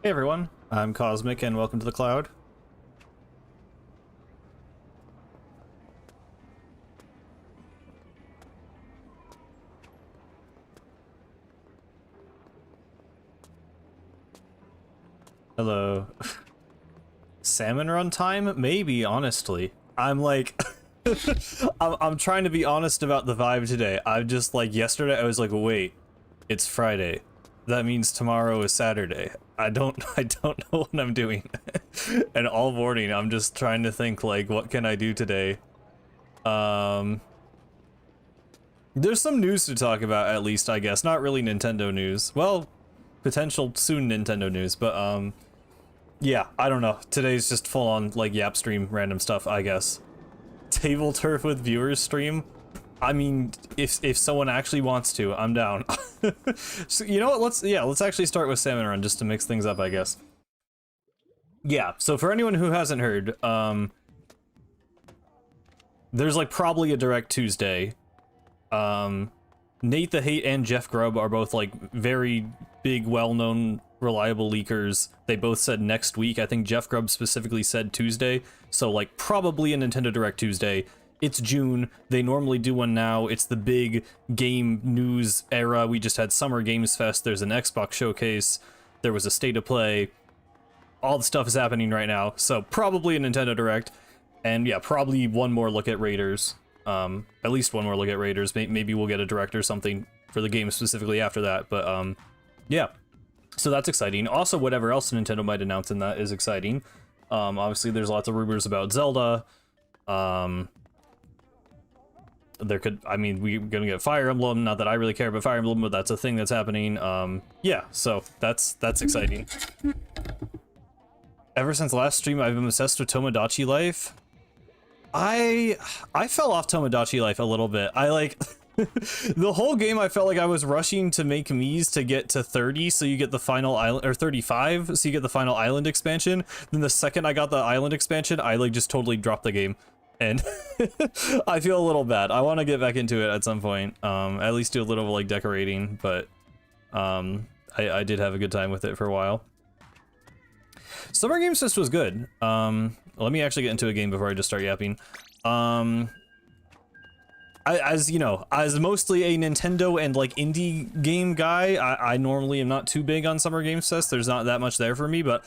Hey everyone, I'm Cosmic and welcome to the cloud. Hello. Salmon run time? Maybe, honestly. I'm like, I'm trying to be honest about the vibe today. I'm just like, yesterday I was like, wait, it's Friday. That means tomorrow is Saturday. I don't know what I'm doing. And all morning I'm just trying to think like, what can I do today? There's some news to talk about at least, I guess. Not really Nintendo news. Well, potential soon Nintendo news, but yeah, I don't know. Today's just full on like Yap stream random stuff, I guess. Table turf with viewers stream? I mean, if someone actually wants to, I'm down. So, you know what? Let's actually start with Salmon Run just to mix things up, I guess. Yeah, so for anyone who hasn't heard, there's like probably a Direct Tuesday. Nate the Hate and Jeff Grubb are both like very big, well-known, reliable leakers. They both said next week. I think Jeff Grubb specifically said Tuesday, so like probably a Nintendo Direct Tuesday. It's June. They normally do one now. It's the big game news era. We just had Summer Games Fest. There's an Xbox showcase. There was a State of Play. All the stuff is happening right now, so probably a Nintendo Direct. And yeah, probably one more look at Raiders. At least one more look at Raiders. Maybe we'll get a Direct or something for the game specifically after that, but yeah. So that's exciting. Also, whatever else Nintendo might announce in that is exciting. Obviously, there's lots of rumors about Zelda. There could, I mean, we're gonna get Fire Emblem. Not that I really care about Fire Emblem, but that's a thing that's happening. Yeah, so that's exciting. Ever since last stream, I've been obsessed with Tomodachi Life. I fell off Tomodachi Life a little bit. I like the whole game. I felt like I was rushing to make Mii's to get to 30, so you get the final island, or 35, so you get the final island expansion. Then the second I got the island expansion, I like just totally dropped the game, and I feel a little bad. I want to get back into it at some point. At least do a little like decorating, but I did have a good time with it for a while. Summer Games Fest was good. Let me actually get into a game before I just start yapping. As you know, as mostly a Nintendo and like indie game guy, I normally am not too big on Summer Games Fest. There's not that much there for me, but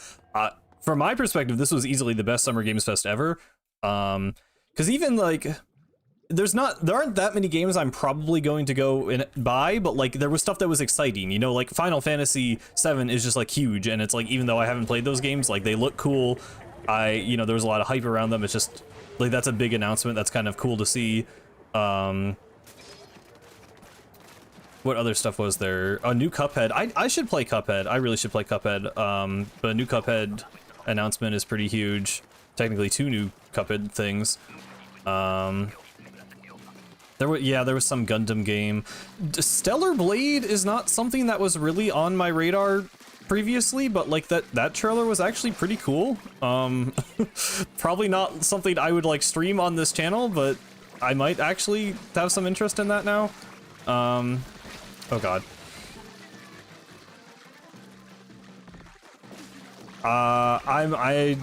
from my perspective, this was easily the best Summer Games Fest ever. Because even like, there aren't that many games I'm probably going to go and buy, but like there was stuff that was exciting, you know, like Final Fantasy VII is just like huge, and it's like, even though I haven't played those games, like they look cool. You know, there was a lot of hype around them. It's just like, that's a big announcement. That's kind of cool to see. What other stuff was there? A new Cuphead. I should play Cuphead. I really should play Cuphead. But a new Cuphead announcement is pretty huge. Technically two new Cuphead things. There was some Gundam game. Stellar Blade is not something that was really on my radar previously, but like that trailer was actually pretty cool. Probably not something I would like stream on this channel, but I might actually have some interest in that now. Oh god. I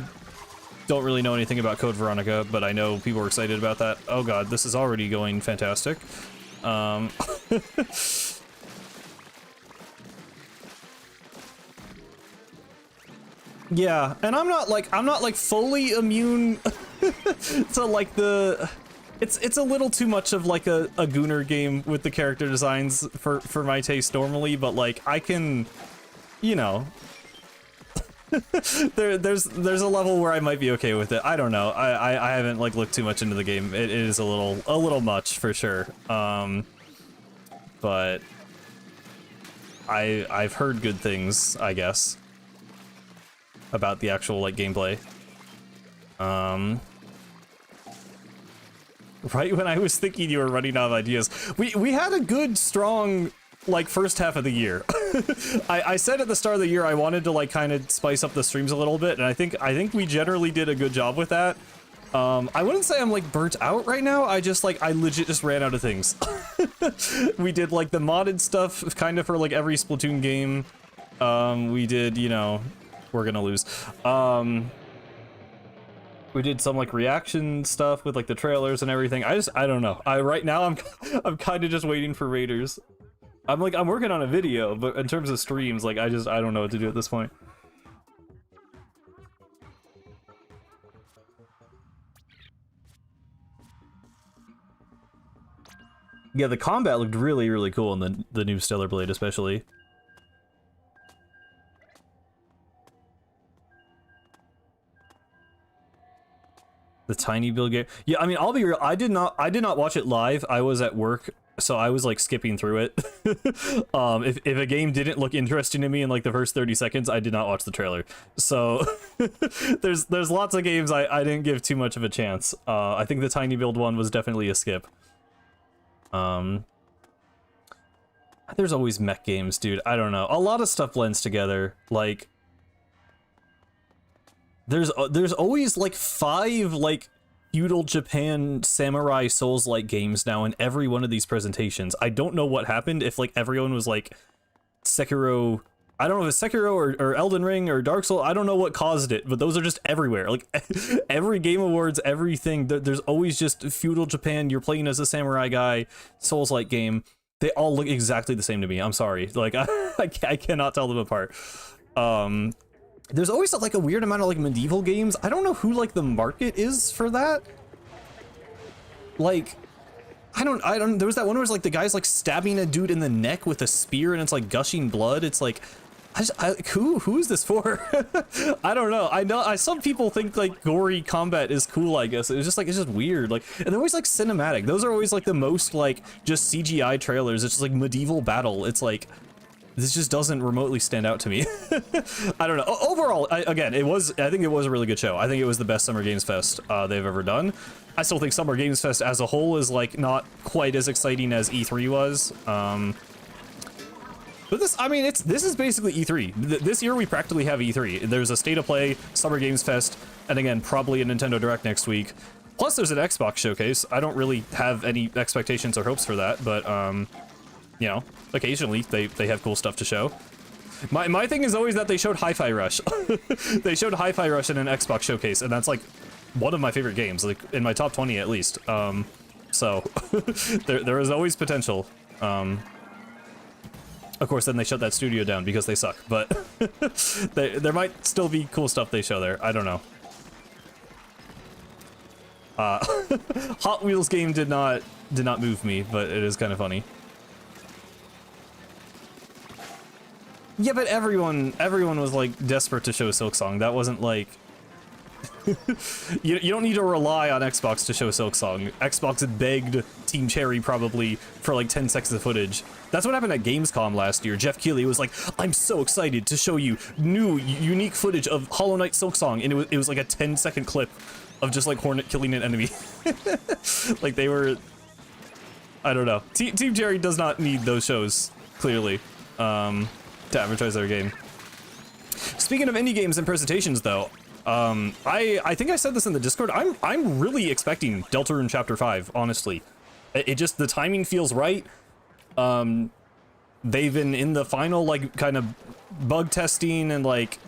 don't really know anything about Code Veronica, but I know people are excited about that. Oh god, this is already going fantastic. Yeah, and I'm not like fully immune to like the, it's a little too much of like a Gooner game with the character designs for my taste normally, but like I can, you know, there's a level where I might be okay with it. I don't know. I haven't like looked too much into the game. It is a little much for sure. But I've heard good things, I guess, about the actual like gameplay. Right when I was thinking you were running out of ideas, we had a good strong like first half of the year. I said at the start of the year I wanted to like kind of spice up the streams a little bit, and I think we generally did a good job with that. I wouldn't say I'm like burnt out right now. I legit just ran out of things. We did like the modded stuff kind of for like every Splatoon game. We did, you know, we're gonna lose. We did some like reaction stuff with like the trailers and everything. I don't know. Right now I'm kind of just waiting for Raiders. I'm working on a video, but in terms of streams, like I don't know what to do at this point. Yeah, the combat looked really, really cool in the new Stellar Blade, especially. The tiny build game. Yeah, I mean, I'll be real. I did not watch it live. I was at work, so I was like skipping through it. If a game didn't look interesting to me in like the first 30 seconds, I did not watch the trailer. So there's lots of games I didn't give too much of a chance. I think the tiny build one was definitely a skip. There's always mech games, dude. I don't know. A lot of stuff blends together. Like there's always like 5 like feudal Japan samurai Souls-like games now in every one of these presentations. I don't know what happened, if like everyone was like Sekiro, I don't know if it's Sekiro or Elden Ring or Dark Souls, I don't know what caused it, but those are just everywhere. Like every Game Awards, everything, there's always just feudal Japan, you're playing as a samurai guy, Souls-like game. They all look exactly the same to me. I'm sorry. Like I cannot tell them apart. There's always like a weird amount of like medieval games. I don't know who like the market is for that. Like, I don't, there was that one where it's like the guy's like stabbing a dude in the neck with a spear and it's like gushing blood. It's like, who is this for? I don't know. I know some people think like gory combat is cool, I guess. It's just weird. Like, and they're always like cinematic. Those are always like the most like just CGI trailers. It's just like medieval battle. It's like, this just doesn't remotely stand out to me. I don't know. Overall, I think it was a really good show. I think it was the best Summer Games Fest they've ever done. I still think Summer Games Fest as a whole is like not quite as exciting as E3 was. But this, I mean, this is basically E3. This year we practically have E3. There's a State of Play, Summer Games Fest, and again, probably a Nintendo Direct next week. Plus there's an Xbox showcase. I don't really have any expectations or hopes for that, but you know, occasionally they have cool stuff to show. My thing is always that they showed Hi-Fi Rush. They showed Hi-Fi Rush in an Xbox showcase, and that's like one of my favorite games, like in my top 20 at least. So there is always potential. Of course, then they shut that studio down because they suck, but there might still be cool stuff they show there. I don't know. Hot Wheels game did not move me, but it is kind of funny. Yeah, but everyone was like desperate to show Silksong. That wasn't like you don't need to rely on Xbox to show Silksong. Xbox begged Team Cherry probably for like 10 seconds of footage. That's what happened at Gamescom last year. Jeff Keighley was like, "I'm so excited to show you new unique footage of Hollow Knight Silksong," and it was like a 10-second clip of just like Hornet killing an enemy. Like they were, I don't know. Team Cherry does not need those shows clearly to advertise their game. Speaking of indie games and presentations, though, I think I said this in the Discord. I'm really expecting Deltarune Chapter 5. Honestly, it just, the timing feels right. They've been in the final like kind of bug testing and like,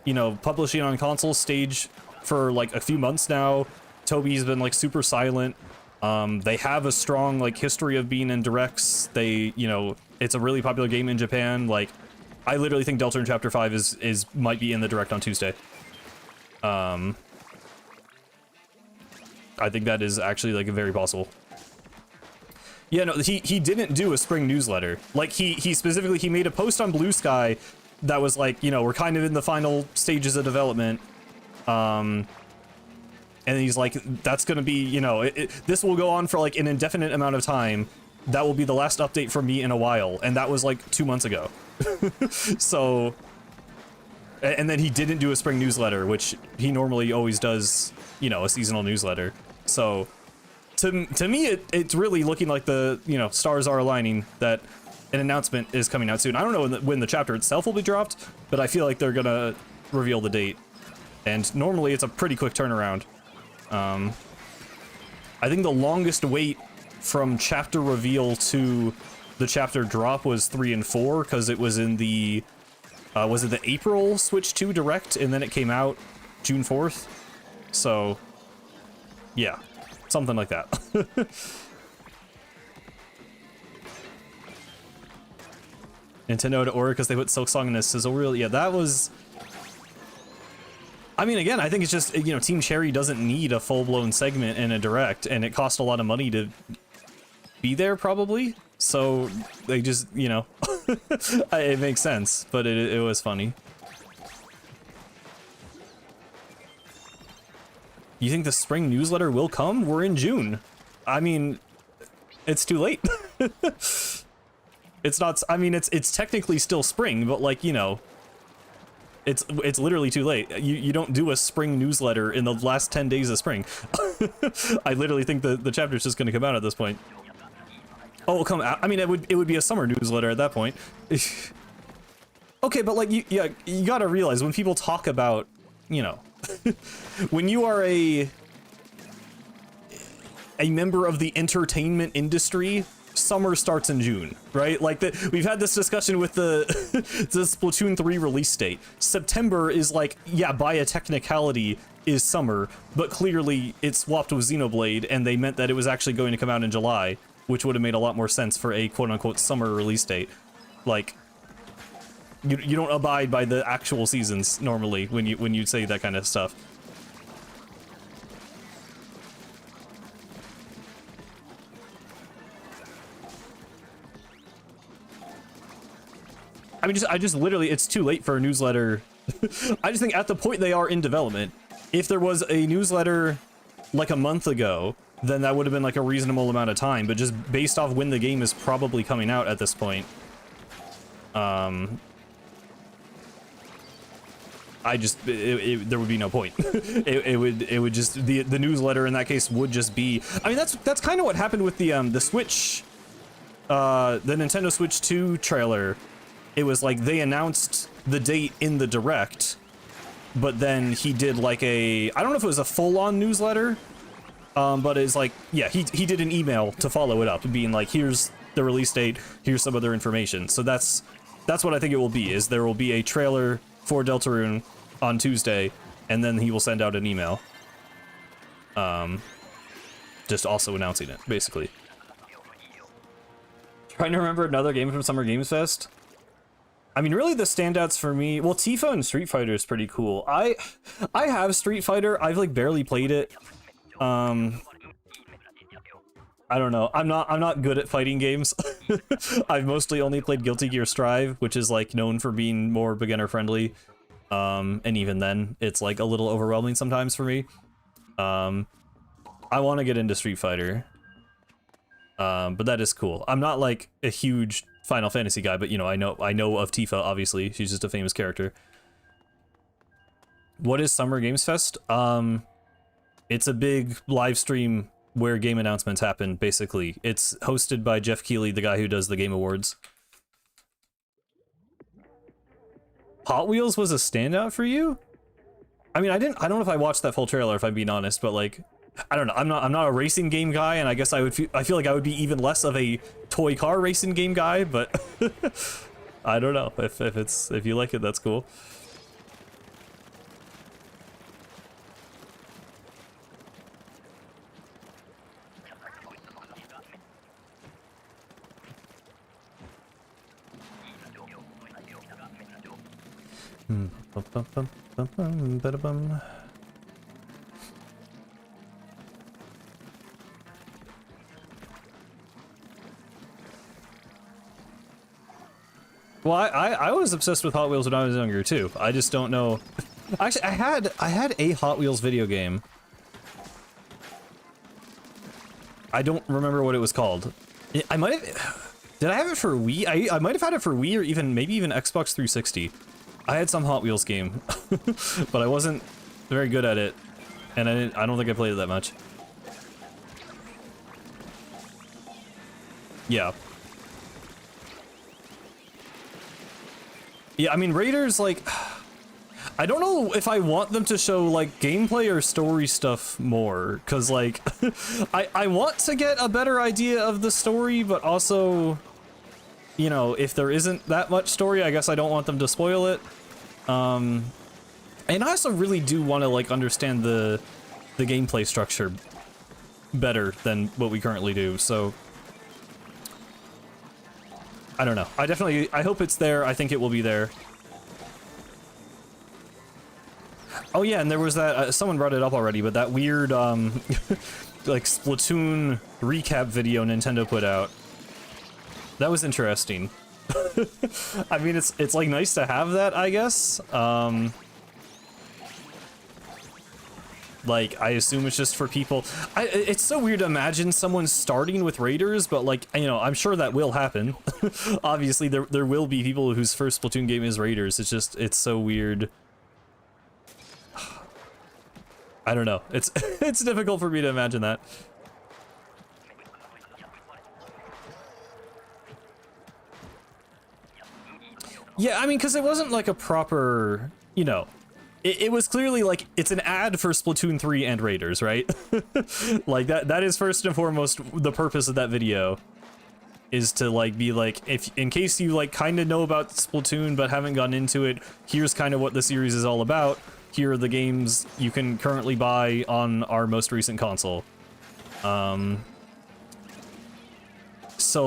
you know, publishing on console stage for like a few months now. Toby's been like super silent. They have a strong like history of being in directs. They, you know, it's a really popular game in Japan. Like, I literally think Deltarune Chapter 5 is might be in the direct on Tuesday. I think that is actually like very possible. Yeah, no, he didn't do a spring newsletter. Like he specifically, he made a post on Blue Sky that was like, you know, we're kind of in the final stages of development. And he's like, that's gonna be, you know, this will go on for like an indefinite amount of time. That will be the last update from me in a while. And that was like 2 months ago. So, and then he didn't do a spring newsletter, which he normally always does, you know, a seasonal newsletter. So to me, it's really looking like the, you know, stars are aligning that an announcement is coming out soon. I don't know when the chapter itself will be dropped, but I feel like they're gonna reveal the date. And normally it's a pretty quick turnaround. I think the longest wait from chapter reveal to the chapter drop was 3 and 4, because it was in the Was it the April Switch 2 Direct, and then it came out June 4th? So, yeah, something like that. Nintendo to order because they put Silksong in a sizzle reel. Yeah, that was... I mean, again, I think it's just, you know, Team Cherry doesn't need a full-blown segment in a Direct, and it cost a lot of money to be there, probably. So, they just, you know, it makes sense, but it was funny. You think the spring newsletter will come? We're in June. I mean, it's too late. It's not, I mean, it's technically still spring, but like, you know, it's literally too late. You don't do a spring newsletter in the last 10 days of spring. I literally think the chapter's just gonna come out at this point. Oh, it'll come out. I mean, it would be a summer newsletter at that point. Okay, but like, you gotta realize when people talk about, you know, when you are a member of the entertainment industry, summer starts in June, right? Like, we've had this discussion with the Splatoon 3 release date. September is like, yeah, by a technicality is summer, but clearly it swapped with Xenoblade, and they meant that it was actually going to come out in July, which would have made a lot more sense for a quote-unquote summer release date. Like, you don't abide by the actual seasons normally when you say that kind of stuff. I mean, I just literally, it's too late for a newsletter. I just think at the point they are in development, if there was a newsletter like a month ago, then that would have been like a reasonable amount of time, but just based off when the game is probably coming out at this point, there would be no point. it would just, the newsletter in that case would just be, I mean, that's kind of what happened with the Switch, the Nintendo Switch 2 trailer. It was like they announced the date in the Direct, but then he did like I don't know if it was a full-on newsletter, but it's like, yeah, he did an email to follow it up, being like, here's the release date, here's some other information. So that's what I think it will be, is there will be a trailer for Deltarune on Tuesday, and then he will send out an email. Just also announcing it, basically. Trying to remember another game from Summer Games Fest. I mean, really the standouts for me, well, Tifa and Street Fighter is pretty cool. I have Street Fighter. I've like barely played it. I don't know. I'm not good at fighting games. I've mostly only played Guilty Gear Strive, which is like known for being more beginner friendly. And even then, it's like a little overwhelming sometimes for me. I want to get into Street Fighter. But that is cool. I'm not like a huge Final Fantasy guy, but you know, I know of Tifa, obviously. She's just a famous character. What is Summer Games Fest? It's a big live stream where game announcements happen, basically. It's hosted by Jeff Keighley, the guy who does the Game Awards. Hot Wheels was a standout for you? I mean, I don't know if I watched that full trailer, if I'm being honest, but like, I don't know. I'm not a racing game guy, and I guess I feel like I would be even less of a toy car racing game guy, but I don't know. If you like it, that's cool. Well, I was obsessed with Hot Wheels when I was younger too. I just don't know. Actually, I had a Hot Wheels video game. I don't remember what it was called. I might have. Did I have it for Wii? I might have had it for Wii, or maybe even Xbox 360. I had some Hot Wheels game, but I wasn't very good at it, and I don't think I played it that much. Yeah. Yeah, I mean, Raiders, like, I don't know if I want them to show, like, gameplay or story stuff more, because, like, I want to get a better idea of the story, but also, you know, if there isn't that much story, I guess I don't want them to spoil it. And I also really do want to, like, understand the gameplay structure better than what we currently do, so I don't know. I hope it's there. I think it will be there. Oh yeah, and there was that, someone brought it up already, but that weird, like, Splatoon recap video Nintendo put out. That was interesting. I mean, it's like nice to have that, I guess. Like, I assume it's just for people. It's so weird to imagine someone starting with Raiders, but, like, you know, I'm sure that will happen. Obviously, there will be people whose first Splatoon game is Raiders. It's just, it's so weird. I don't know. It's it's difficult for me to imagine that. Yeah, I mean, because it wasn't like a proper, you know, it was clearly like, it's an ad for Splatoon 3 and Raiders, right? Like, that is first and foremost the purpose of that video, is to, like, be like, if in case you, like, kind of know about Splatoon but haven't gotten into it, here's kind of what the series is all about. Here are the games you can currently buy on our most recent console. So,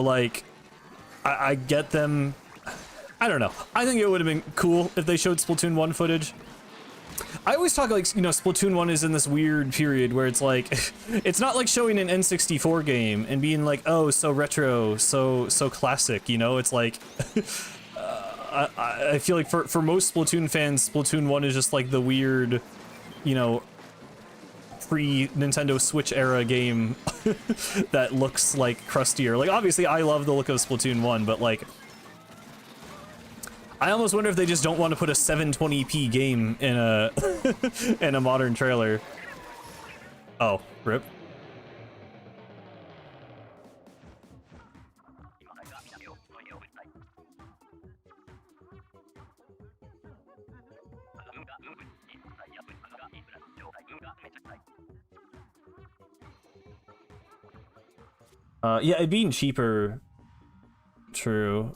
like, I get them. I don't know. I think it would have been cool if they showed Splatoon 1 footage. I always talk like, you know, Splatoon 1 is in this weird period where it's like, it's not like showing an N64 game and being like, oh, so retro, so classic, you know? It's like, I feel like for most Splatoon fans, Splatoon 1 is just like the weird, you know, pre-Nintendo Switch era game that looks like crustier. Like, obviously, I love the look of Splatoon 1, but like, I almost wonder if they just don't want to put a 720p game in a in a modern trailer. Oh, rip. Yeah, it being cheaper, true,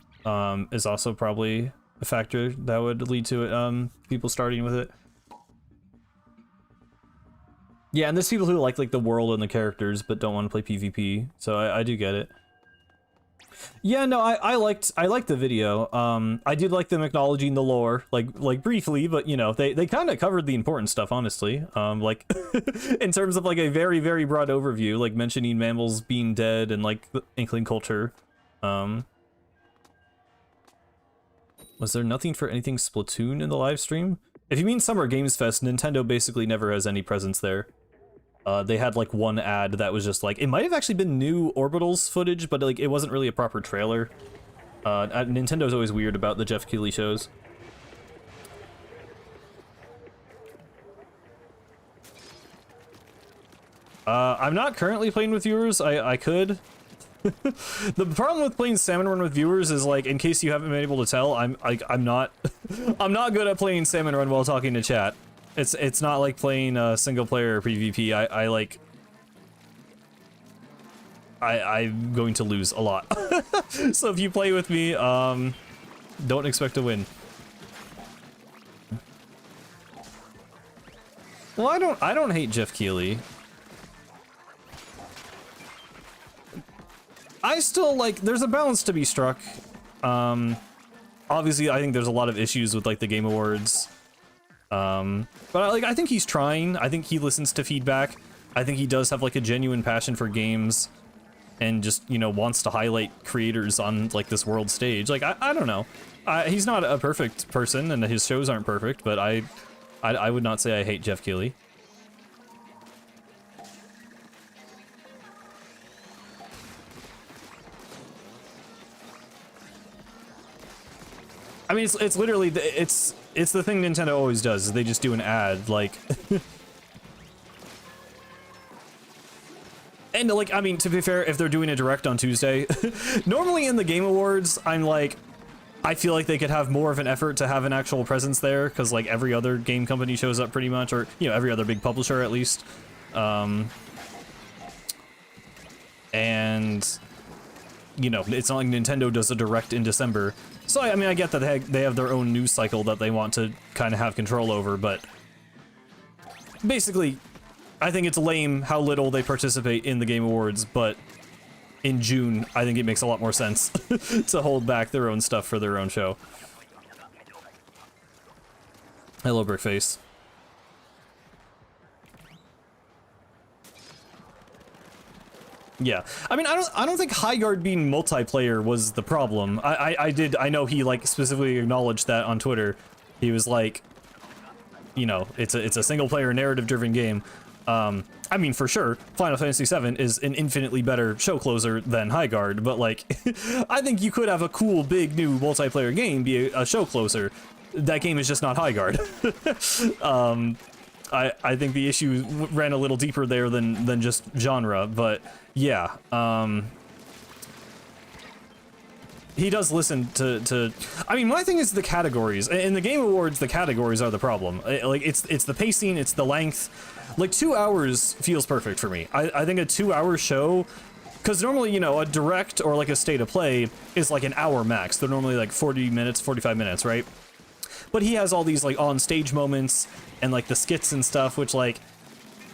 is also probably a factor that would lead to it, people starting with it. Yeah, and there's people who like the world and the characters but don't want to play PvP, so I do get it. Yeah, no, I liked the video. I did like them acknowledging the lore, like briefly, but you know, they kind of covered the important stuff, honestly. Like in terms of like a very, very broad overview, like mentioning mammals being dead and like the Inkling culture. Was there nothing for anything Splatoon in the live stream? If you mean Summer Games Fest, Nintendo basically never has any presence there. They had like one ad that was just like, it might have actually been new Orbitals footage, but like it wasn't really a proper trailer. Nintendo's always weird about the Jeff Keighley shows. I'm not currently playing with viewers. I could. The problem with playing Salmon Run with viewers is, like, in case you haven't been able to tell, I'm not I'm not good at playing Salmon Run while talking to chat. It's not like playing single player PvP. I'm going to lose a lot. So if you play with me, don't expect to win. Well, I don't hate Jeff Keighley. I still, like, there's a balance to be struck. Obviously, I think there's a lot of issues with, like, the Game Awards. But, I think he's trying. I think he listens to feedback. I think he does have, like, a genuine passion for games. And just, you know, wants to highlight creators on, like, this world stage. Like, I don't know. He's not a perfect person, and his shows aren't perfect, but I would not say I hate Jeff Keighley. I mean, it's literally, it's the thing Nintendo always does, is they just do an ad, like... And, like, I mean, to be fair, if they're doing a direct on Tuesday, normally in the Game Awards, I'm like, I feel like they could have more of an effort to have an actual presence there, because, like, every other game company shows up pretty much, or, you know, every other big publisher, at least. And... you know, it's not like Nintendo does a direct in December. So I mean, I get that they have their own news cycle that they want to kind of have control over, but basically, I think it's lame how little they participate in the Game Awards, but in June, I think it makes a lot more sense to hold back their own stuff for their own show. Hello, Brickface. Yeah, I mean, I don't think Highguard being multiplayer was the problem. I know he like specifically acknowledged that on Twitter. He was like, you know, it's a single player narrative driven game. I mean, for sure, Final Fantasy VII is an infinitely better show closer than Highguard, but like, I think you could have a cool big new multiplayer game be a show closer. That game is just not Highguard. I think the issue ran a little deeper there than just genre, but yeah, he does listen to I mean, my thing is the categories. In the Game Awards, the categories are the problem. Like, it's the pacing, it's the length. Like, 2 hours feels perfect for me. I think a 2-hour show, because normally, you know, a direct or like a state of play is like an hour max. They're normally like 40 minutes, 45 minutes, right? But he has all these like on stage moments and like the skits and stuff, which like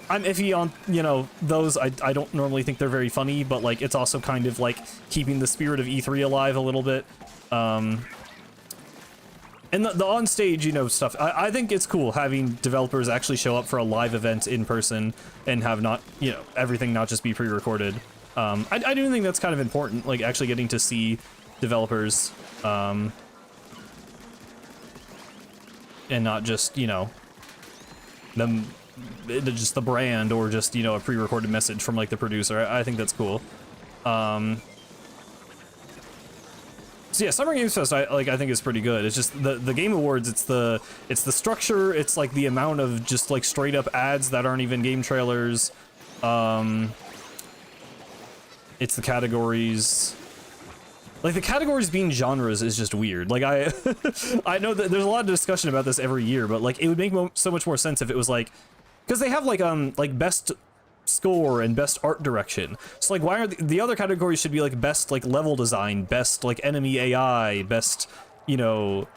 I'm iffy on, you know, those. I don't normally think they're very funny, but like it's also kind of like keeping the spirit of E3 alive a little bit. And the on stage, you know, stuff, I think it's cool having developers actually show up for a live event in person and have not, you know, everything not just be pre-recorded. I do think that's kind of important, like actually getting to see developers, and not just, you know, them, just the brand or just, you know, a pre-recorded message from like the producer. I think that's cool. So yeah, Summer Games Fest, I think is pretty good. It's just the Game Awards, it's the structure, it's like the amount of just like straight up ads that aren't even game trailers. It's the categories. Like, the categories being genres is just weird. Like, I know that there's a lot of discussion about this every year, but like, it would make so much more sense if it was like, because they have like best score and best art direction. So like, why are the other categories should be like best like level design, best like enemy AI, best, you know,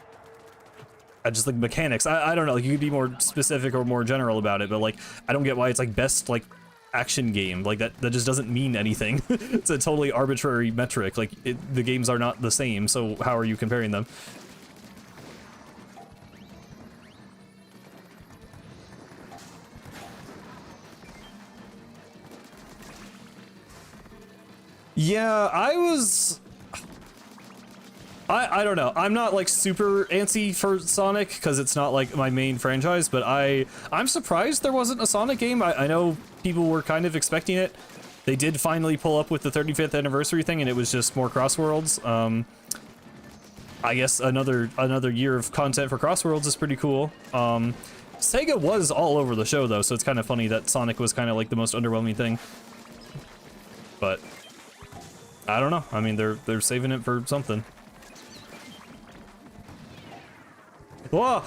just like mechanics. I don't know. Like, you could be more specific or more general about it, but like, I don't get why it's like best like action game. Like, that just doesn't mean anything. It's a totally arbitrary metric. Like, the games are not the same, so how are you comparing them? Yeah, I don't know. I'm not like super antsy for Sonic because it's not like my main franchise, but I'm surprised there wasn't a Sonic game. I know people were kind of expecting it. They did finally pull up with the 35th anniversary thing, and it was just more Crossworlds. I guess another year of content for Crossworlds is pretty cool. Sega was all over the show though, so it's kind of funny that Sonic was kind of like the most underwhelming thing. But I don't know. I mean, they're saving it for something. Whoa!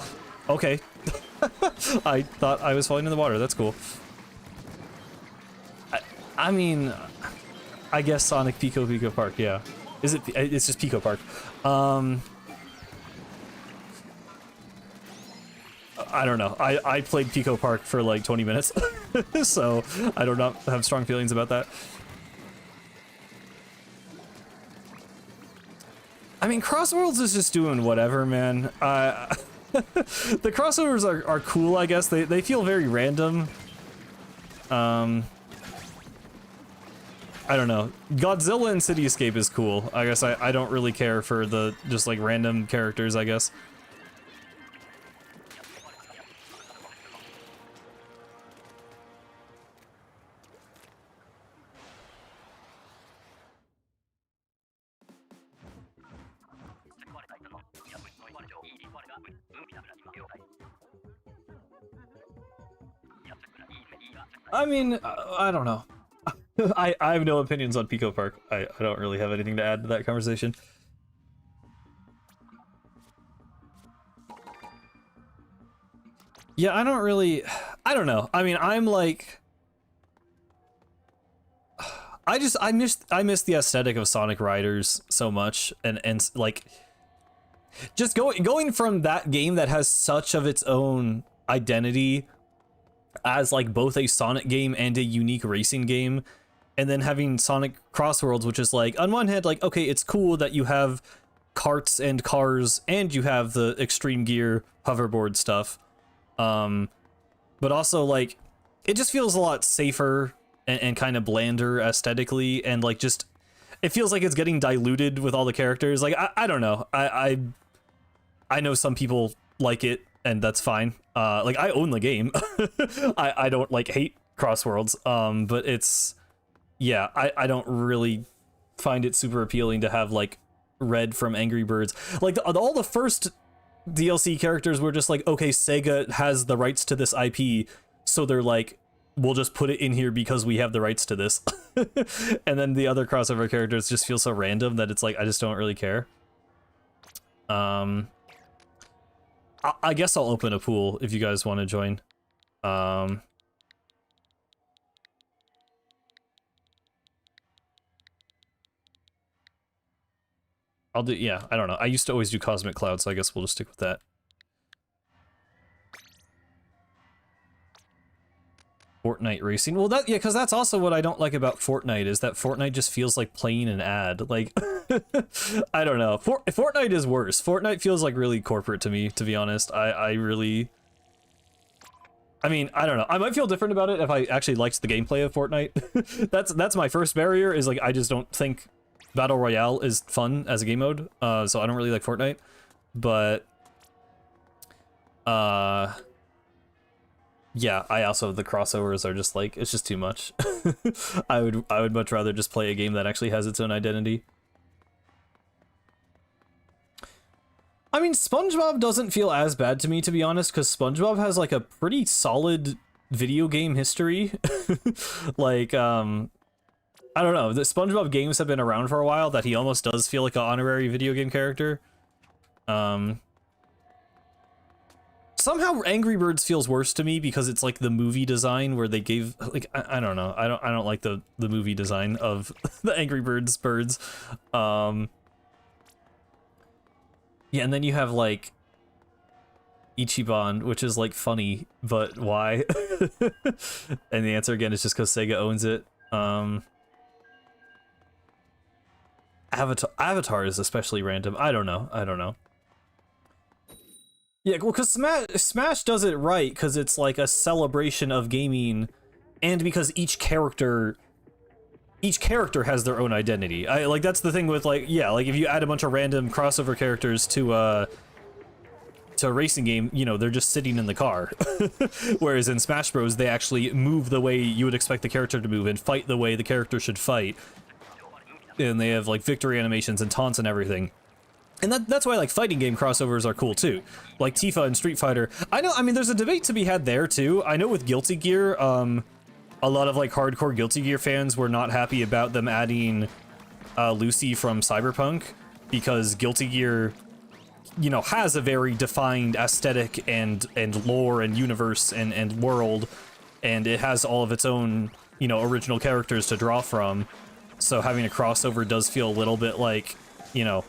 Okay. I thought I was falling in the water. That's cool. I mean, I guess Sonic Pico Park, yeah. Is it? It's just Pico Park. I don't know. I played Pico Park for like 20 minutes, so I do not have strong feelings about that. I mean, Crossworlds is just doing whatever, man. The crossovers are cool, I guess. They feel very random. I don't know. Godzilla and City Escape is cool. I guess I don't really care for the just like random characters, I guess. I mean, I don't know. I have no opinions on Pico Park. I don't really have anything to add to that conversation. Yeah, I don't know. I mean, I'm like, I miss the aesthetic of Sonic Riders so much, and like just going from that game that has such of its own identity as like both a Sonic game and a unique racing game, and then having Sonic Crossworlds, which is like on one hand like, okay, it's cool that you have karts and cars and you have the Extreme Gear hoverboard stuff, but also like it just feels a lot safer and kind of blander aesthetically, and like just it feels like it's getting diluted with all the characters. Like I don't know, I know some people like it, and that's fine. Like I own the game. I don't like hate Crossworlds, but it's, yeah, I don't really find it super appealing to have like Red from Angry Birds. Like all the first DLC characters were just like, okay, Sega has the rights to this IP, so they're like, we'll just put it in here because we have the rights to this. And then the other crossover characters just feel so random that it's like, I just don't really care. I guess I'll open a pool if you guys want to join. I'll do, yeah, I don't know. I used to always do Cosmic Cloud, so I guess we'll just stick with that. Fortnite racing. Well, that, yeah, because that's also what I don't like about Fortnite, is that Fortnite just feels like playing an ad. Like, I don't know. Fortnite is worse. Fortnite feels like really corporate to me, to be honest. I really... I mean, I don't know. I might feel different about it if I actually liked the gameplay of Fortnite. That's my first barrier, is like, I just don't think Battle Royale is fun as a game mode. So I don't really like Fortnite. But... yeah, I also, the crossovers are just like, it's just too much. I would much rather just play a game that actually has its own identity. I mean, SpongeBob doesn't feel as bad to me, to be honest, because SpongeBob has like a pretty solid video game history. Like, I don't know, the SpongeBob games have been around for a while, that he almost does feel like an honorary video game character. Somehow Angry Birds feels worse to me because it's like the movie design where they gave, like, I don't know, I don't like the movie design of the Angry Birds birds. Yeah, and then you have like Ichiban, which is like funny, but why? And the answer again is just because Sega owns it. Avatar is especially random. I don't know. Yeah, well, because Smash does it right, because it's like a celebration of gaming, and because each character has their own identity. Like, that's the thing with, like, yeah, like if you add a bunch of random crossover characters to a racing game, you know, they're just sitting in the car. Whereas in Smash Bros, they actually move the way you would expect the character to move and fight the way the character should fight. And they have like victory animations and taunts and everything. And that's why, like, fighting game crossovers are cool, too. Like Tifa and Street Fighter. I mean, there's a debate to be had there, too. I know with Guilty Gear, a lot of, like, hardcore Guilty Gear fans were not happy about them adding Lucy from Cyberpunk, because Guilty Gear, you know, has a very defined aesthetic and lore and universe and world, and it has all of its own, you know, original characters to draw from. So having a crossover does feel a little bit like, you know,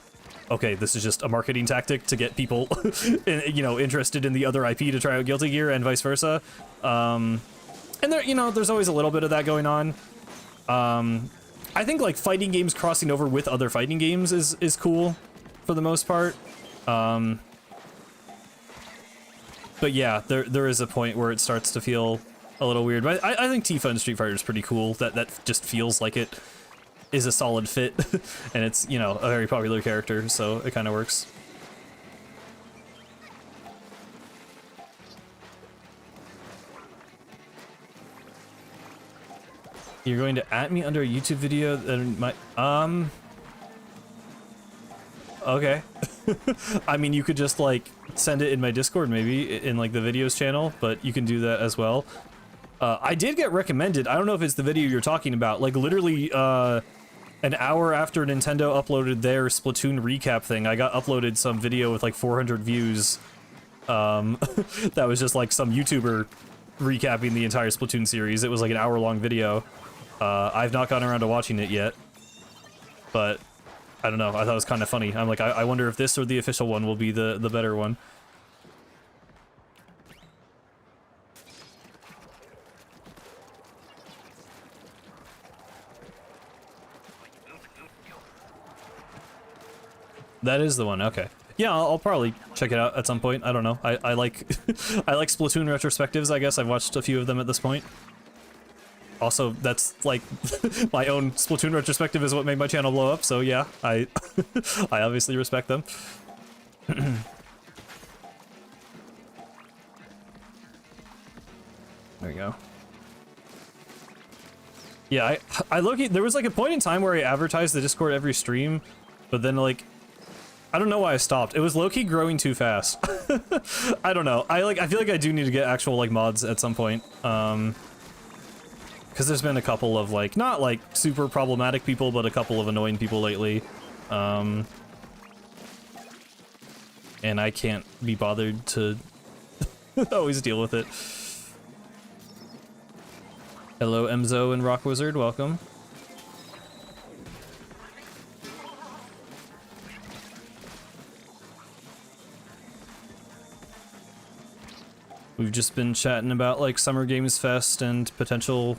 okay, this is just a marketing tactic to get people, you know, interested in the other IP to try out Guilty Gear and vice versa. And there, you know, there's always a little bit of that going on. I think like fighting games crossing over with other fighting games is cool for the most part. But yeah, there is a point where it starts to feel a little weird. But I think Tifa and Street Fighter is pretty cool. That just feels like it is a solid fit, and it's, you know, a very popular character, so it kind of works. You're going to @me under a YouTube video that might, okay. I mean, you could just like send it in my Discord, maybe in like the videos channel, but you can do that as well. I did get recommended, I don't know if it's the video you're talking about, like literally an hour after Nintendo uploaded their Splatoon recap thing, I got uploaded some video with like 400 views. That was just like some YouTuber recapping the entire Splatoon series. It was like an hour-long video. I've not gotten around to watching it yet, but I don't know. I thought it was kind of funny. I'm like, I wonder if this or the official one will be the better one. That is the one. Okay. Yeah, I'll probably check it out at some point. I don't know. I like I like Splatoon retrospectives. I guess I've watched a few of them at this point. Also, that's like my own Splatoon retrospective is what made my channel blow up. So yeah, I I obviously respect them. There we go. Yeah, I look. There was like a point in time where I advertised the Discord every stream, but then like, I don't know why I stopped. It was low-key growing too fast. I don't know. I feel like I do need to get actual like mods at some point. Because there's been a couple of like, not like super problematic people, but a couple of annoying people lately. And I can't be bothered to always deal with it. Hello, Emzo and Rock Wizard, welcome. We've just been chatting about like Summer Games Fest and potential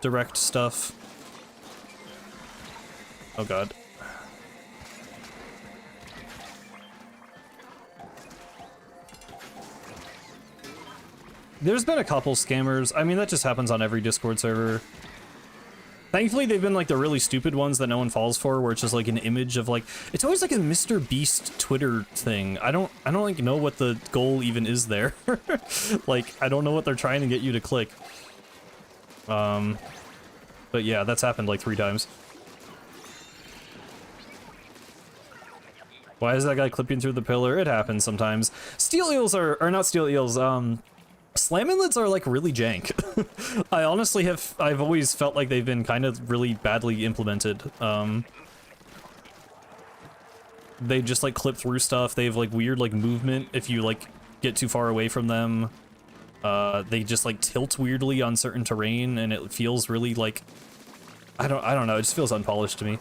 direct stuff. Oh god. There's been a couple scammers. I mean, that just happens on every Discord server. Thankfully, they've been like the really stupid ones that no one falls for, where it's just like an image of like, it's always like a Mr. Beast Twitter thing. I don't like know what the goal even is there. Like, I don't know what they're trying to get you to click. But yeah, that's happened like 3 times. Why is that guy clipping through the pillar? It happens sometimes. Steel eels are not steel eels, slam inlets are like really jank. I honestly I've always felt like they've been kind of really badly implemented. They just like clip through stuff. They have like weird like movement if you like get too far away from them. They just like tilt weirdly on certain terrain and it feels really like, I don't know, it just feels unpolished to me.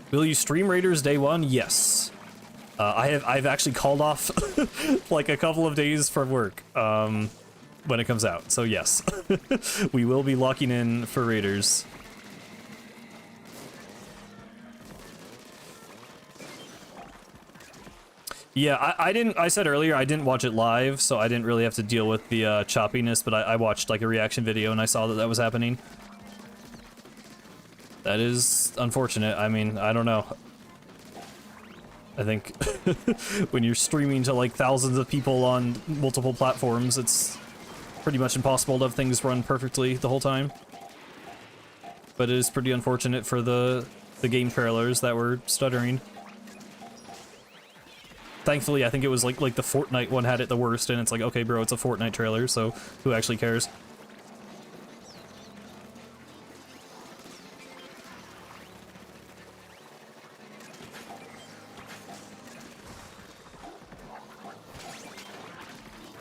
Will you stream Raiders day 1? Yes. I've actually called off like a couple of days from work when it comes out, so yes. We will be locking in for Raiders. Yeah, I said earlier I didn't watch it live, so I didn't really have to deal with the choppiness, but I watched like a reaction video and I saw that that was happening. That is unfortunate. I mean, I don't know. I think when you're streaming to like thousands of people on multiple platforms, it's pretty much impossible to have things run perfectly the whole time. But it is pretty unfortunate for the game trailers that were stuttering. Thankfully, I think it was like the Fortnite one had it the worst, and it's like, okay, bro, it's a Fortnite trailer, so who actually cares?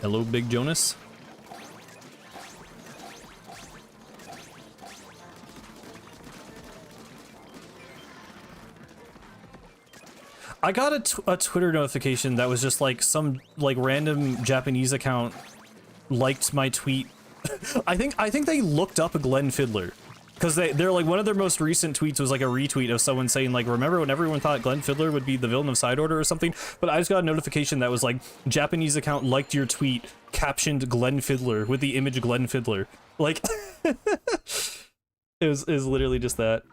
Hello, Big Jonas. I got a Twitter notification that was just like some like random Japanese account liked my tweet. I think they looked up Glenn Fiddler. Because they're like, one of their most recent tweets was like a retweet of someone saying like, remember when everyone thought Glenn Fiddler would be the villain of Side Order or something? But I just got a notification that was like, Japanese account liked your tweet, captioned Glenn Fiddler with the image Glenn Fiddler. Like, it was literally just that.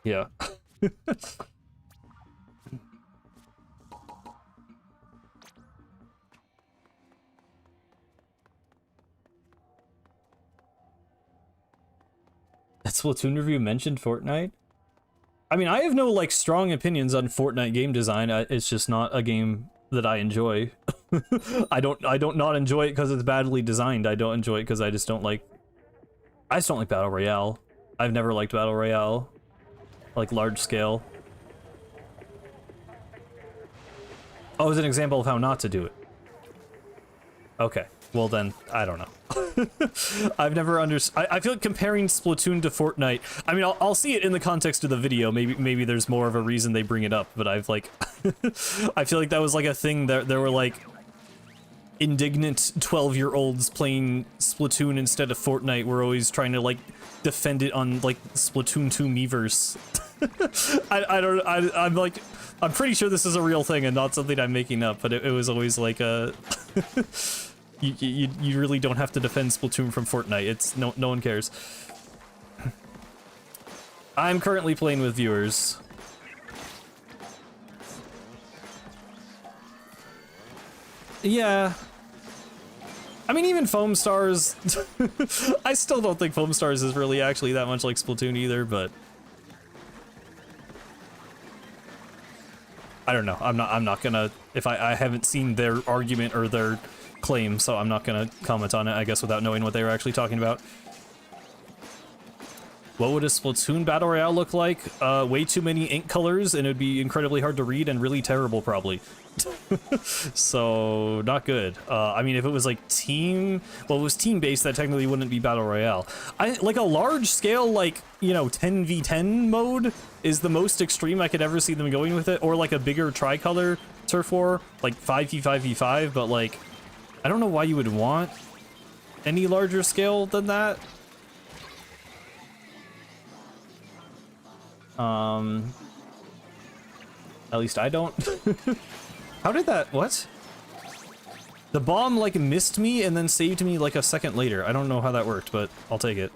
Yeah. That Splatoon review mentioned Fortnite? I mean, I have no, like, strong opinions on Fortnite game design. It's just not a game that I enjoy. I don't not enjoy it because it's badly designed. I don't enjoy it because I just don't like Battle Royale. I've never liked Battle Royale. Like large scale. Oh, as an example of how not to do it. Okay, well then, I don't know. I've never understood. I feel like comparing Splatoon to Fortnite, I mean, I'll see it in the context of the video. Maybe there's more of a reason they bring it up, but I've like, I feel like that was like a thing that there were like indignant 12-year-olds playing Splatoon instead of Fortnite. We're always trying to like defend it on like Splatoon 2 Miiverse. I'm like, I'm pretty sure this is a real thing and not something I'm making up, but it was always like a you really don't have to defend Splatoon from Fortnite. It's no one cares. I'm currently playing with viewers. Yeah. I mean, even Foam Stars, I still don't think Foam Stars is really actually that much like Splatoon either, but I don't know. I'm not gonna, if I haven't seen their argument or their claim, so I'm not gonna comment on it, I guess, without knowing what they were actually talking about. What would a Splatoon Battle Royale look like? Way too many ink colors, and it would be incredibly hard to read and really terrible, probably. So, not good. I mean, if it was like team... Well, it was team-based, that technically wouldn't be Battle Royale. Like a large-scale, like, you know, 10v10 mode is the most extreme I could ever see them going with it. Or like a bigger tricolor turf war, like 5v5v5, but like... I don't know why you would want any larger scale than that. At least I don't. How did that, what? The bomb, like, missed me and then saved me, like, a second later. I don't know how that worked, but I'll take it.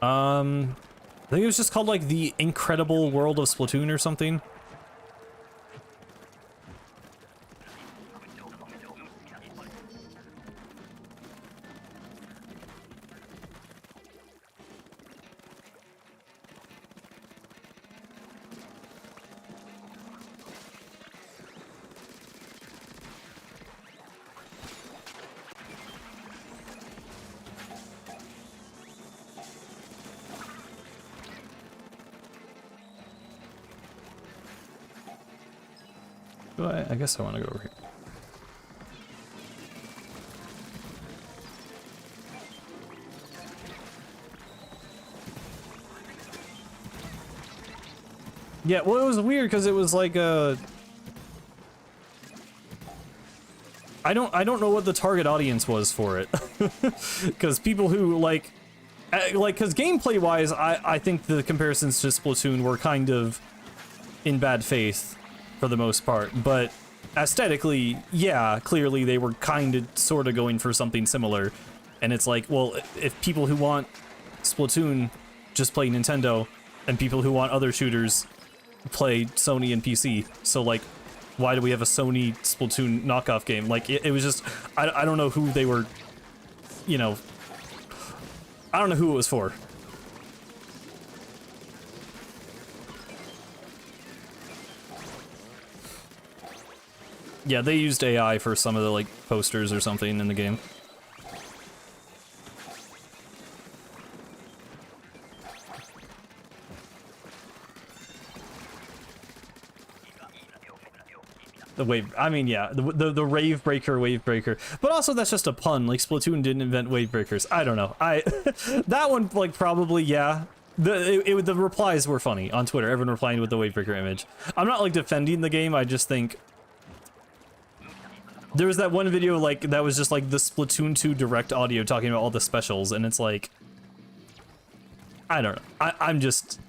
I think it was just called, like, The Incredible World of Splatoon or something. I guess I want to go over here. Yeah, well, it was weird because it was like a... I don't know what the target audience was for it. Because people who like, because gameplay wise, I think the comparisons to Splatoon were kind of in bad faith for the most part, but aesthetically, yeah, clearly they were kind of sort of going for something similar. And it's like, well, if people who want Splatoon just play Nintendo, and people who want other shooters play Sony and PC, so like, why do we have a Sony Splatoon knockoff game? Like, it was just, I don't know who they were, you know, I don't know who it was for. Yeah, they used AI for some of the, like, posters or something in the game. The wave, I mean, yeah, the rave breaker, wave breaker, but also that's just a pun. Like, Splatoon didn't invent wave breakers. I don't know. That one, like, probably, yeah. The replies were funny on Twitter. Everyone replying with the wave breaker image. I'm not like defending the game. I just think there was that one video like that was just like the Splatoon 2 direct audio talking about all the specials, and it's like, I don't know. I'm just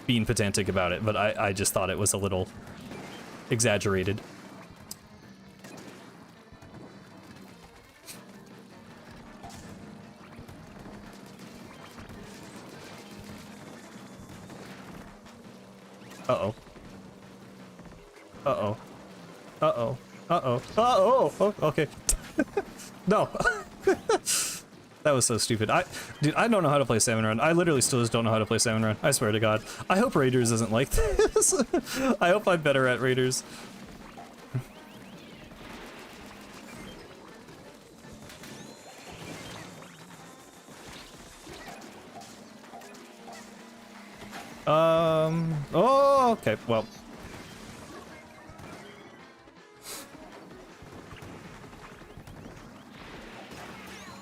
being pedantic about it, but I just thought it was a little exaggerated. Uh-oh. Uh-oh. Uh-oh. Uh-oh. Uh-oh! Oh, okay. No! That That was so stupid. Dude, I don't know how to play Salmon Run. I literally still just don't know how to play Salmon Run. I swear to God. I hope Raiders isn't like this. I hope I'm better at Raiders. Oh, okay, well.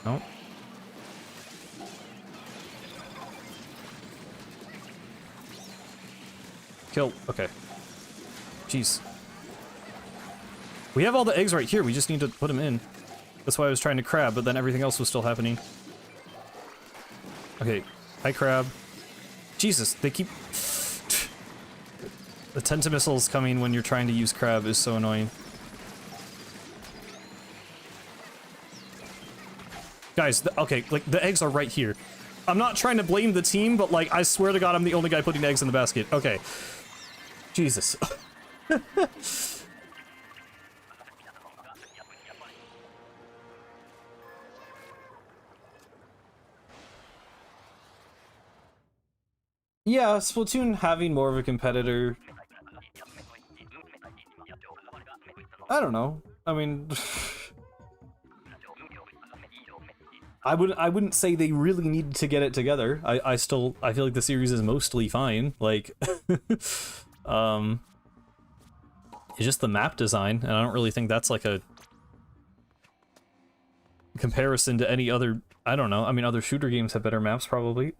No. Kill, okay. Jeez. We have all the eggs right here, we just need to put them in. That's why I was trying to crab, but then everything else was still happening. Okay, hi crab. Jesus, they keep... The Tentamissiles coming when you're trying to use crab is so annoying. Guys, okay, like, the eggs are right here. I'm not trying to blame the team, but, like, I swear to God I'm the only guy putting eggs in the basket. Okay. Jesus. Yeah, Splatoon having more of a competitor... I don't know. I mean... I wouldn't say they really needed to get it together. I feel like the series is mostly fine. Like, it's just the map design, and I don't really think that's like a comparison to any other, I don't know. I mean, other shooter games have better maps, probably.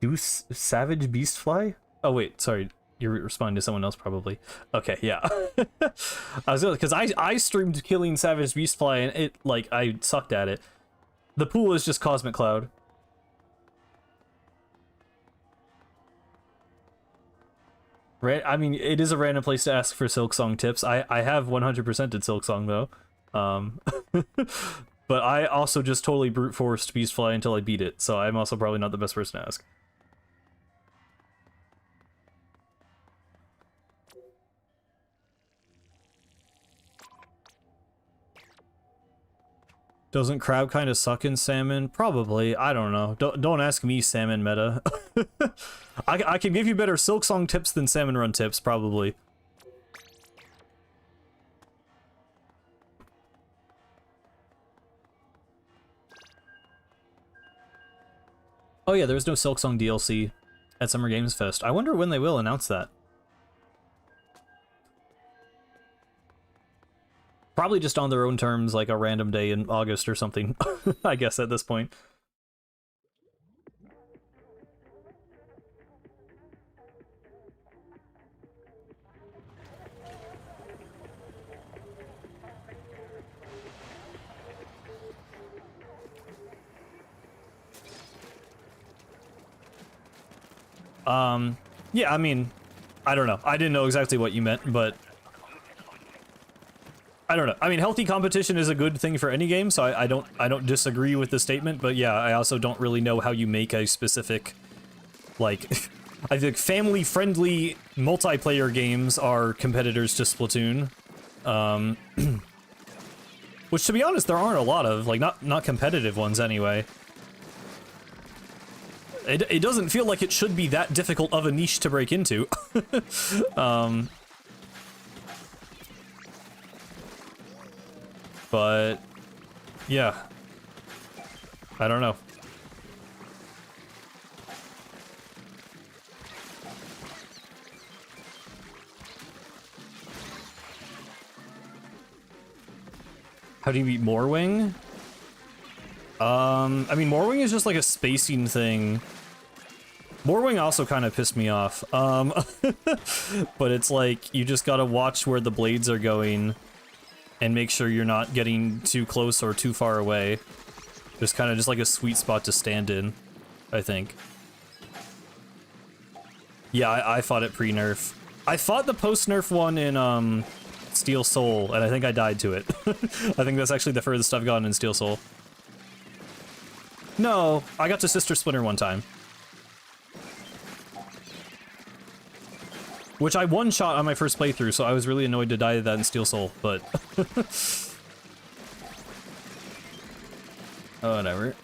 Do Savage Beast fly? Oh wait, sorry. You're responding to someone else, probably. Okay, yeah. I was because I streamed killing Savage Beastfly and it, like, I sucked at it. The pool is just Cosmic Cloud. Right? I mean, it is a random place to ask for Silksong tips. I have 100%ed Silksong though. But I also just totally brute forced Beastfly until I beat it, so I'm also probably not the best person to ask. Doesn't crab kind of suck in salmon? Probably. I don't know. Don't ask me salmon meta. I can give you better Silksong tips than Salmon Run tips, probably. Oh yeah, there's no Silksong DLC at Summer Games Fest. I wonder when they will announce that. Probably just on their own terms, like a random day in August or something, I guess at this point. Yeah, I mean, I don't know. I didn't know exactly what you meant, but... I don't know. I mean, healthy competition is a good thing for any game, so I don't disagree with the statement, but yeah, I also don't really know how you make a specific, like, I think family-friendly multiplayer games are competitors to Splatoon. Which, to be honest, there aren't a lot of, like, not competitive ones anyway. It doesn't feel like it should be that difficult of a niche to break into. But, yeah. I don't know. How do you beat Morwing? I mean, Morwing is just like a spacing thing. Morwing also kind of pissed me off. But it's like, you just gotta watch where the blades are going and make sure you're not getting too close or too far away. There's kind of just like a sweet spot to stand in, I think. Yeah, I fought it pre-nerf. I fought the post-nerf one in, Steel Soul, and I think I died to it. I think that's actually the furthest I've gotten in Steel Soul. No, I got to Sister Splinter one time. which I one-shot on my first playthrough, so I was really annoyed to die to that in Steel Soul, but... Oh, whatever.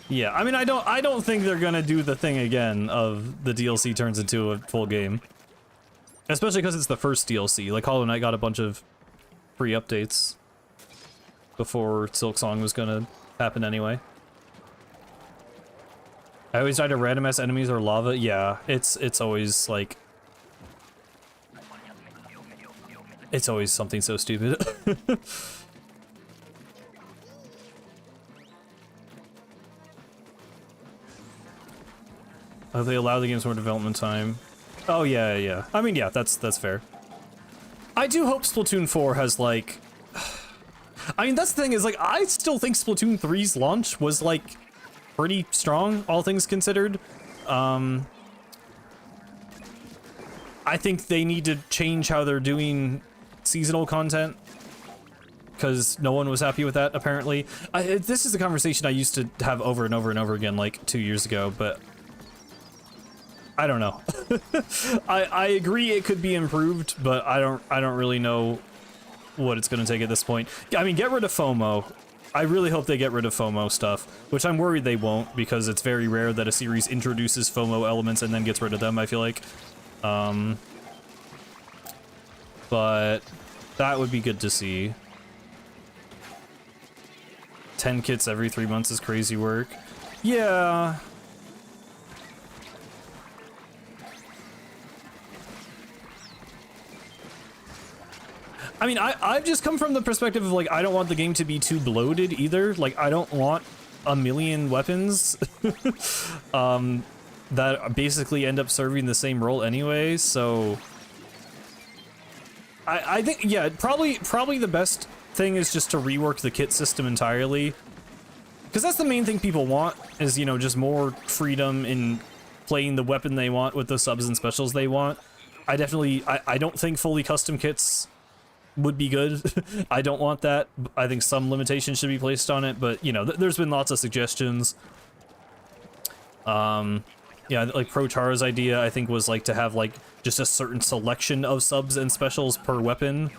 Yeah, I mean, I don't think they're gonna do the thing again of the DLC turns into a full game. Especially because it's the first DLC. Like, Hollow Knight got a bunch of free updates before Silksong was gonna happen anyway. I always die to random ass enemies or lava. Yeah, it's always like... It's always something so stupid. They allow the game's more development time. Oh yeah, yeah. I mean, yeah, that's fair. I do hope Splatoon 4 has like... I mean, that's the thing is like, I still think Splatoon 3's launch was like pretty strong, all things considered. I think they need to change how they're doing seasonal content, because no one was happy with that, apparently. This is a conversation I used to have over and over and over again, like 2 years ago, but I don't know. I agree it could be improved, but I don't really know what it's going to take at this point. I mean, get rid of FOMO. I really hope they get rid of FOMO stuff, which I'm worried they won't, because it's very rare that a series introduces FOMO elements and then gets rid of them, I feel like. But that would be good to see. 10 kits every 3 months is crazy work. Yeah. I mean, I've just come from the perspective of, like, I don't want the game to be too bloated either. Like, I don't want a million weapons that basically end up serving the same role anyway, so... I think, yeah, probably the best thing is just to rework the kit system entirely. Because that's the main thing people want, is, you know, just more freedom in playing the weapon they want with the subs and specials they want. I don't think fully custom kits would be good. I don't want that. I think some limitations should be placed on it, but, you know, there's been lots of suggestions. Yeah, like Pro Chara's idea, I think, was like to have like just a certain selection of subs and specials per weapon.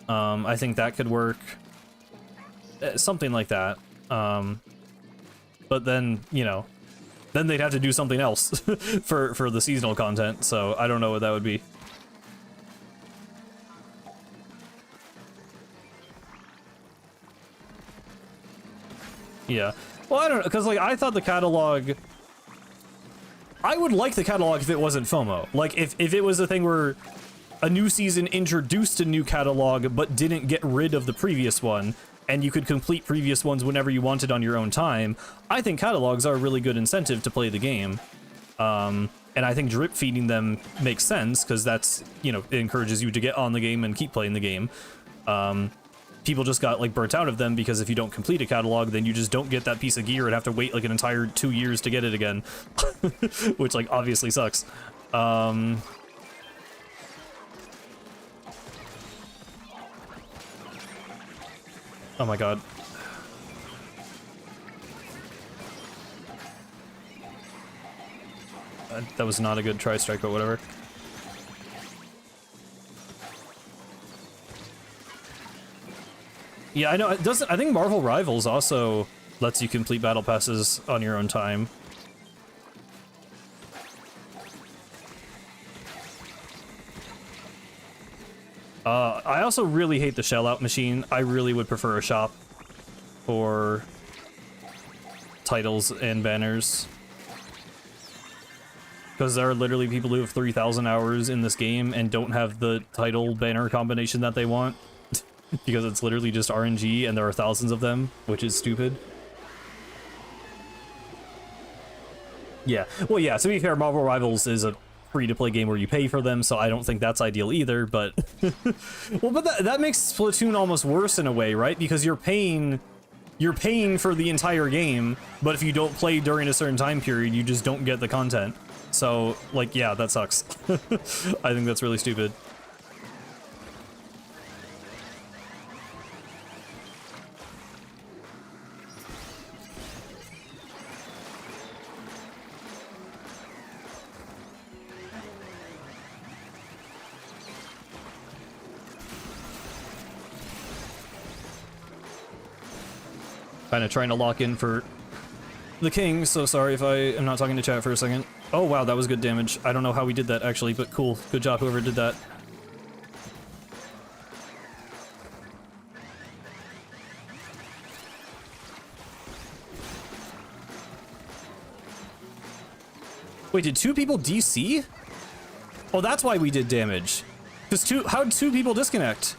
I think that could work. Something like that. But then, you know, then they'd have to do something else for the seasonal content, so I don't know what that would be. Yeah. Well, I don't know, because, like, I thought the catalog... I would like the catalog if it wasn't FOMO. Like, if it was a thing where a new season introduced a new catalog but didn't get rid of the previous one, and you could complete previous ones whenever you wanted on your own time, I think catalogs are a really good incentive to play the game. And I think drip feeding them makes sense, because that's, you know, it encourages you to get on the game and keep playing the game. People just got, like, burnt out of them, because if you don't complete a catalog, then you just don't get that piece of gear and have to wait, like, an entire 2 years to get it again. Which, like, obviously sucks. Oh my god. That was not a good tri-strike, but whatever. Yeah, I know, it doesn't... I think Marvel Rivals also lets you complete battle passes on your own time. I also really hate the shell-out machine. I really would prefer a shop for titles and banners. Because there are literally people who have 3,000 hours in this game and don't have the title banner combination that they want. Because it's literally just RNG and there are thousands of them, which is stupid. Yeah, well, yeah, to be fair, Marvel Rivals is a free-to-play game where you pay for them, so I don't think that's ideal either, but... Well, but that makes Splatoon almost worse in a way, right? Because you're paying for the entire game, but if you don't play during a certain time period, you just don't get the content. So, like, yeah, that sucks. I think that's really stupid. Kind of trying to lock in for the king, so sorry if I am not talking to chat for a second. Oh wow, that was good damage. I don't know how we did that actually, but cool. Good job whoever did that. Wait, did 2 people DC? Oh, that's why we did damage. Because how'd 2 people disconnect?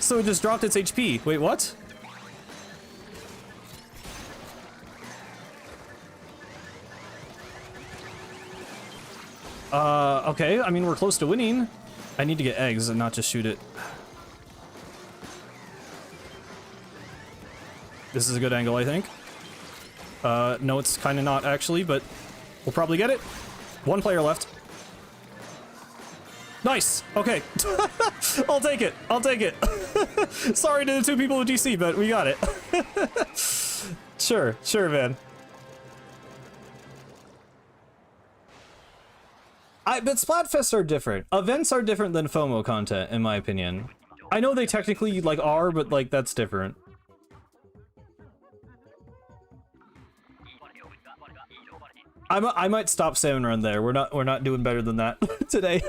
So it just dropped its HP. Wait, what? Okay, I mean, we're close to winning. I need to get eggs and not just shoot it. This is a good angle, I think. No, it's kind of not actually, but we'll probably get it. 1 player left. Nice. Okay. I'll take it. I'll take it. Sorry to the 2 people with DC, but we got it. Sure, man. But Splatfests are different. Events are different than FOMO content, in my opinion. I know they technically, like, are, but, like, that's different. I might stop Salmon Run there. We're not doing better than that today.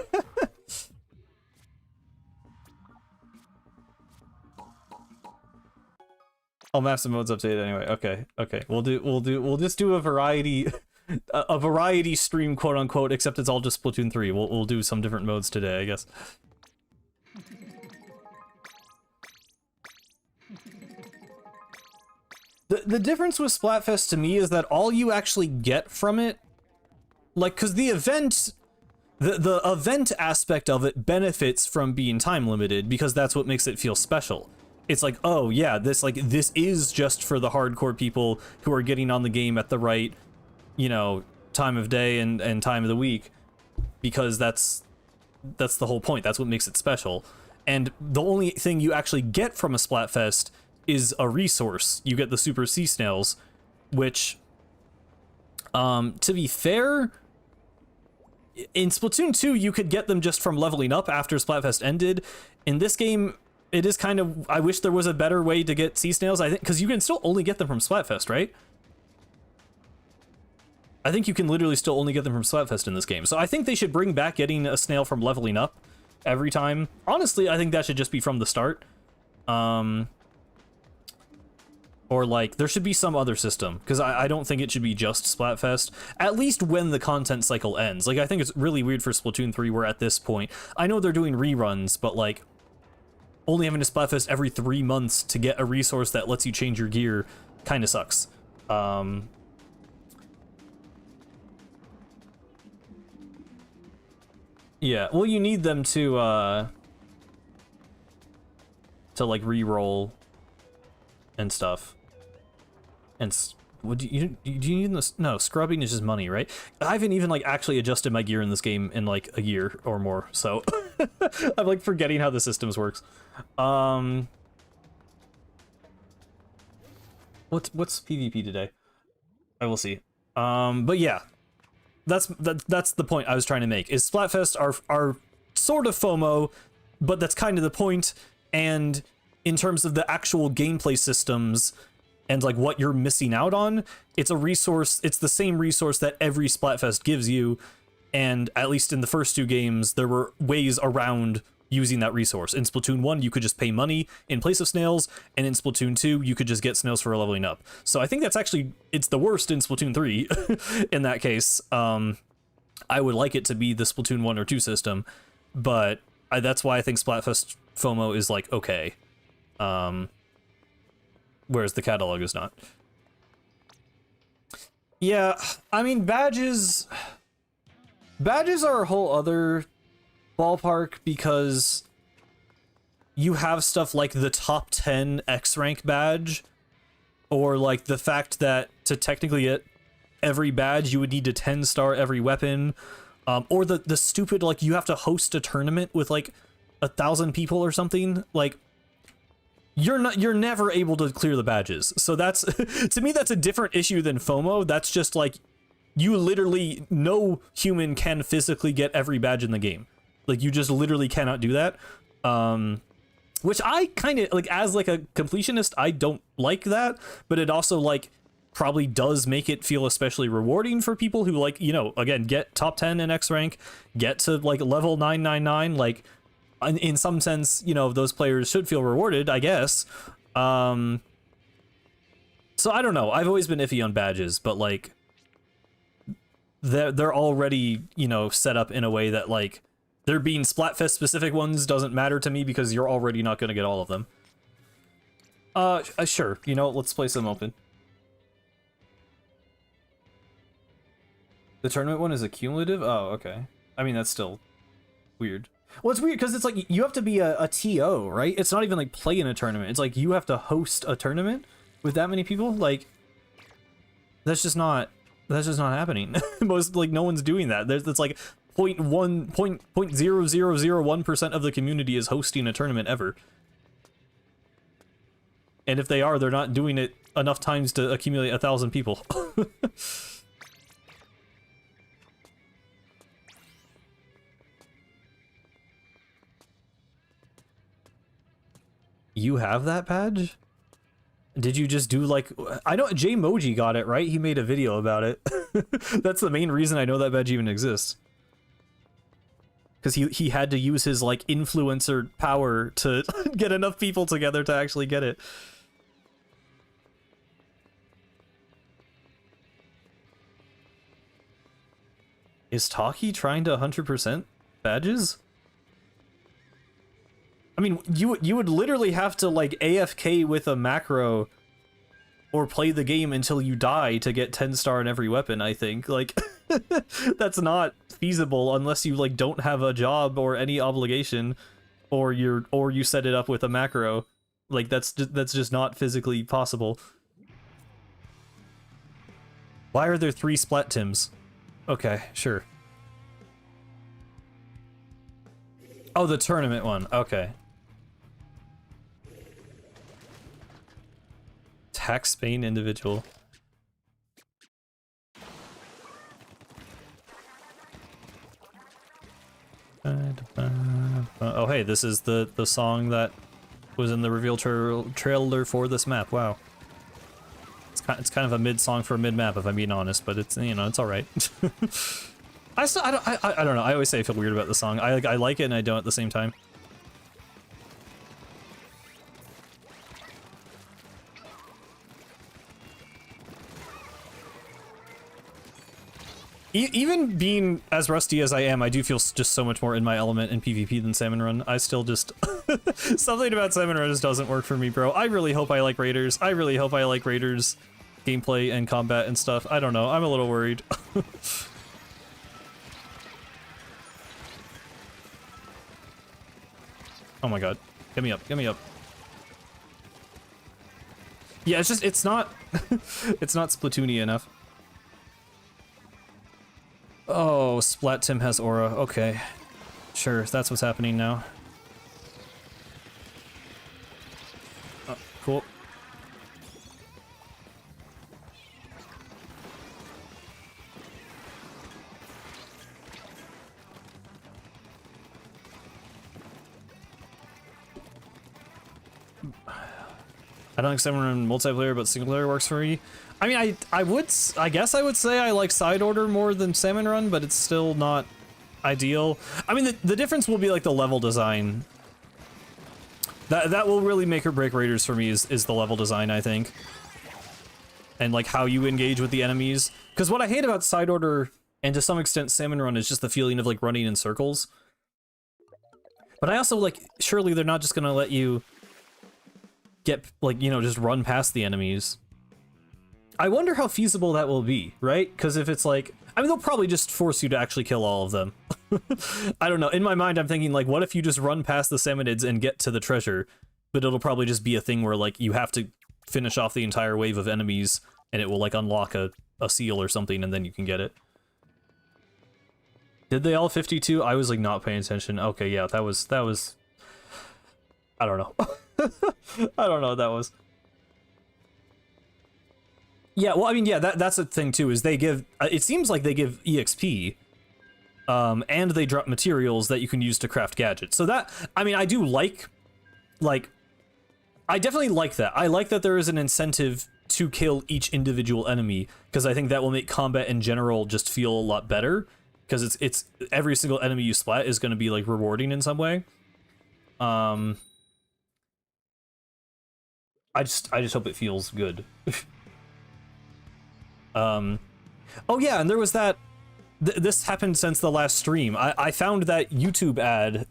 Oh, maps and modes updated anyway. Okay. We'll just do a variety stream, quote unquote, except it's all just Splatoon 3. We'll do some different modes today, I guess. The difference with Splatfest to me is that all you actually get from it, like, because the event aspect of it benefits from being time limited because that's what makes it feel special. It's like, oh yeah, this is just for the hardcore people who are getting on the game at the right, you know, time of day and time of the week, because that's the whole point. That's what makes it special. And the only thing you actually get from a Splatfest is a resource. You get the Super Sea Snails, which, to be fair, in Splatoon 2, you could get them just from leveling up after Splatfest ended. In this game, it is kind of... I wish there was a better way to get sea snails, I think, because you can still only get them from Splatfest, right? I think you can literally still only get them from Splatfest in this game. So I think they should bring back getting a snail from leveling up every time. Honestly, I think that should just be from the start. Or, like, there should be some other system, because I don't think it should be just Splatfest, at least when the content cycle ends. Like, I think it's really weird for Splatoon 3, where at this point, I know they're doing reruns, but, like, only having a Splatfest every 3 months to get a resource that lets you change your gear kind of sucks. Yeah, well, you need them to like, re-roll and stuff. And do you need this? No, scrubbing is just money, right? I haven't even, like, actually adjusted my gear in this game in, like, a year or more, so I'm, like, forgetting how the systems works. What's PvP today? I will see. But yeah, that's the point I was trying to make. Is Splatfest are sort of FOMO, but that's kind of the point. And in terms of the actual gameplay systems and, like, what you're missing out on, it's a resource. It's the same resource that every Splatfest gives you, and at least in the first 2 games, there were ways around using that resource. In Splatoon 1, you could just pay money in place of snails, and in Splatoon 2, you could just get snails for leveling up. So I think that's actually, it's the worst in Splatoon 3 in that case. I would like it to be the Splatoon 1 or 2 system, but that's why I think Splatfest FOMO is, like, okay. Whereas the catalog is not. Yeah, I mean, badges are a whole other ballpark, because you have stuff like the top 10 X rank badge, or, like, the fact that to technically get every badge you would need to 10-star every weapon, or the stupid, like, you have to host a tournament with, like, 1,000 people or something. Like, you're never able to clear the badges. So that's to me, that's a different issue than FOMO. That's just, like, you literally, no human can physically get every badge in the game. Like, you just literally cannot do that. which I kind of like as like a completionist. I don't like that, but it also like probably does make it feel especially rewarding for people who like, you know, again, get top 10 in X rank, get to like level 999. Like in some sense, you know, those players should feel rewarded, I guess. So I don't know. I've always been iffy on badges, but like they're already, you know, set up in a way that like there being Splatfest specific ones doesn't matter to me because you're already not going to get all of them. Sure. You know, let's play some open. The tournament one is a cumulative? Oh, okay. I mean, that's still weird. Well, it's weird because it's like you have to be a TO, right? It's not even like play in a tournament. It's like you have to host a tournament with that many people. Like, that's just not happening. Most, like, no one's doing that. It's like 0.0001% of the community is hosting a tournament ever. And if they are, they're not doing it enough times to accumulate 1,000 people. You have that badge? Did you just do like, I know Jmoji got it, right? He made a video about it. That's the main reason I know that badge even exists. Because he had to use his like influencer power to get enough people together to actually get it. Is Taki trying to 100% badges? I mean, you would literally have to like AFK with a macro or play the game until you die to get 10-star in every weapon, I think. Like, that's not feasible unless you like don't have a job or any obligation, or you set it up with a macro. Like, that's just not physically possible. Why are there 3 Splat Tims? Okay, sure. Oh, the tournament one. Okay. Tax Spain individual. Oh, hey, this is the song that was in the reveal trailer for this map. Wow. It's kind of a mid song for a mid map, if I'm being honest, but it's, you know, it's all right. I don't know. I always say I feel weird about the song. I like it and I don't at the same time. Even being as rusty as I am, I do feel just so much more in my element in PvP than Salmon Run. I still just... something about Salmon Run just doesn't work for me, bro. I really hope I like Raiders. I really hope I like Raiders gameplay and combat and stuff. I don't know. I'm a little worried. Oh my god. Get me up. Get me up. Yeah, it's just... It's not... it's not Splatoony enough. Oh, Splat Tim has aura. Okay. Sure, that's what's happening now. Oh, cool. I don't think Salmon multiplayer, but single player works for me. I mean, I guess I would say I like Side Order more than Salmon Run, but it's still not ideal. I mean, the difference will be like the level design. That will really make or break Raiders for me is the level design, I think. And like how you engage with the enemies. Because what I hate about Side Order, and to some extent Salmon Run, is just the feeling of like running in circles. But I also like, surely they're not just gonna let you get, like, you know, just run past the enemies. I wonder how feasible that will be, right? Because if it's like, I mean, they'll probably just force you to actually kill all of them. I don't know. In my mind, I'm thinking, like, what if you just run past the Salmonids and get to the treasure? But it'll probably just be a thing where, like, you have to finish off the entire wave of enemies, and it will, like, unlock a seal or something, and then you can get it. Did they all 52? I was, like, not paying attention. Okay, yeah, that was... I don't know. I don't know what that was. Yeah, well, I mean, yeah, that's the thing, too, is they give... it seems like they give EXP, and they drop materials that you can use to craft gadgets. So that... I mean, I do like like, I definitely like that. I like that there is an incentive to kill each individual enemy, because I think that will make combat in general just feel a lot better, because it's every single enemy you splat is going to be like rewarding in some way. I just hope it feels good. Oh yeah, and there was that. This happened since the last stream. I found that YouTube ad.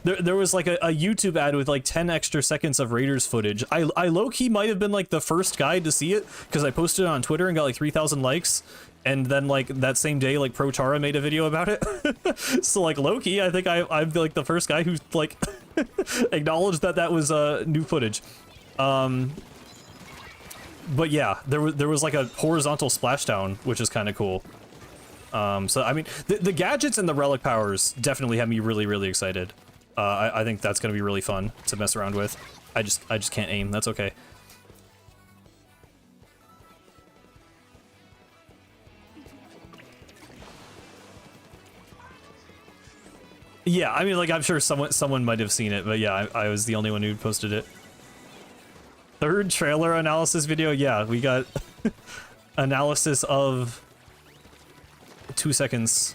there was like a YouTube ad with like 10 extra seconds of Raiders footage. I low-key might have been like the first guy to see it, because I posted it on Twitter and got like 3,000 likes. And then like that same day, like Pro Chara made a video about it. So like low-key, I think I'm like the first guy who's like acknowledged that that was new footage. But yeah, there was like a horizontal splashdown, which is kind of cool. So I mean, the gadgets and the relic powers definitely have me really, really excited. I think that's gonna be really fun to mess around with. I just can't aim. That's okay. Yeah, I mean, like, I'm sure someone might have seen it, but yeah, I was the only one who posted it. Third trailer analysis video, yeah, we got analysis of 2 seconds.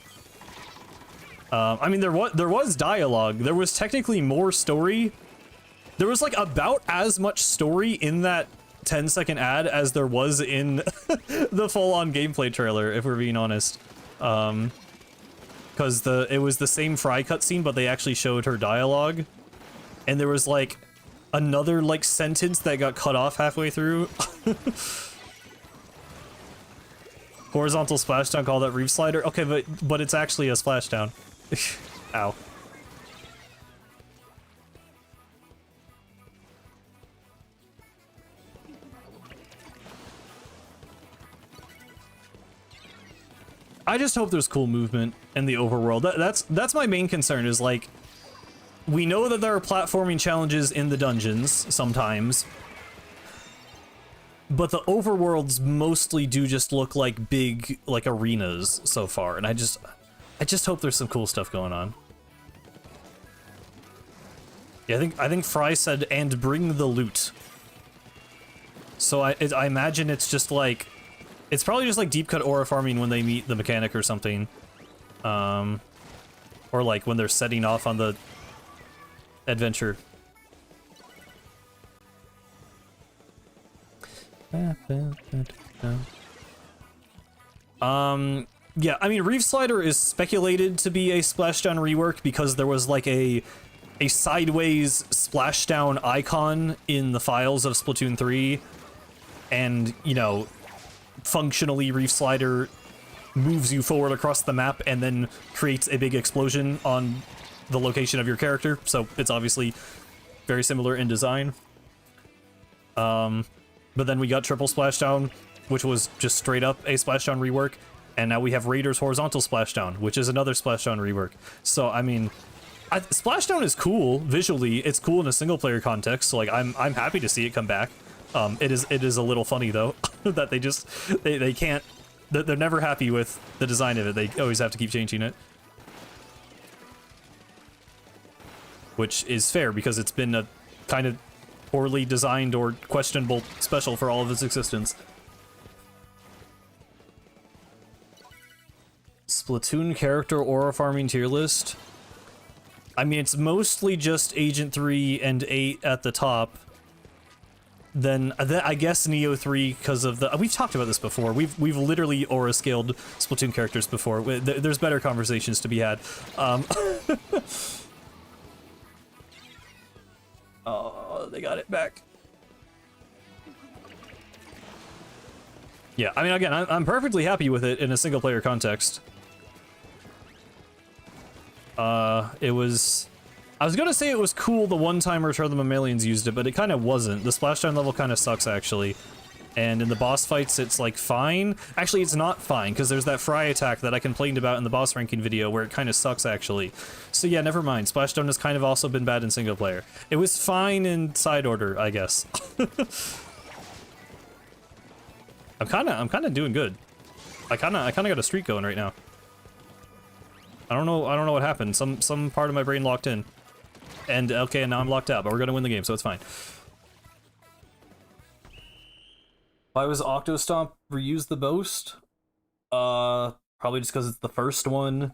I mean, there was dialogue. There was technically more story. There was like about as much story in that 10-second ad as there was in the full-on gameplay trailer, if we're being honest. Because it was the same Fry cutscene, but they actually showed her dialogue, and there was like another like sentence that got cut off halfway through. Horizontal splashdown, call that reef slider. Okay, but it's actually a splashdown. Ow. I just hope there's cool movement in the overworld. That's my main concern, is like, we know that there are platforming challenges in the dungeons sometimes, but the overworlds mostly do just look like big like arenas so far, and I just hope there's some cool stuff going on. Yeah, I think Fry said, "And bring the loot." So I imagine it's just like, it's probably just like deep cut aura farming when they meet the mechanic or something, or like when they're setting off on the adventure. Yeah, I mean, Reef Slider is speculated to be a splashdown rework because there was like a sideways splashdown icon in the files of Splatoon 3, and, you know, functionally Reef Slider moves you forward across the map and then creates a big explosion on the location of your character, so it's obviously very similar in design. But then we got Triple Splashdown, which was just straight up a Splashdown rework, and now we have Raiders Horizontal Splashdown, which is another Splashdown rework. So I mean, Splashdown is cool visually. It's cool in a single player context. So like, I'm happy to see it come back. It is a little funny though that they can't. They're never happy with the design of it. They always have to keep changing it, which is fair because it's been a kind of poorly designed or questionable special for all of its existence. Splatoon character aura farming tier list. I mean, it's mostly just Agent 3 and 8 at the top. Then I guess Neo 3 because of the... We've talked about this before. We've literally aura scaled Splatoon characters before. There's better conversations to be had. Oh, they got it back. Yeah, I mean, again, I'm perfectly happy with it in a single player context. It was... I was gonna say it was cool the one time Return of the Mammalians used it, but it kind of wasn't. The splashdown level kind of sucks, actually. And in the boss fights, it's, like, fine. Actually, it's not fine, because there's that Fry attack that I complained about in the boss ranking video, where it kind of sucks, actually. So yeah, never mind. Splashdown has kind of also been bad in single player. It was fine in side order, I guess. I'm kind of doing good. I kind of got a streak going right now. I don't know what happened. Some part of my brain locked in. And okay, and now I'm locked out, but we're gonna win the game, so it's fine. Why was Octostomp reused the most? Probably just because it's the first one.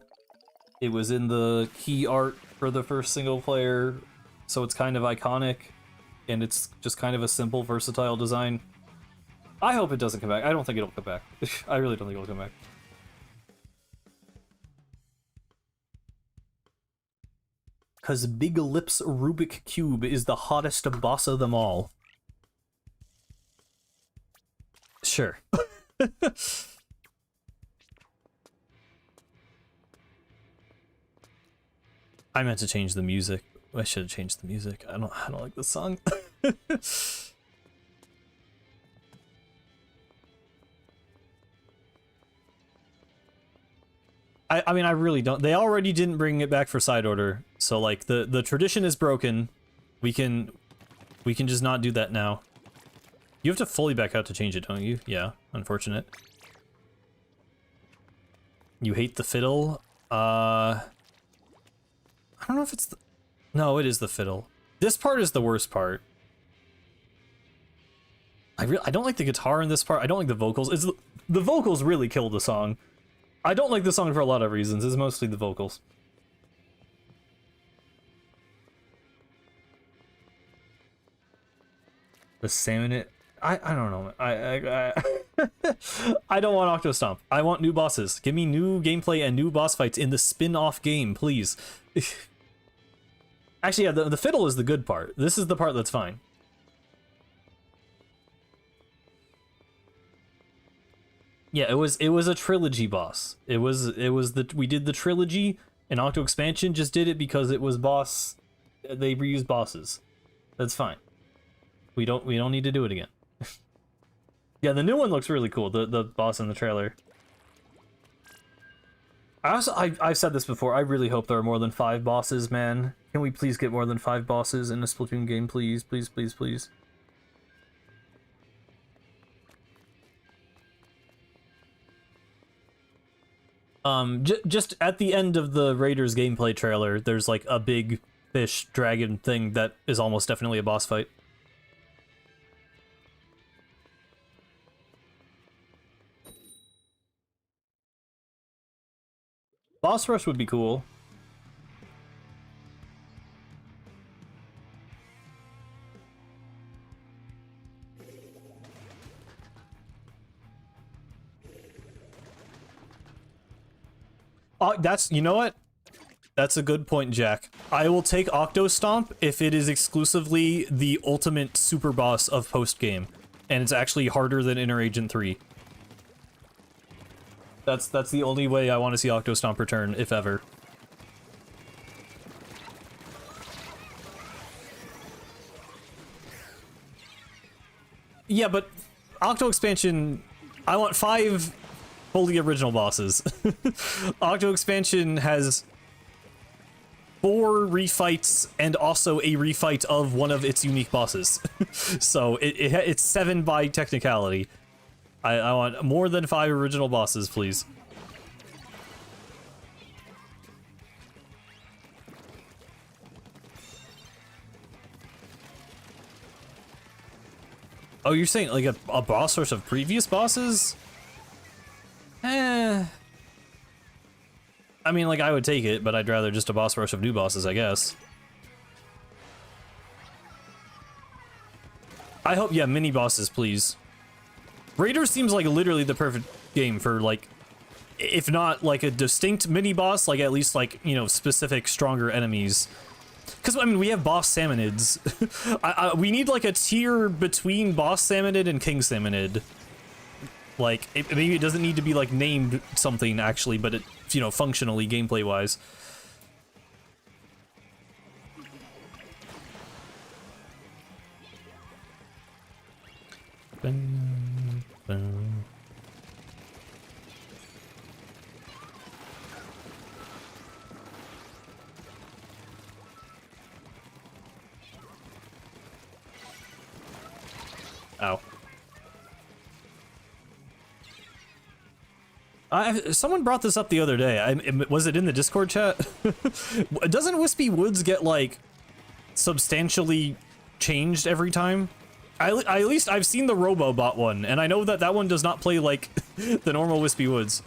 It was in the key art for the first single player, so it's kind of iconic, and it's just kind of a simple, versatile design. I hope it doesn't come back. I don't think it'll come back. I really don't think it'll come back. Because Big Lips Rubik Cube is the hottest boss of them all. Sure. I meant to change the music. I should have changed the music. I don't like this song. I mean, I really don't. They already didn't bring it back for side order, so like the tradition is broken. We can just not do that now. You have to fully back out to change it, don't you? Yeah, unfortunate. You hate the fiddle? I don't know if it's the... No, it is the fiddle. This part is the worst part. I don't like the guitar in this part. I don't like the vocals. The vocals really kill the song. I don't like the song for a lot of reasons. It's mostly the vocals. The salmon I don't know. I don't want Octostomp. I want new bosses. Give me new gameplay and new boss fights in the spin-off game, please. Actually, yeah, the fiddle is the good part. This is the part that's fine. Yeah, it was a trilogy boss. It was we did the trilogy, and Octo Expansion just did it because it was boss. They reused bosses. That's fine. We don't need to do it again. Yeah, the new one looks really cool. The boss in the trailer. I've said this before. I really hope there are more than 5 bosses, man. Can we please get more than 5 bosses in a Splatoon game, please, please, please, please? Just at the end of the Raiders gameplay trailer, there's like a big fish dragon thing that is almost definitely a boss fight. Boss rush would be cool. That's, you know what? That's a good point, Jack. I will take Octostomp if it is exclusively the ultimate super boss of post-game, and it's actually harder than Inner Agent 3. That's the only way I want to see Octostomp return, if ever. Yeah, but Octo Expansion, I want 5 fully original bosses. Octo Expansion has 4 refights and also a refight of one of its unique bosses. So it's 7 by technicality. I want more than 5 original bosses, please. Oh, you're saying like a boss rush of previous bosses? I mean, like, I would take it, but I'd rather just a boss rush of new bosses, I guess. I hope, yeah, mini bosses, please. Raiders seems like literally the perfect game for, like, if not, like, a distinct mini-boss, like, at least, like, you know, specific, stronger enemies. Because, I mean, we have boss Salmonids. We need, like, a tier between boss Salmonid and king Salmonid. Like, maybe it doesn't need to be, like, named something, actually, but it, you know, functionally, gameplay-wise. Ow. Someone brought this up the other day. Was it in the Discord chat? Doesn't Wispy Woods get, like, substantially changed every time. At least I've seen the Robobot one, and I know that that one does not play like the normal Wispy Woods.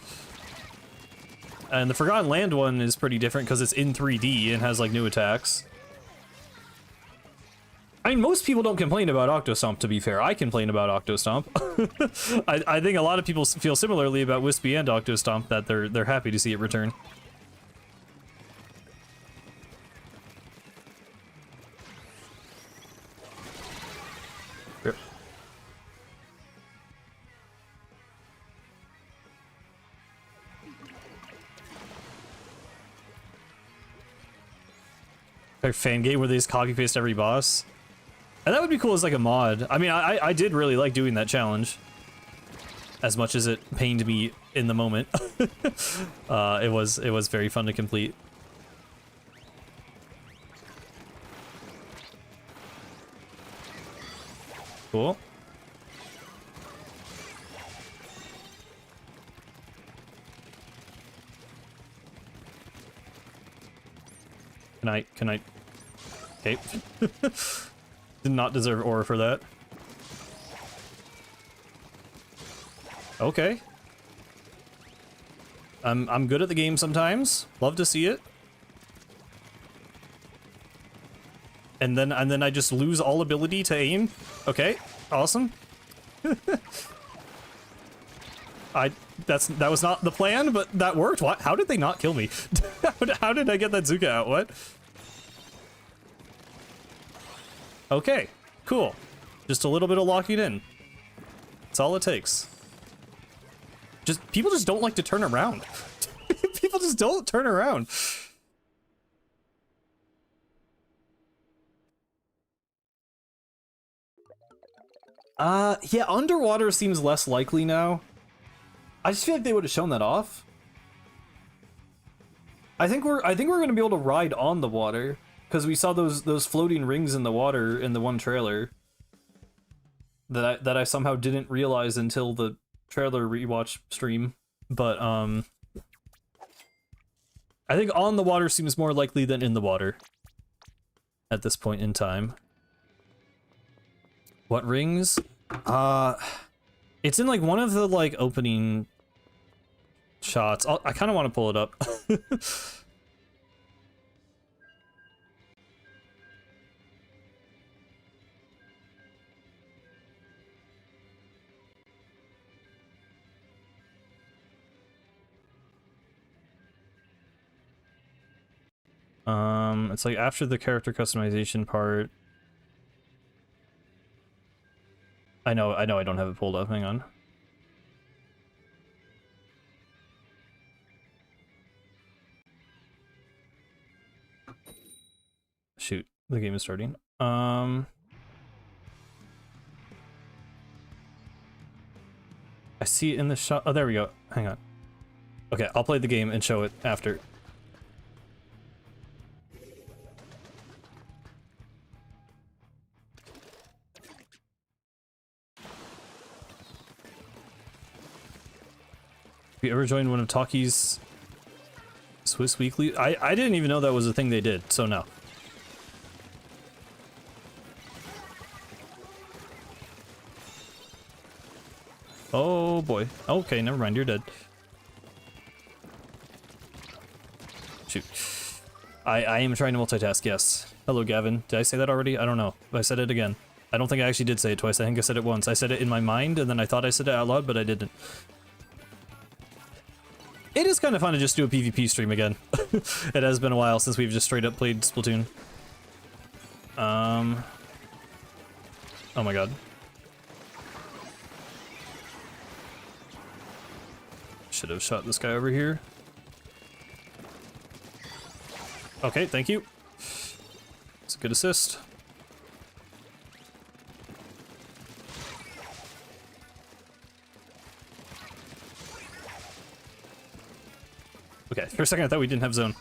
And the Forgotten Land one is pretty different because it's in 3D and has like new attacks. I mean, most people don't complain about Octostomp, to be fair. I complain about Octostomp. I think a lot of people feel similarly about Wispy and Octostomp, that they're happy to see it return. Yep. Like fan game where they just copy paste every boss. And that would be cool as like a mod. I mean, I did really like doing that challenge. As much as it pained me in the moment. It was very fun to complete. Cool. Can I? Okay. Did not deserve aura for that. Okay. I'm good at the game sometimes. Love to see it. And then I just lose all ability to aim. Okay, awesome. That was not the plan, but that worked. What? How did they not kill me? How did I get that Zuka out? What? Okay, cool. Just a little bit of locking in. That's all it takes. People just don't like to turn around. People just don't turn around. Yeah, underwater seems less likely now. I just feel like they would have shown that off. I think we're gonna be able to ride on the water because we saw those floating rings in the water in the one trailer that I somehow didn't realize until the trailer rewatch stream. But I think on the water seems more likely than in the water at this point in time. What rings? It's in like one of the like opening shots. I kind of want to pull it up. It's like after the character customization part. I know I don't have it pulled up, hang on. Shoot, the game is starting. I see it in the shot. Oh, there we go. Hang on. Okay, I'll play the game and show it after. Have you ever joined one of Talkie's Swiss Weekly? I didn't even know that was a thing they did, so no. Oh boy. Okay, never mind, you're dead. Shoot. I am trying to multitask, yes. Hello, Gavin. Did I say that already? I don't know. I said it again. I don't think I actually did say it twice. I think I said it once. I said it in my mind, and then I thought I said it out loud, but I didn't. It is kind of fun to just do a PvP stream again. It has been a while since we've just straight up played Splatoon. Oh my god. Should have shot this guy over here. Okay, thank you. It's a good assist. Okay, for a second I thought we didn't have zone.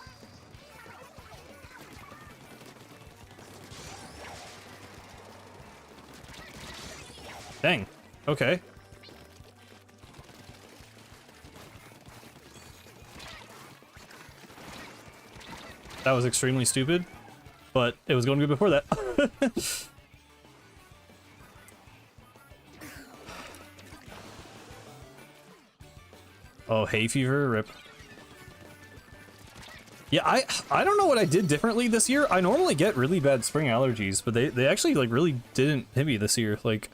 Dang. Okay. That was extremely stupid, but it was going good before that. Oh, hay fever, rip. Yeah, I don't know what I did differently this year. I normally get really bad spring allergies, but they actually like really didn't hit me this year. Like,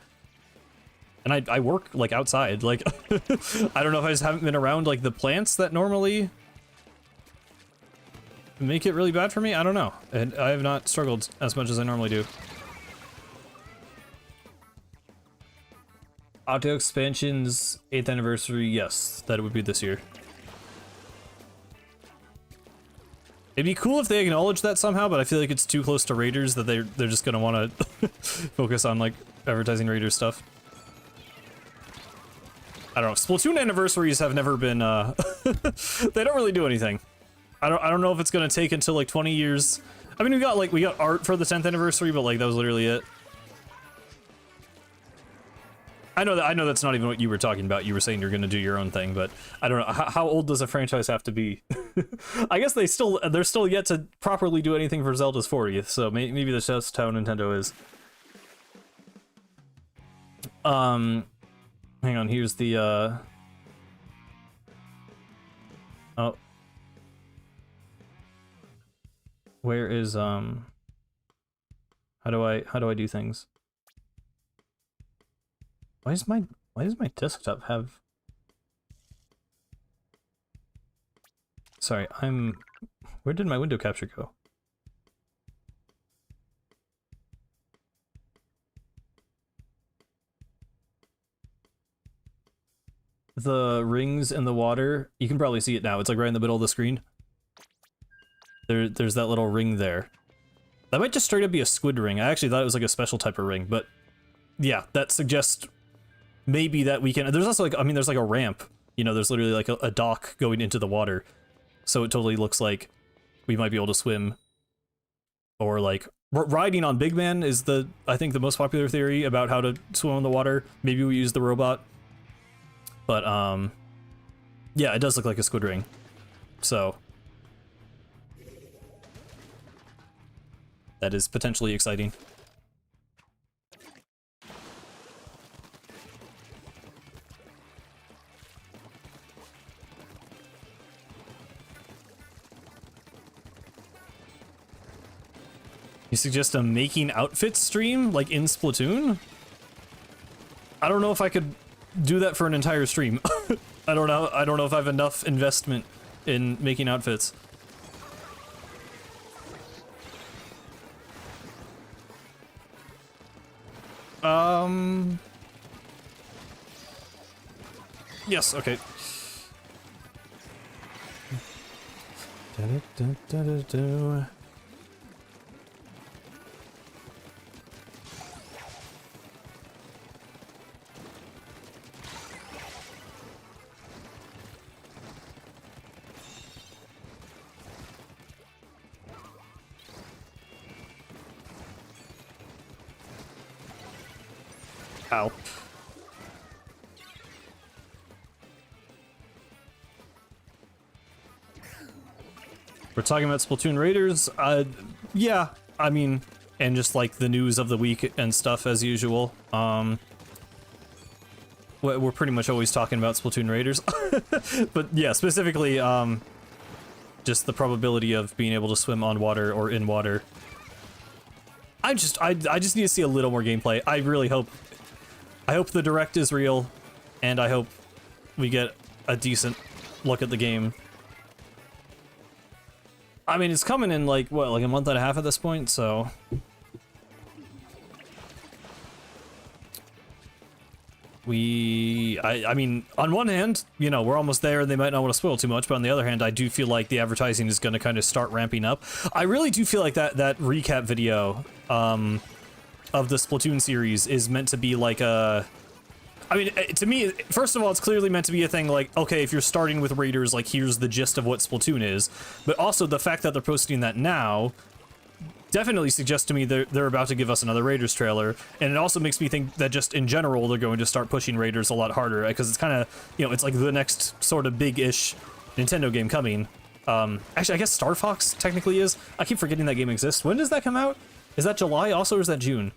and I work like outside. Like, I don't know if I just haven't been around like the plants that normally make it really bad for me. I don't know. And I have not struggled as much as I normally do. Auto expansions 8th anniversary, yes, that would be this year. It'd be cool if they acknowledge that somehow, but I feel like it's too close to Raiders that they're just gonna want to focus on like advertising Raiders stuff. I don't know. Splatoon anniversaries have never been they don't really do anything. I don't know if it's gonna take until like 20 years. I mean, we got art for the 10th anniversary, but like that was literally it. I know that's not even what you were talking about. You were saying you're going to do your own thing, but I don't know. How old does a franchise have to be? I guess they're still yet to properly do anything for Zelda's 40th, so maybe that's just how Nintendo is. Hang on, here's the oh. Where is how do I do things? Why does my desktop have... Sorry, where did my window capture go? The rings in the water, you can probably see it now. It's like right in the middle of the screen. There's that little ring there. That might just straight up be a squid ring. I actually thought it was like a special type of ring, but yeah, that suggests maybe that we can... There's also like, I mean, there's like a ramp. You know, there's literally like a dock going into the water. So it totally looks like we might be able to swim. Or like, riding on Big Man is I think the most popular theory about how to swim in the water. Maybe we use the robot. But, yeah, it does look like a squid ring. So that is potentially exciting. You suggest a making outfits stream, like in Splatoon? I don't know if I could do that for an entire stream. I don't know if I have enough investment in making outfits. Yes, okay. Ow. We're talking about Splatoon Raiders. Yeah, I mean, and just like the news of the week and stuff as usual. We're pretty much always talking about Splatoon Raiders. But yeah, specifically, just the probability of being able to swim on water or in water. I just need to see a little more gameplay. I really hope the direct is real, and I hope we get a decent look at the game. I mean, it's coming in like, what, like a month and a half at this point, so... I mean, on one hand, you know, we're almost there and they might not want to spoil too much, but on the other hand, I do feel like the advertising is going to kind of start ramping up. I really do feel like that recap video, of the Splatoon series is meant to be like a... I mean, to me, first of all, it's clearly meant to be a thing like, okay, if you're starting with Raiders, like, here's the gist of what Splatoon is. But also, the fact that they're posting that now definitely suggests to me they're about to give us another Raiders trailer. And it also makes me think that just in general, they're going to start pushing Raiders a lot harder, because it's kind of, you know, it's like the next sort of big-ish Nintendo game coming. Actually, I guess Star Fox technically is. I keep forgetting that game exists. When does that come out? Is that July also, or is that June?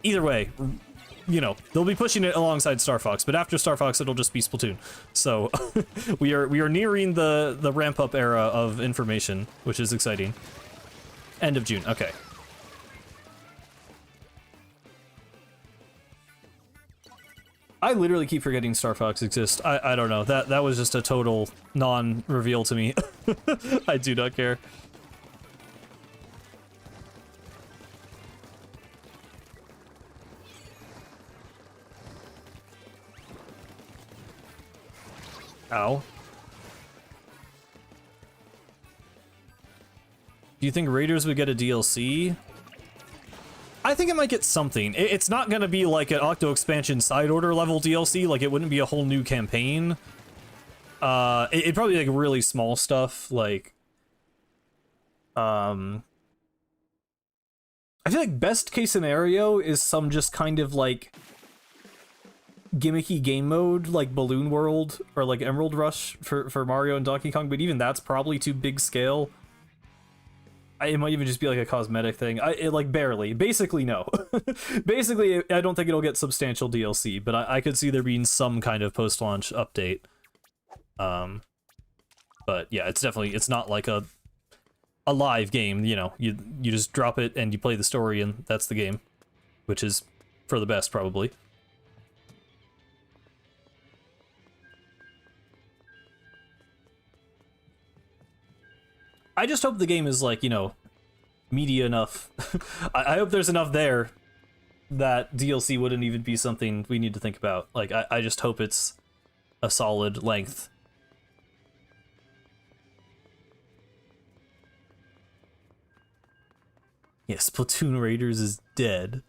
Either way, you know, they'll be pushing it alongside Star Fox, but after Star Fox, it'll just be Splatoon. So we are nearing the ramp up era of information, which is exciting. End of June. Okay. I literally keep forgetting Star Fox exists. I don't know. That was just a total non-reveal to me. I do not care. Ow. Do you think Raiders would get a DLC? I think it might get something. It's not gonna be like an Octo expansion side order level DLC, like it wouldn't be a whole new campaign. It'd probably be like really small stuff, like I feel like best case scenario is some just kind of like gimmicky game mode like Balloon World or like Emerald Rush for Mario and Donkey Kong, but even that's probably too big scale. It might even just be like a cosmetic thing. Like barely. Basically, no. Basically, I don't think it'll get substantial DLC, but I could see there being some kind of post-launch update. But yeah, it's not like a live game, you know. You just drop it and you play the story and that's the game, which is for the best probably. I just hope the game is like, you know, meaty enough. I hope there's enough there that DLC wouldn't even be something we need to think about. Like, I just hope it's a solid length. Yes, Splatoon Raiders is dead.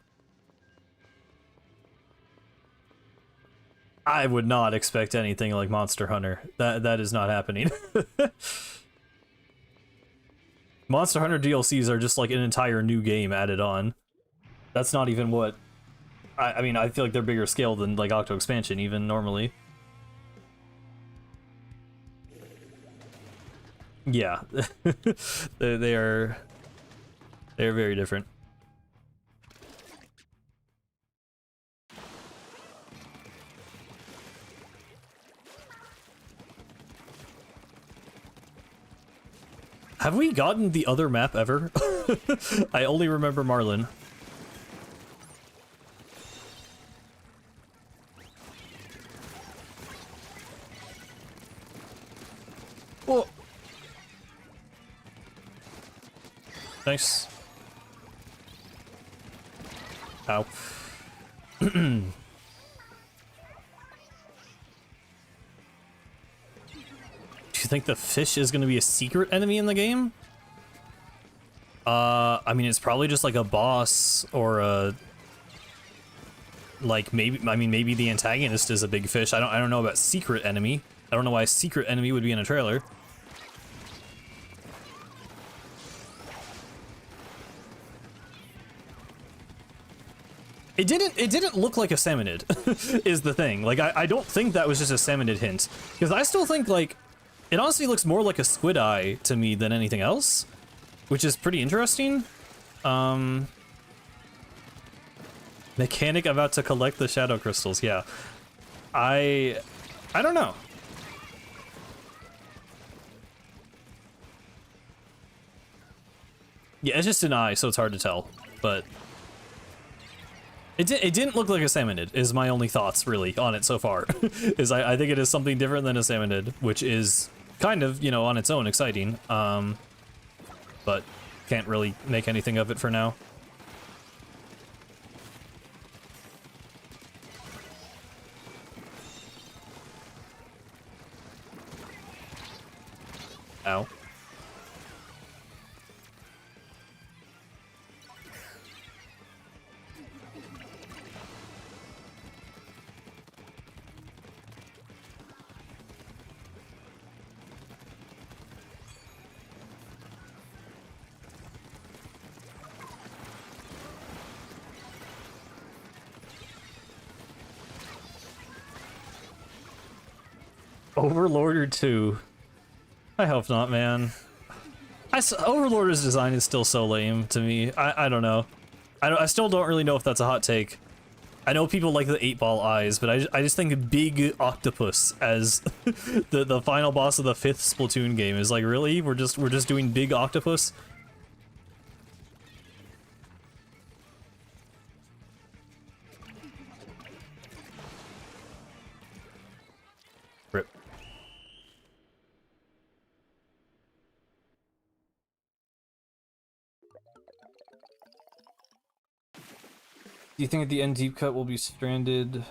I would not expect anything like Monster Hunter. That is not happening. Monster Hunter DLCs are just like an entire new game added on. That's not even what... I mean, I feel like they're bigger scale than like Octo Expansion even normally. Yeah. They're very different. Have we gotten the other map ever? I only remember Marlin. Whoa. Nice. Ow. Do you think the fish is going to be a secret enemy in the game? I mean, it's probably just like a boss or a... Like, maybe, I mean, maybe the antagonist is a big fish. I don't know about secret enemy. I don't know why secret enemy would be in a trailer. It didn't look like a salmonid, is the thing. Like, I don't think that was just a salmonid hint. Because I still think, like, it honestly looks more like a squid eye to me than anything else, which is pretty interesting. Mechanic about to collect the shadow crystals, yeah. I don't know. Yeah, it's just an eye, so it's hard to tell, but... It didn't look like a salmonid, is my only thoughts, really, on it so far. I think it is something different than a salmonid, which is kind of, you know, on its own exciting, but can't really make anything of it for now. Ow. Overlord or 2? I hope not, man. Overlord's design is still so lame to me. I don't know. I still don't really know if that's a hot take. I know people like the 8-ball eyes, but I just think big octopus as the final boss of the 5th Splatoon game is like, really? We're just doing big octopus? Rip. Do you think at the end Deep Cut will be stranded?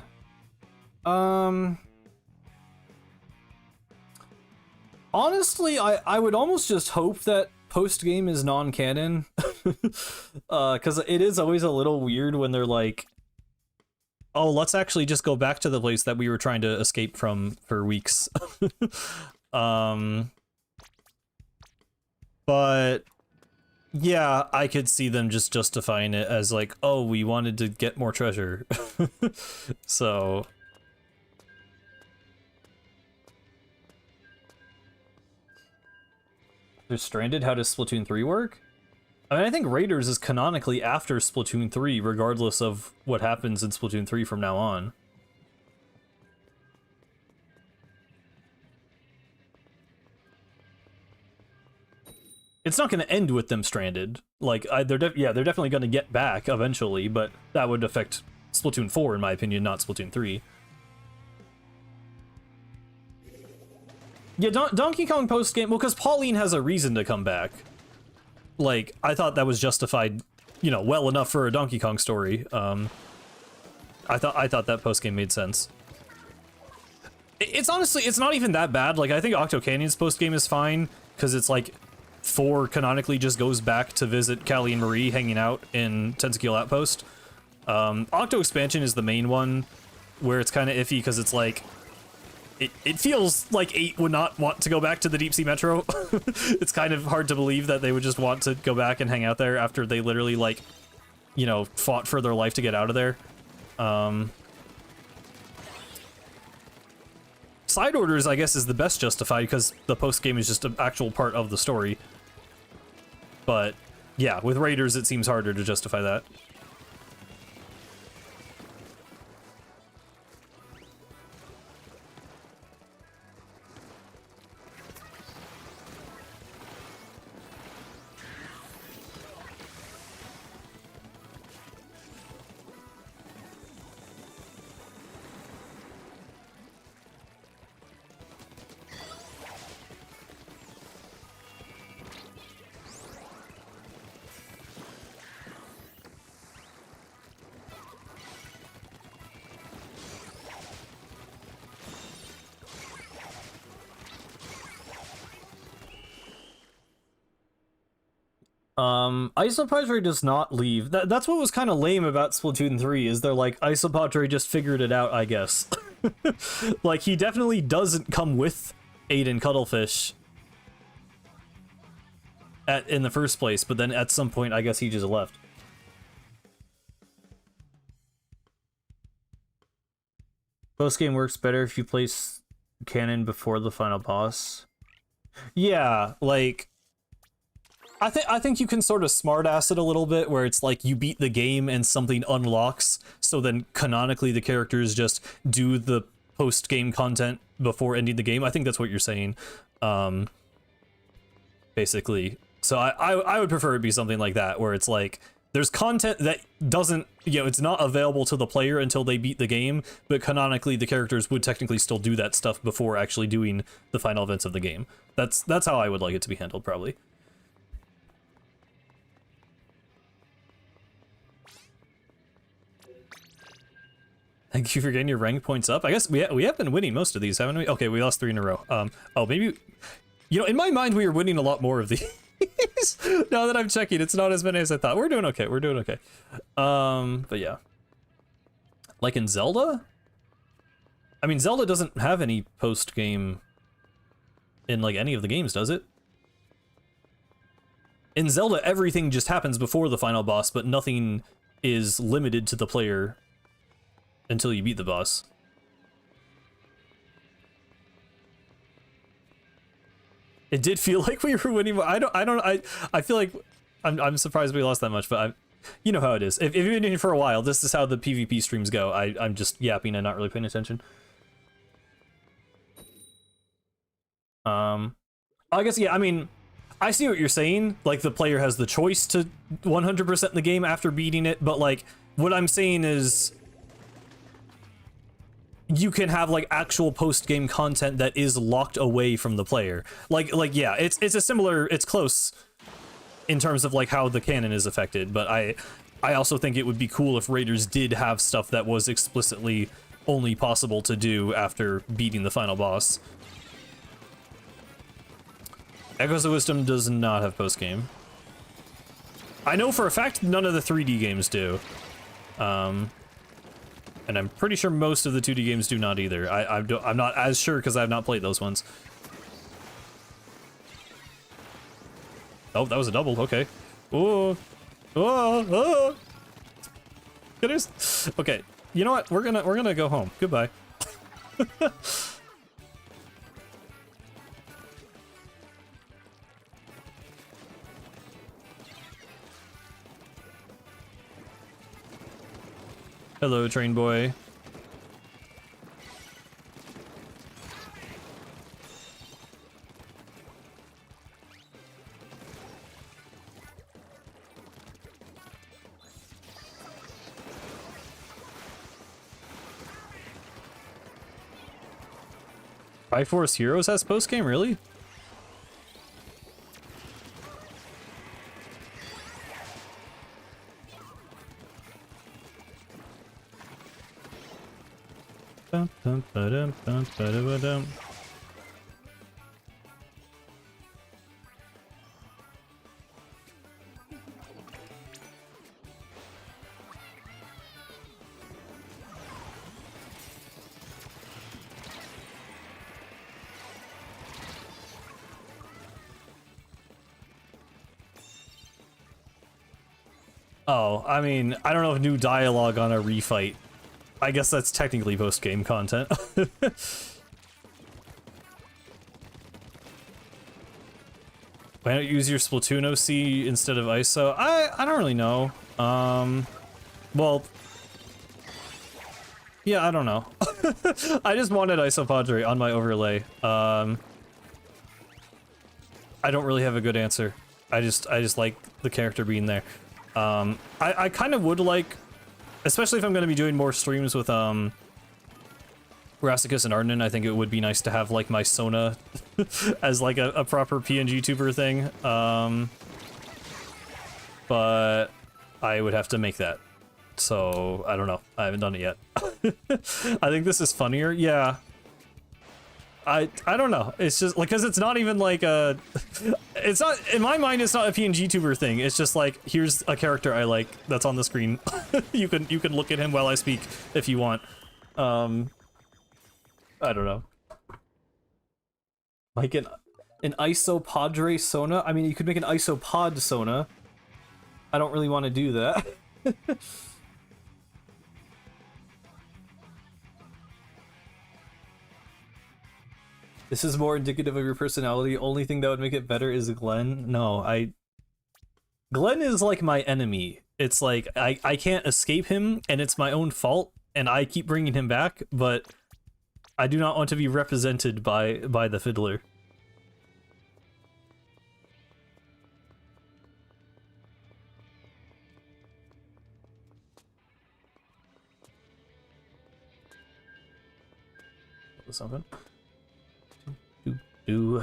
Honestly, I would almost just hope that post-game is non-canon. Because it is always a little weird when they're like, oh, let's actually just go back to the place that we were trying to escape from for weeks. But yeah, I could see them just justifying it as like, oh, we wanted to get more treasure. So they're stranded. How does Splatoon 3 work? I mean, I think Raiders is canonically after Splatoon 3, regardless of what happens in Splatoon 3 from now on. It's not going to end with them stranded. Like, they're definitely going to get back eventually, but that would affect Splatoon 4, in my opinion, not Splatoon 3. Yeah, Donkey Kong post-game, well, because Pauline has a reason to come back. Like, I thought that was justified, you know, well enough for a Donkey Kong story. I thought that post-game made sense. It's honestly, it's not even that bad. Like, I think Octo Canyon's post-game is fine, because it's like, 4 canonically just goes back to visit Callie and Marie hanging out in Tentacle Outpost. Octo Expansion is the main one, where it's kind of iffy, because it's like, it feels like 8 would not want to go back to the Deep Sea Metro. It's kind of hard to believe that they would just want to go back and hang out there after they literally, like, you know, fought for their life to get out of there. Side Orders, I guess, is the best justified, because the post-game is just an actual part of the story. But, yeah, with Raiders, it seems harder to justify that. Isopadre does not leave. That's what was kind of lame about Splatoon 3, is they're like, Isopadre just figured it out, I guess. Like, he definitely doesn't come with Aiden Cuttlefish in the first place, but then at some point, I guess he just left. Post-game works better if you place canon before the final boss. Yeah, like, I think you can sort of smartass it a little bit, where it's like you beat the game and something unlocks, so then canonically the characters just do the post-game content before ending the game. I think that's what you're saying, basically. So I would prefer it be something like that, where it's like, there's content that doesn't, you know, it's not available to the player until they beat the game, but canonically the characters would technically still do that stuff before actually doing the final events of the game. That's how I would like it to be handled, probably. Thank you for getting your rank points up. I guess we have been winning most of these, haven't we? Okay, we lost 3 in a row. Oh, maybe, you know, in my mind we were winning a lot more of these. Now that I'm checking, it's not as many as I thought. We're doing okay. We're doing okay. But yeah, like in Zelda. I mean, Zelda doesn't have any post game in like any of the games, does it? In Zelda, everything just happens before the final boss, but nothing is limited to the player until you beat the boss. It did feel like we were winning. I feel like I'm surprised we lost that much, but you know how it is. If you've been doing it for a while, this is how the PvP streams go. I'm just yapping and not really paying attention. I guess, yeah, I mean, I see what you're saying. Like, the player has the choice to 100% the game after beating it, but, like, what I'm saying is you can have, like, actual post-game content that is locked away from the player. Like, yeah, it's a similar, it's close in terms of, like, how the canon is affected, but I also think it would be cool if raiders did have stuff that was explicitly only possible to do after beating the final boss. Echoes of Wisdom does not have post-game. I know for a fact none of the 3D games do. And I'm pretty sure most of the 2D games do not either. I'm not as sure because I have not played those ones. Oh, that was a double, okay. Oh, oh, oh. Okay, you know what? We're gonna go home. Goodbye. Hello, train boy. Triforce Heroes has post-game, really? Dum, dum, ba-dum, dum, ba-da-ba-dum. Oh, I mean, I don't know if new dialogue on a refight. I guess that's technically post-game content. Why not use your Splatoon OC instead of ISO? I don't really know. Well, yeah, I don't know. I just wanted ISO Padre on my overlay. I don't really have a good answer. I just like the character being there. I kind of would like, especially if I'm going to be doing more streams with Brassicus and Arden, I think it would be nice to have like my Sona as like a proper PNG tuber thing. But I would have to make that. So I don't know. I haven't done it yet. I think this is funnier. Yeah. I don't know. It's just like, because it's not even like a, it's not, in my mind it's not a PNG tuber thing. It's just like, here's a character I like that's on the screen. you can look at him while I speak if you want. I don't know. Like an ISO Padre Sona? I mean, you could make an ISO Pod Sona. I don't really want to do that. This is more indicative of your personality. Only thing that would make it better is Glenn. No, Glenn is like my enemy. It's like, I can't escape him, and it's my own fault, and I keep bringing him back, but I do not want to be represented by the Fiddler. Something. Oh,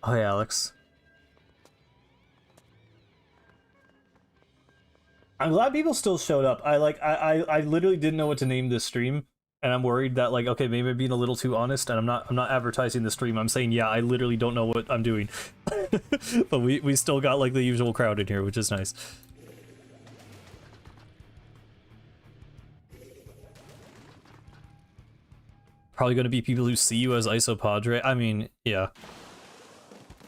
hey, Alex. I'm glad people still showed up. I literally didn't know what to name this stream, and I'm worried that, like, okay, maybe I'm being a little too honest, and I'm not advertising the stream. I'm saying, yeah, I literally don't know what I'm doing. But we still got like the usual crowd in here, which is nice. Probably going to be people who see you as ISO Padre. I mean, yeah.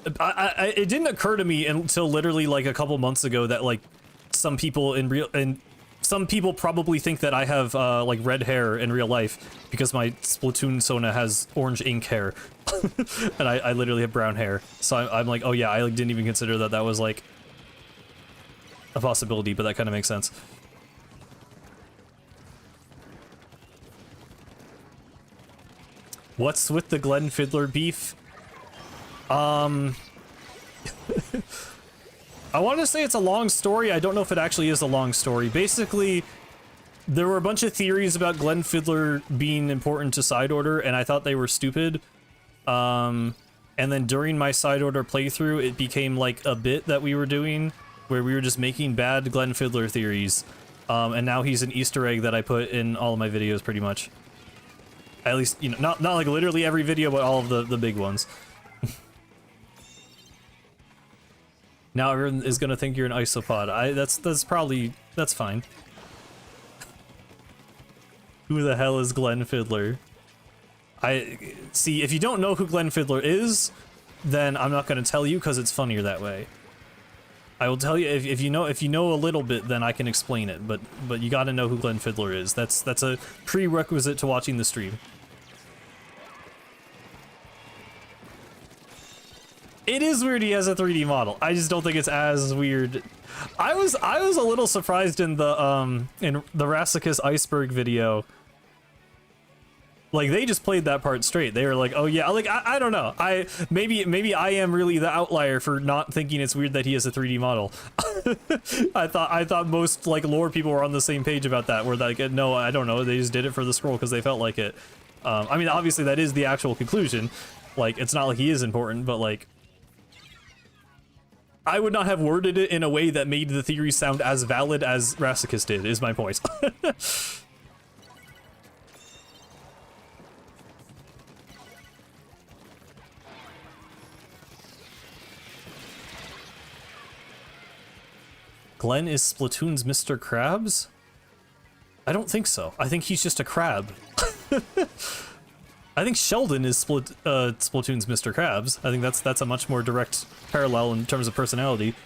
It didn't occur to me until literally like a couple months ago that like some people in some people probably think that I have like red hair in real life because my Splatoon Sona has orange ink hair, and I literally have brown hair. So I'm like, oh yeah, I like didn't even consider that was like a possibility, but that kind of makes sense. What's with the Glenn Fiddler beef? I want to say it's a long story. I don't know if it actually is a long story. Basically, there were a bunch of theories about Glenn Fiddler being important to Side Order, and I thought they were stupid. And then during my Side Order playthrough, it became like a bit that we were doing, where we were just making bad Glenn Fiddler theories. And now he's an Easter egg that I put in all of my videos, pretty much. At least, you know, not like literally every video, but all of the big ones. Now everyone is gonna think you're an isopod. That's fine. Who the hell is Glenn Fiddler? See, if you don't know who Glenn Fiddler is, then I'm not gonna tell you because it's funnier that way. I will tell you if you know a little bit, then I can explain it. But you got to know who Glenn Fiddler is. That's a prerequisite to watching the stream. It is weird he has a 3D model. I just don't think it's as weird. I was a little surprised in the Rassicus Iceberg video. Like, they just played that part straight. They were like, oh yeah, like I don't know. Maybe I am really the outlier for not thinking it's weird that he has a 3D model. I thought most like lore people were on the same page about that, where like, no, I don't know, they just did it for the scroll because they felt like it. I mean, obviously that is the actual conclusion. Like, it's not like he is important, but like, I would not have worded it in a way that made the theory sound as valid as Rassicus did, is my point. Glenn is Splatoon's Mr. Krabs? I don't think so. I think he's just a crab. I think Sheldon is Splatoon's Mr. Krabs. I think that's a much more direct parallel in terms of personality.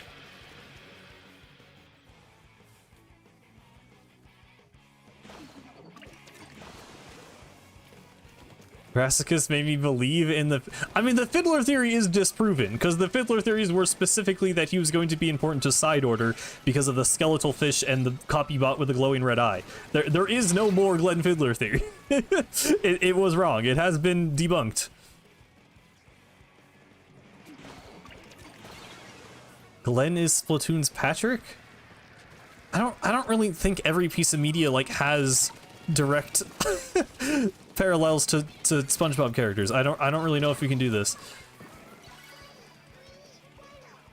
Rassicus made me believe in the... I mean, the Fiddler theory is disproven, because the Fiddler theories were specifically that he was going to be important to Side Order because of the skeletal fish and the copy bot with the glowing red eye. There is no more Glenn Fiddler theory. It was wrong. It has been debunked. Glenn is Splatoon's Patrick? I don't really think every piece of media like has direct parallels to SpongeBob characters. I don't really know if we can do this.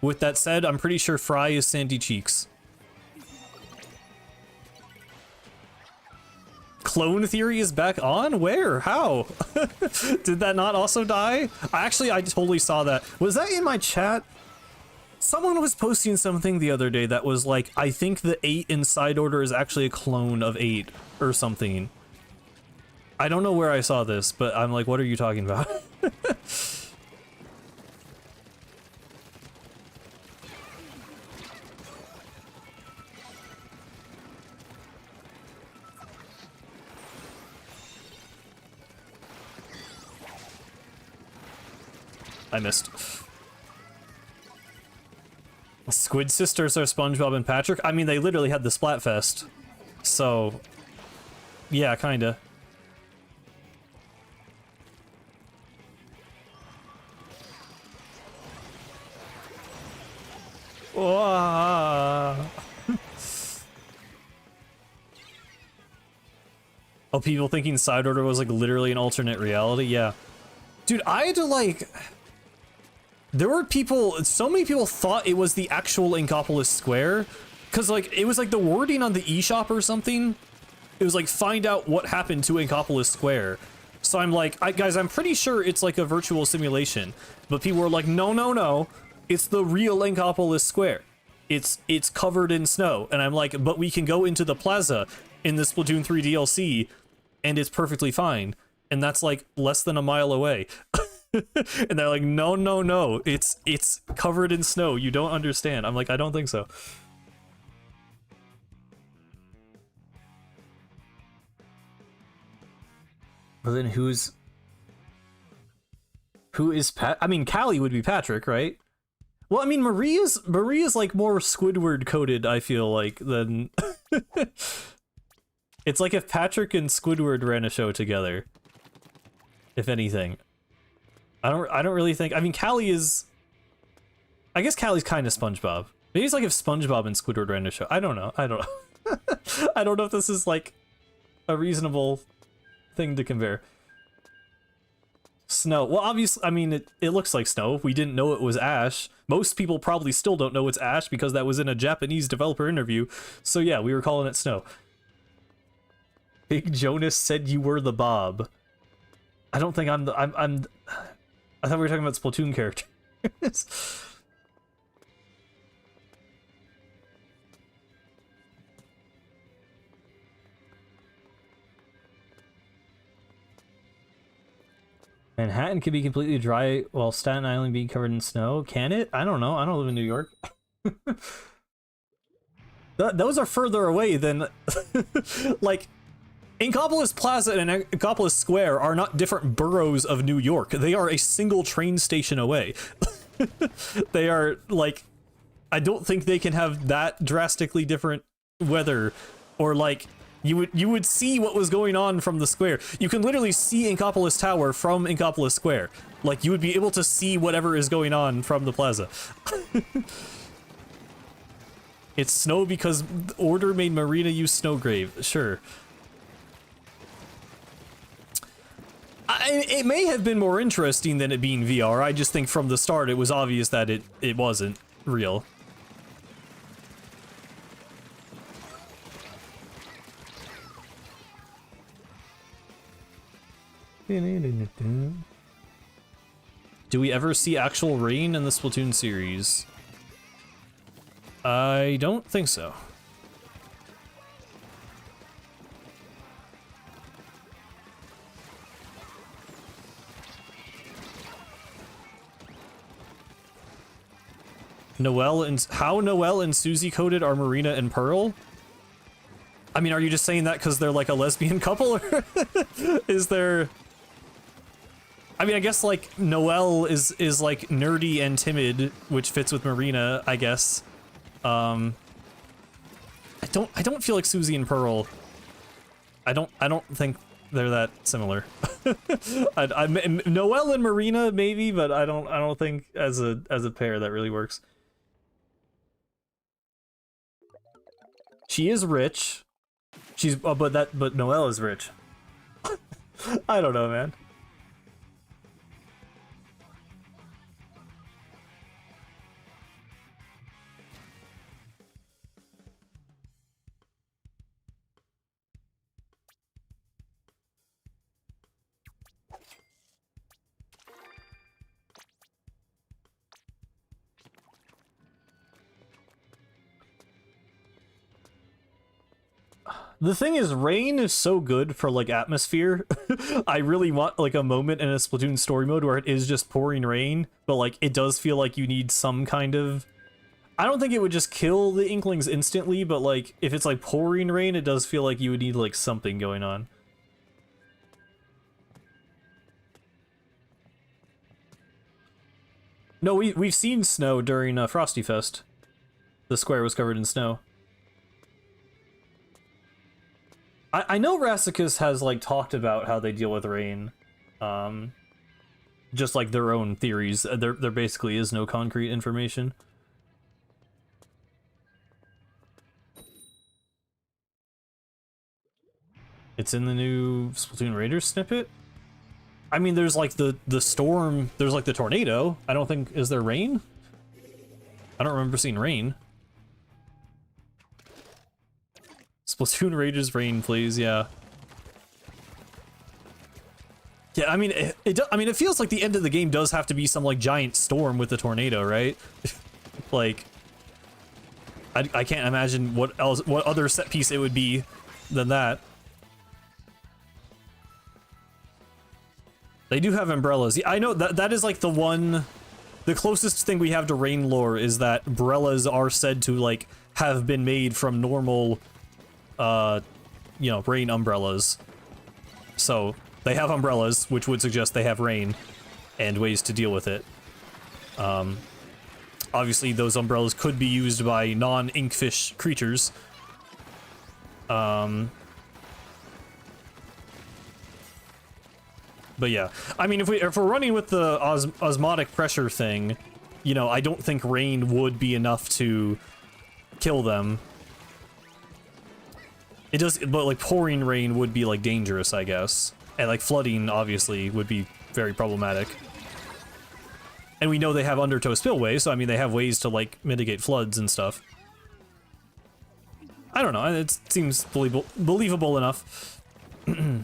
With that said, I'm pretty sure Fry is Sandy Cheeks. Clone theory is back on? Where? How? Did that not also die? I totally saw that. Was that in my chat? Someone was posting something the other day that was like, I think the 8 in Side Order is actually a clone of 8 or something. I don't know where I saw this, but I'm like, what are you talking about? I missed. Squid Sisters are SpongeBob and Patrick? I mean, they literally had the Splatfest. So, yeah, kinda. Oh, people thinking Side Order was like literally an alternate reality? Yeah. Dude, I had to like... There were people, so many people thought it was the actual Inkopolis Square, because like, it was like the wording on the eShop or something. It was like, find out what happened to Inkopolis Square. So I'm like, guys, I'm pretty sure it's like a virtual simulation. But people were like, no, no, no. It's the real Inkopolis Square. It's covered in snow. And I'm like, but we can go into the plaza in the Splatoon 3 DLC, and it's perfectly fine. And that's like less than a mile away. And they're like, no, no, no. It's covered in snow. You don't understand. I'm like, I don't think so. But then who is Pat? I mean, Callie would be Patrick, right? Well, I mean, Maria's like more Squidward coded, I feel like, than it's like if Patrick and Squidward ran a show together. If anything. I don't really think, I mean, Callie is, I guess Callie's kind of SpongeBob. Maybe it's like if SpongeBob and Squidward ran a show. I don't know. I don't know. I don't know if this is like a reasonable thing to compare. Snow. Well, obviously, I mean, it looks like snow. We didn't know it was Ash. Most people probably still don't know it's Ash because that was in a Japanese developer interview. So yeah, we were calling it snow. Big Jonas said you were the Bob. I don't think I'm the... I thought we were talking about Splatoon characters. Manhattan can be completely dry while Staten Island being covered in snow. Can it? I don't know. I don't live in New York. Those are further away than... like, Inkopolis Plaza and Inkopolis Square are not different boroughs of New York. They are a single train station away. They are, like... I don't think they can have that drastically different weather. Or, like... You would see what was going on from the square. You can literally see Inkopolis Tower from Inkopolis Square. Like, you would be able to see whatever is going on from the plaza. It's snow because Order made Marina use Snowgrave. Sure. It may have been more interesting than it being VR. I just think from the start it was obvious that it wasn't real. Do we ever see actual rain in the Splatoon series? I don't think so. How Noelle and Susie coded are Marina and Pearl? I mean, are you just saying that because they're like a lesbian couple, or is there... I mean, I guess like Noelle is like nerdy and timid, which fits with Marina, I guess. I don't feel like Susie and Pearl. I don't think they're that similar. Noelle and Marina maybe, but I don't think as a pair that really works. She is rich. She's but Noelle is rich. I don't know, man. The thing is, rain is so good for, like, atmosphere. I really want, like, a moment in a Splatoon story mode where it is just pouring rain, but, like, it does feel like you need some kind of... I don't think it would just kill the Inklings instantly, but, like, if it's, like, pouring rain, it does feel like you would need, like, something going on. No, we've seen snow during Frosty Fest. The square was covered in snow. I know Rassicus has, like, talked about how they deal with rain. Just, like, their own theories. There basically is no concrete information. It's in the new Splatoon Raiders snippet? I mean, there's, like, the storm... There's, like, the tornado. I don't think... Is there rain? I don't remember seeing rain. Splatoon Raiders rain, please, yeah. Yeah, I mean, it feels like the end of the game does have to be some, like, giant storm with the tornado, right? Like, I can't imagine what other set piece it would be than that. They do have umbrellas. Yeah, I know that is like the closest thing we have to rain lore is that umbrellas are said to, like, have been made from normal, you know, rain umbrellas. So They have umbrellas, which would suggest they have rain and ways to deal with it. Obviously, those umbrellas could be used by non-inkfish creatures. But yeah, I mean, if we're running with the osmotic pressure thing, you know, I don't think rain would be enough to kill them. It does, but like pouring rain would be like dangerous, I guess, and like flooding obviously would be very problematic. And we know they have undertow spillway, so I mean they have ways to like mitigate floods and stuff. I don't know, it seems believable enough. I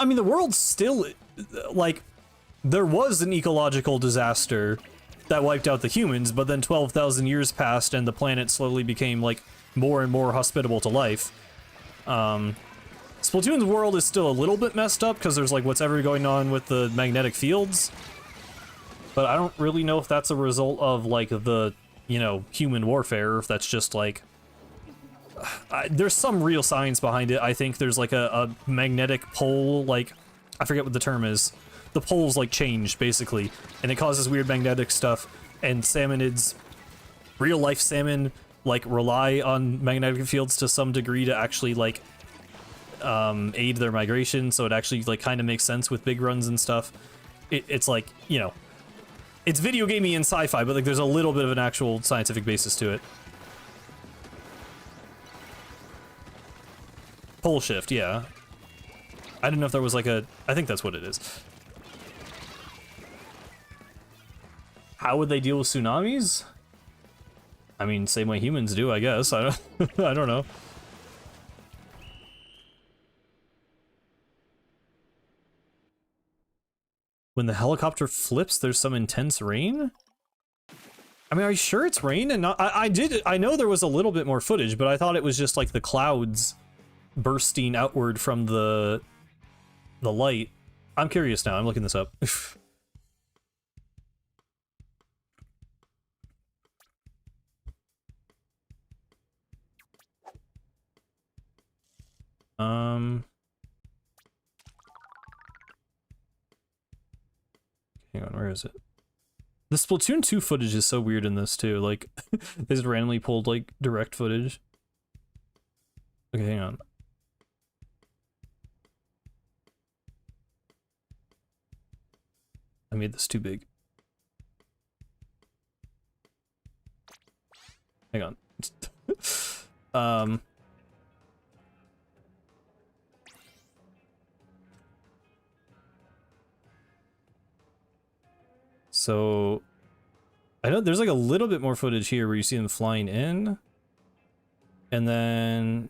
mean the world's still, like, there was an ecological disaster that wiped out the humans, but then 12,000 years passed and the planet slowly became, like, more and more hospitable to life. Splatoon's world is still a little bit messed up because there's, like, whatever going on with the magnetic fields. But I don't really know if that's a result of, like, the, you know, human warfare, or if that's just, like... there's some real science behind it. I think there's, like, a magnetic pole, like... I forget what the term is. The poles, like, changed, basically, and it causes weird magnetic stuff, and salmonids, real-life salmon, like, rely on magnetic fields to some degree to actually, like, aid their migration, so it actually, like, kind of makes sense with big runs and stuff. It's like, you know, it's video gamey and sci-fi, but, like, there's a little bit of an actual scientific basis to it. Pole shift, yeah. I didn't know if there was, like, a... I think that's what it is. How would they deal with tsunamis? I mean, same way humans do, I guess. I don't know. When the helicopter flips, there's some intense rain? I mean, are you sure it's rain and not... I know there was a little bit more footage, but I thought it was just, like, the clouds bursting outward from the light. I'm curious now. I'm looking this up. Hang on, where is it? The Splatoon 2 footage is so weird in this too. Like, they just randomly pulled like direct footage. Okay, hang on. I made this too big. Hang on. So I know there's like a little bit more footage here where you see them flying in. And then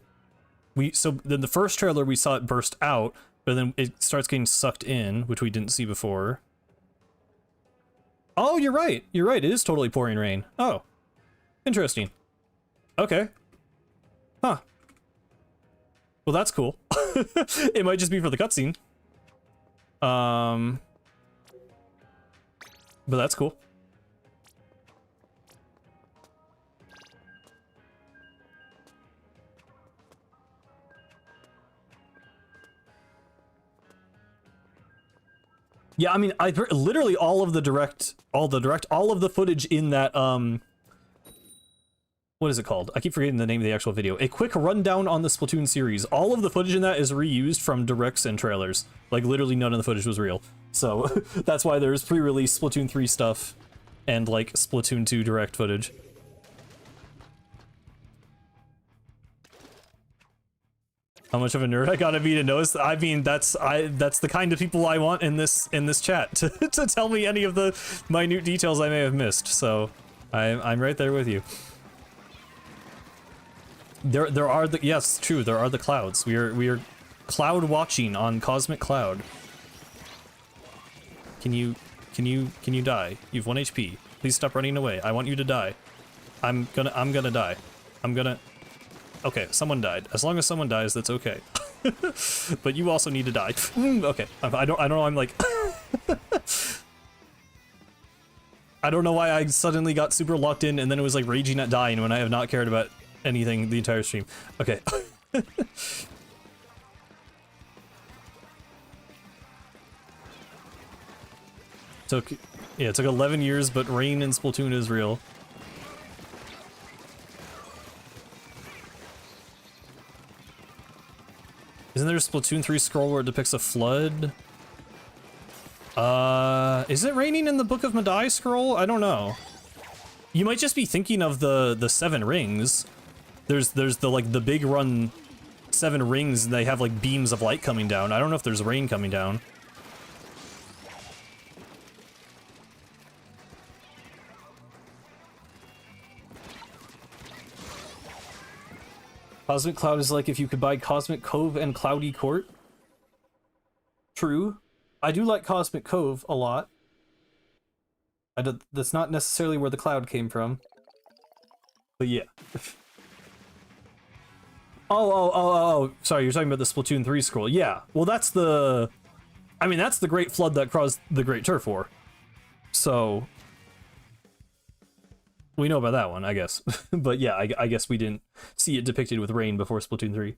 then the first trailer we saw it burst out, but then it starts getting sucked in, which we didn't see before. Oh, you're right. You're right. It is totally pouring rain. Oh, interesting. Okay. Huh. Well, that's cool. It might just be for the cutscene. But that's cool. Yeah, I mean, literally all of the footage in that, what is it called? I keep forgetting the name of the actual video. A quick rundown on the Splatoon series. All of the footage in that is reused from directs and trailers. Like, literally none of the footage was real. So, that's why there's pre-release Splatoon 3 stuff and, like, Splatoon 2 direct footage. How much of a nerd I gotta be to notice? I mean, that's the kind of people I want in this chat to tell me any of the minute details I may have missed. So, I'm right there with you. There are the yes, true. There are the clouds. We are cloud watching on Cosmic Cloud. Can you die? You've 1 HP. Please stop running away. I want you to die. I'm gonna die. Okay, someone died. As long as someone dies, that's okay. But you also need to die. Okay. I don't know. I'm like. I don't know why I suddenly got super locked in and then it was like raging at dying when I have not cared about anything the entire stream. Okay. It took 11 years, but rain in Splatoon is real. Isn't there a Splatoon 3 scroll where it depicts a flood? Is it raining in the Book of Madai scroll? I don't know. You might just be thinking of the 7 rings. There's the like the big run 7 rings and they have like beams of light coming down. I don't know if there's rain coming down. Cosmic Cloud is like if you could buy Cosmic Cove and Cloudy Court. True. I do like Cosmic Cove a lot. That's not necessarily where the cloud came from. But yeah. Oh. Sorry, you're talking about the Splatoon 3 scroll. Yeah. Well, that's the... I mean, that's the Great Flood that caused the Great Turf War. So... we know about that one, I guess. But yeah, I guess we didn't see it depicted with rain before Splatoon 3.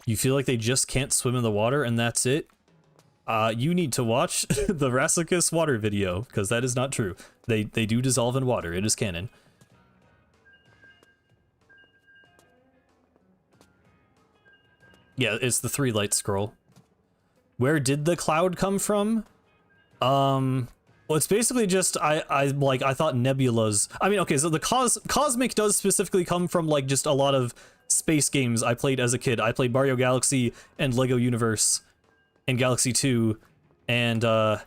You feel like they just can't swim in the water and that's it? You need to watch the Rassicus water video, because that is not true. They do dissolve in water, it is canon. Yeah, it's the 3 light scroll. Where did the cloud come from? Well, it's basically just, I thought nebulas. I mean, okay, so the cosmic does specifically come from, like, just a lot of space games I played as a kid. I played Mario Galaxy and Lego Universe and Galaxy 2, and, I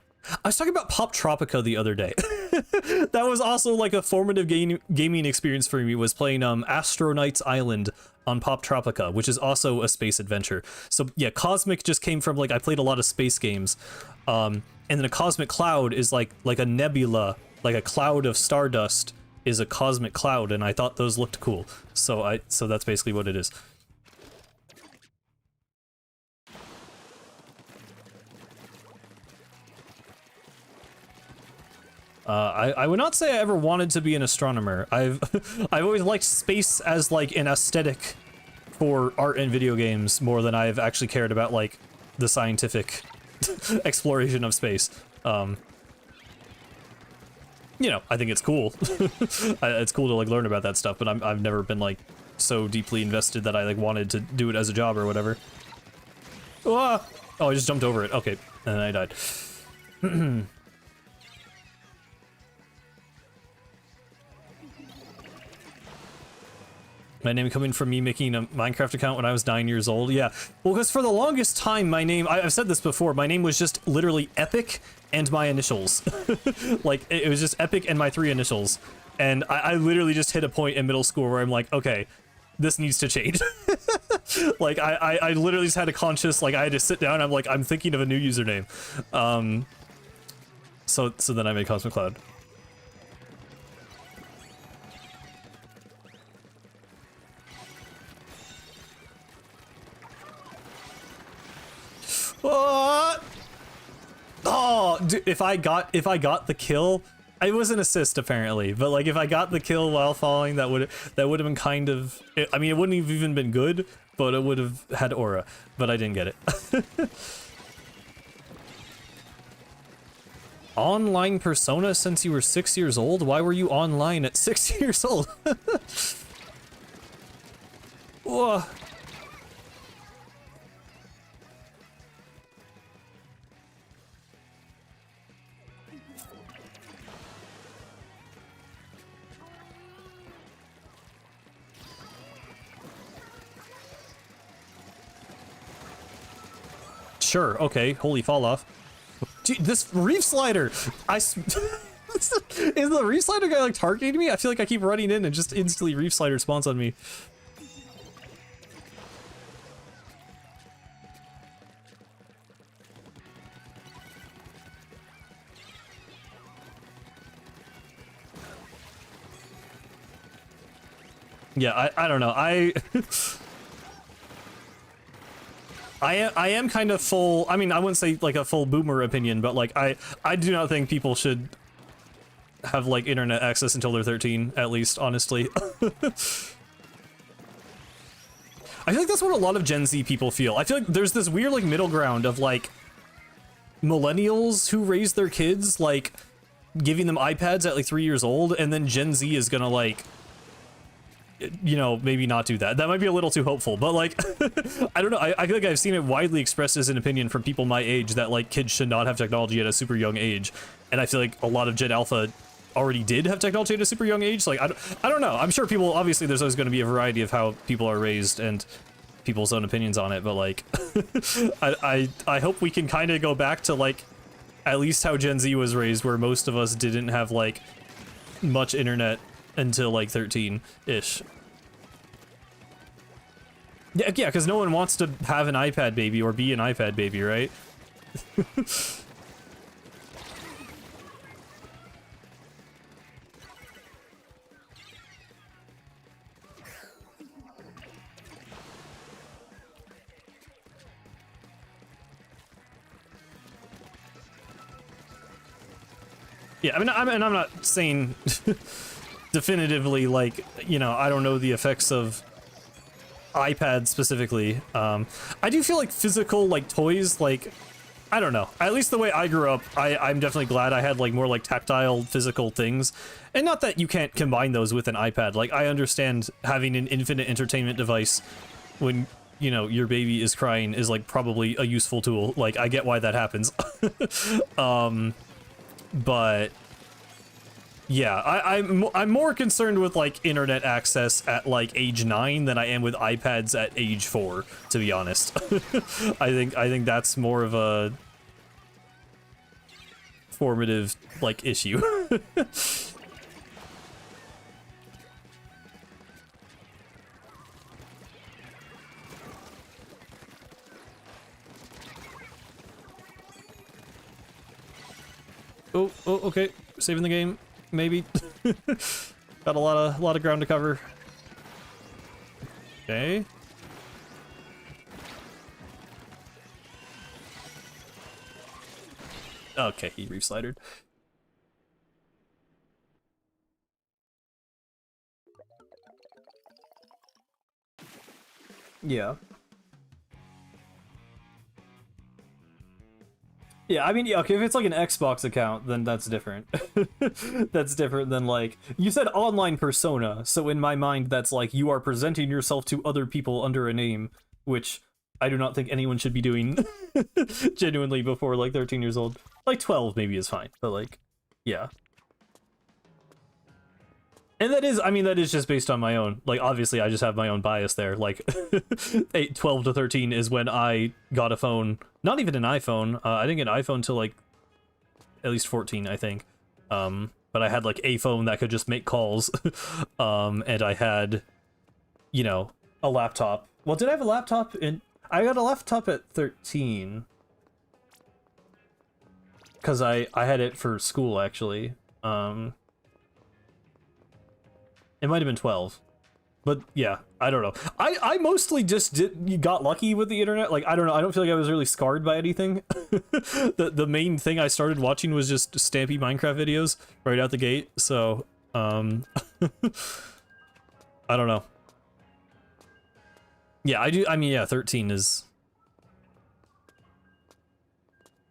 was talking about Pop Tropica the other day. That was also, like, a formative gaming experience for me, was playing, Astronight's Island on Pop Tropica, which is also a space adventure. So, yeah, Cosmic just came from, like, I played a lot of space games, and then a cosmic cloud is like a nebula, like a cloud of stardust is a cosmic cloud, and I thought those looked cool. So that's basically what it is. I would not say I ever wanted to be an astronomer. I've always liked space as like an aesthetic for art and video games more than I've actually cared about like the scientific exploration of space. You know, I think it's cool. It's cool to like learn about that stuff, but I've never been like so deeply invested that I like wanted to do it as a job or whatever. Ah! Oh, I just jumped over it. Okay, and then I died. My name coming from me making a Minecraft account when I was 9 years old. Yeah, well, because for the longest time, my name, I've said this before, my name was just literally Epic and my initials. Like, it was just Epic and my 3 initials. And I literally just hit a point in middle school where I'm like, okay, this needs to change. Like, I literally just had a conscious, like, I had to sit down, I'm like, I'm thinking of a new username. So then I made Cosmic Cloud. What? Oh, dude, if I got the kill, it was an assist apparently, but like if I got the kill while falling, that would have been kind of, I mean, it wouldn't have even been good, but it would have had aura, but I didn't get it. Online Persona since you were 6 years old? Why were you online at 6 years old? Whoa. Sure, okay, holy fall off. Dude, this reef slider! Is the reef slider guy like targeting me? I feel like I keep running in and just instantly reef slider spawns on me. Yeah, I don't know, I am kind of full. I mean, I wouldn't say like a full boomer opinion, but like I do not think people should have like internet access until they're 13, at least, honestly. I feel like that's what a lot of Gen Z people feel. I feel like there's this weird like middle ground of like millennials who raise their kids like giving them iPads at like 3 years old, and then Gen Z is gonna like, you know, maybe not do that. That might be a little too hopeful, but like, I don't know. I feel like I've seen it widely expressed as an opinion from people my age that like kids should not have technology at a super young age, and I feel like a lot of Gen Alpha already did have technology at a super young age. So like, I don't know. I'm sure people, obviously there's always going to be a variety of how people are raised and people's own opinions on it, but like, I hope we can kind of go back to like at least how Gen Z was raised, where most of us didn't have like much internet until like 13-ish. Yeah, because no one wants to have an iPad baby or be an iPad baby, right? Yeah, I mean, I'm not saying definitively, like, you know, I don't know the effects of iPad specifically. I do feel like physical, like, toys, like, I don't know. At least the way I grew up, I'm definitely glad I had, like, more, like, tactile, physical things. And not that you can't combine those with an iPad. Like, I understand having an infinite entertainment device when, you know, your baby is crying is, like, probably a useful tool. Like, I get why that happens. But yeah, I'm more concerned with like internet access at like age 9 than I am with iPads at age 4, to be honest. I think that's more of a formative like issue. Oh, okay. Saving the game, maybe. Got a lot of ground to cover. Okay. Okay, he reef-slidered. Yeah. Yeah, I mean, yeah, okay, if it's like an Xbox account, then that's different. That's different than, like, you said online persona, so in my mind, that's like you are presenting yourself to other people under a name, which I do not think anyone should be doing genuinely before, like, 13 years old. Like, 12 maybe is fine, but, like, yeah. And that is, I mean, that is just based on my own, like, obviously I just have my own bias there, like, 12 to 13 is when I got a phone, not even an iPhone, I didn't get an iPhone till, like, at least 14, I think, but I had, like, a phone that could just make calls, and I had, you know, a laptop. Well, did I have a laptop in, I got a laptop at 13, because I had it for school, actually, it might have been 12. But yeah, I don't know. I mostly just got lucky with the internet. Like, I don't know. I don't feel like I was really scarred by anything. The main thing I started watching was just Stampy Minecraft videos right out the gate. So, I don't know. Yeah, I mean, yeah, 13 is...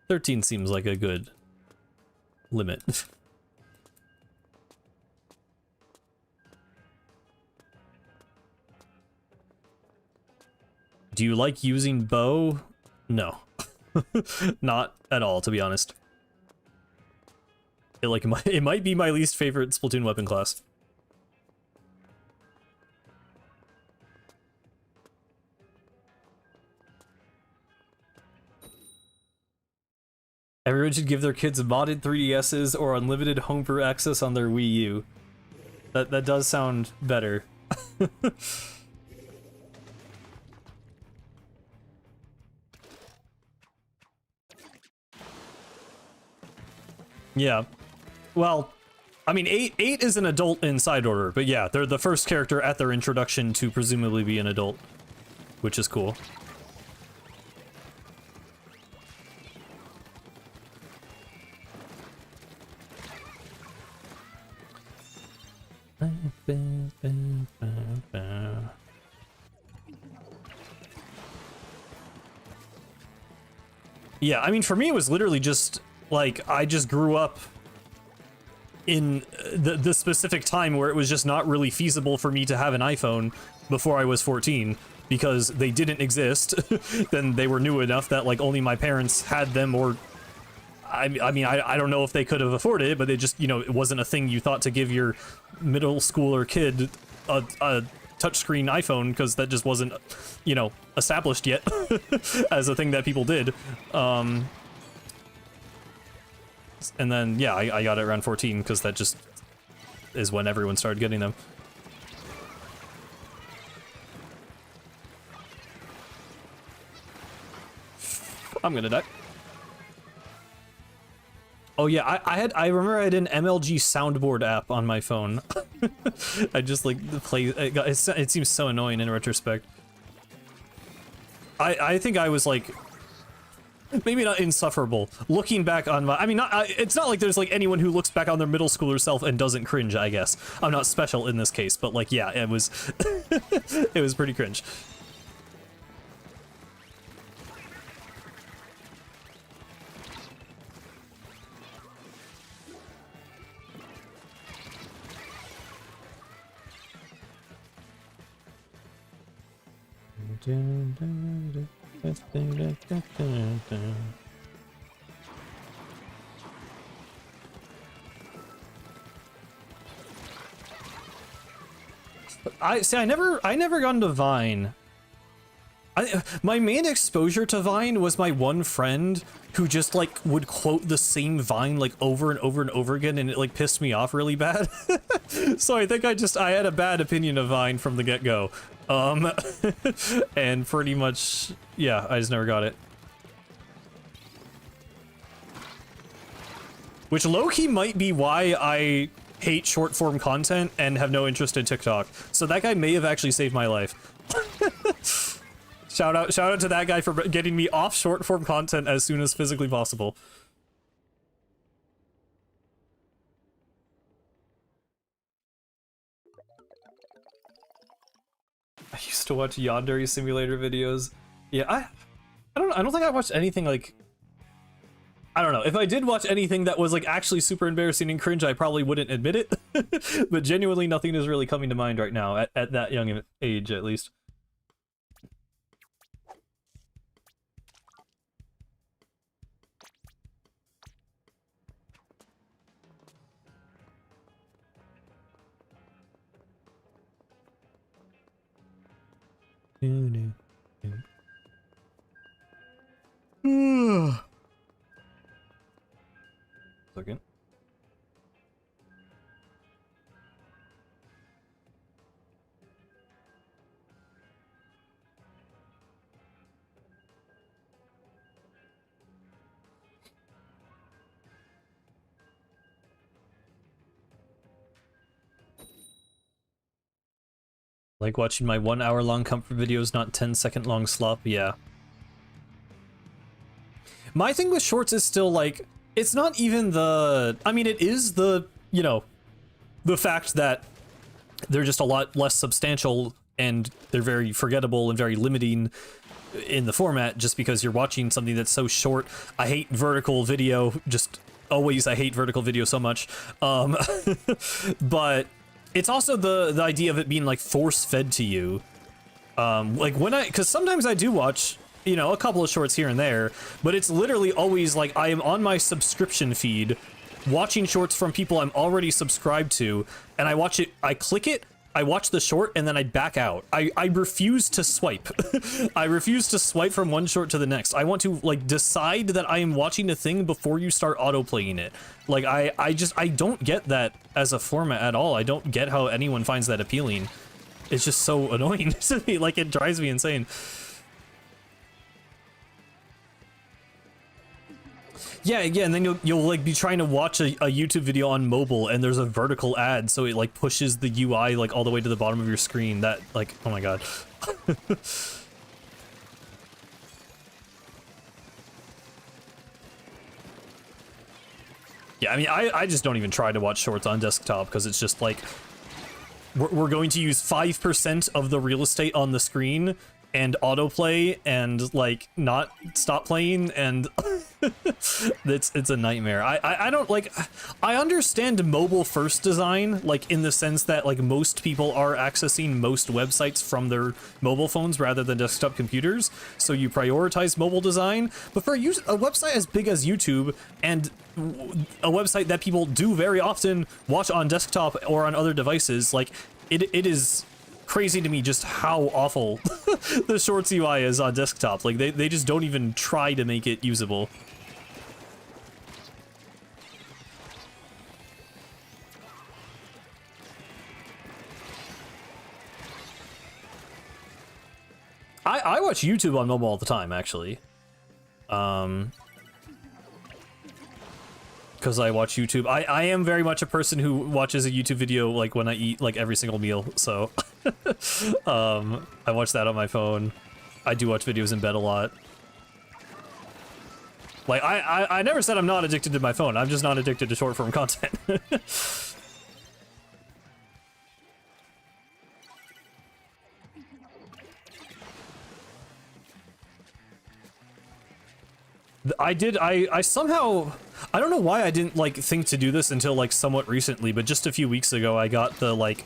13 seems like a good limit. Do you like using bow? No. Not at all, to be honest. It might be my least favorite Splatoon weapon class. Everyone should give their kids modded 3DSs or unlimited homebrew access on their Wii U. That does sound better. Yeah. Well, I mean, 8 is an adult in side order, but yeah, they're the first character at their introduction to presumably be an adult, which is cool. Yeah, I mean, for me, it was literally just, like, I just grew up in the specific time where it was just not really feasible for me to have an iPhone before I was 14, because they didn't exist. Then they were new enough that, like, only my parents had them, or... I mean, I don't know if they could have afforded it, but it just, you know, it wasn't a thing you thought to give your middle schooler kid a touchscreen iPhone, because that just wasn't, you know, established yet as a thing that people did. And then, yeah, I got it around 14, because that just is when everyone started getting them. I'm gonna die. Oh yeah, I remember I had an MLG soundboard app on my phone. I just like play. It seems so annoying in retrospect. I think I was like, maybe not insufferable. Looking back on my, I mean, it's not like there's like anyone who looks back on their middle schooler self and doesn't cringe. I guess I'm not special in this case, but like, yeah, it was, it was pretty cringe. I never got into Vine. My main exposure to Vine was my one friend who just like would quote the same Vine like over and over and over again, and it like pissed me off really bad. So I think I had a bad opinion of Vine from the get-go. And pretty much, yeah, I just never got it. Which low-key might be why I hate short-form content and have no interest in TikTok. So that guy may have actually saved my life. Shout out to that guy for getting me off short-form content as soon as physically possible. I used to watch Yandere Simulator videos. Yeah, I don't think I watched anything like, I don't know. If I did watch anything that was like actually super embarrassing and cringe, I probably wouldn't admit it. But genuinely nothing is really coming to mind right now at that young age, at least. Second. Like watching my 1 hour long comfort videos, not 10-second long slop, yeah. My thing with shorts is still like, it's not even the, I mean, it is the, you know, the fact that they're just a lot less substantial and they're very forgettable and very limiting in the format just because you're watching something that's so short. I hate vertical video, just always I hate vertical video so much. But it's also the idea of it being like force-fed to you. Like when because sometimes I do watch, you know, a couple of shorts here and there, but it's literally always like I am on my subscription feed watching shorts from people I'm already subscribed to, and I watch it, I click it, I watch the short, and then I back out. I refuse to swipe. I refuse to swipe from one short to the next. I want to like decide that I am watching a thing before you start auto-playing it. Like I don't get that as a format at all. I don't get how anyone finds that appealing. It's just so annoying to me, like it drives me insane. Yeah, and then you'll like be trying to watch a YouTube video on mobile and there's a vertical ad, so it like pushes the UI like all the way to the bottom of your screen. That like, oh my god. Yeah, I mean, I just don't even try to watch shorts on desktop because it's just like, we're going to use 5% of the real estate on the screen and autoplay and like not stop playing, and it's a nightmare. I don't like, I understand mobile first design, like in the sense that like most people are accessing most websites from their mobile phones rather than desktop computers, so you prioritize mobile design. But for a website as big as YouTube, and a website that people do very often watch on desktop or on other devices, like it is crazy to me just how awful the Shorts UI is on desktop. Like they just don't even try to make it usable. I watch YouTube on mobile all the time, actually. Because I watch YouTube. I am very much a person who watches a YouTube video like when I eat like every single meal, so I watch that on my phone. I do watch videos in bed a lot. Like I never said I'm not addicted to my phone. I'm just not addicted to short form content. I somehow, I don't know why I didn't like think to do this until like somewhat recently, but just a few weeks ago I got the like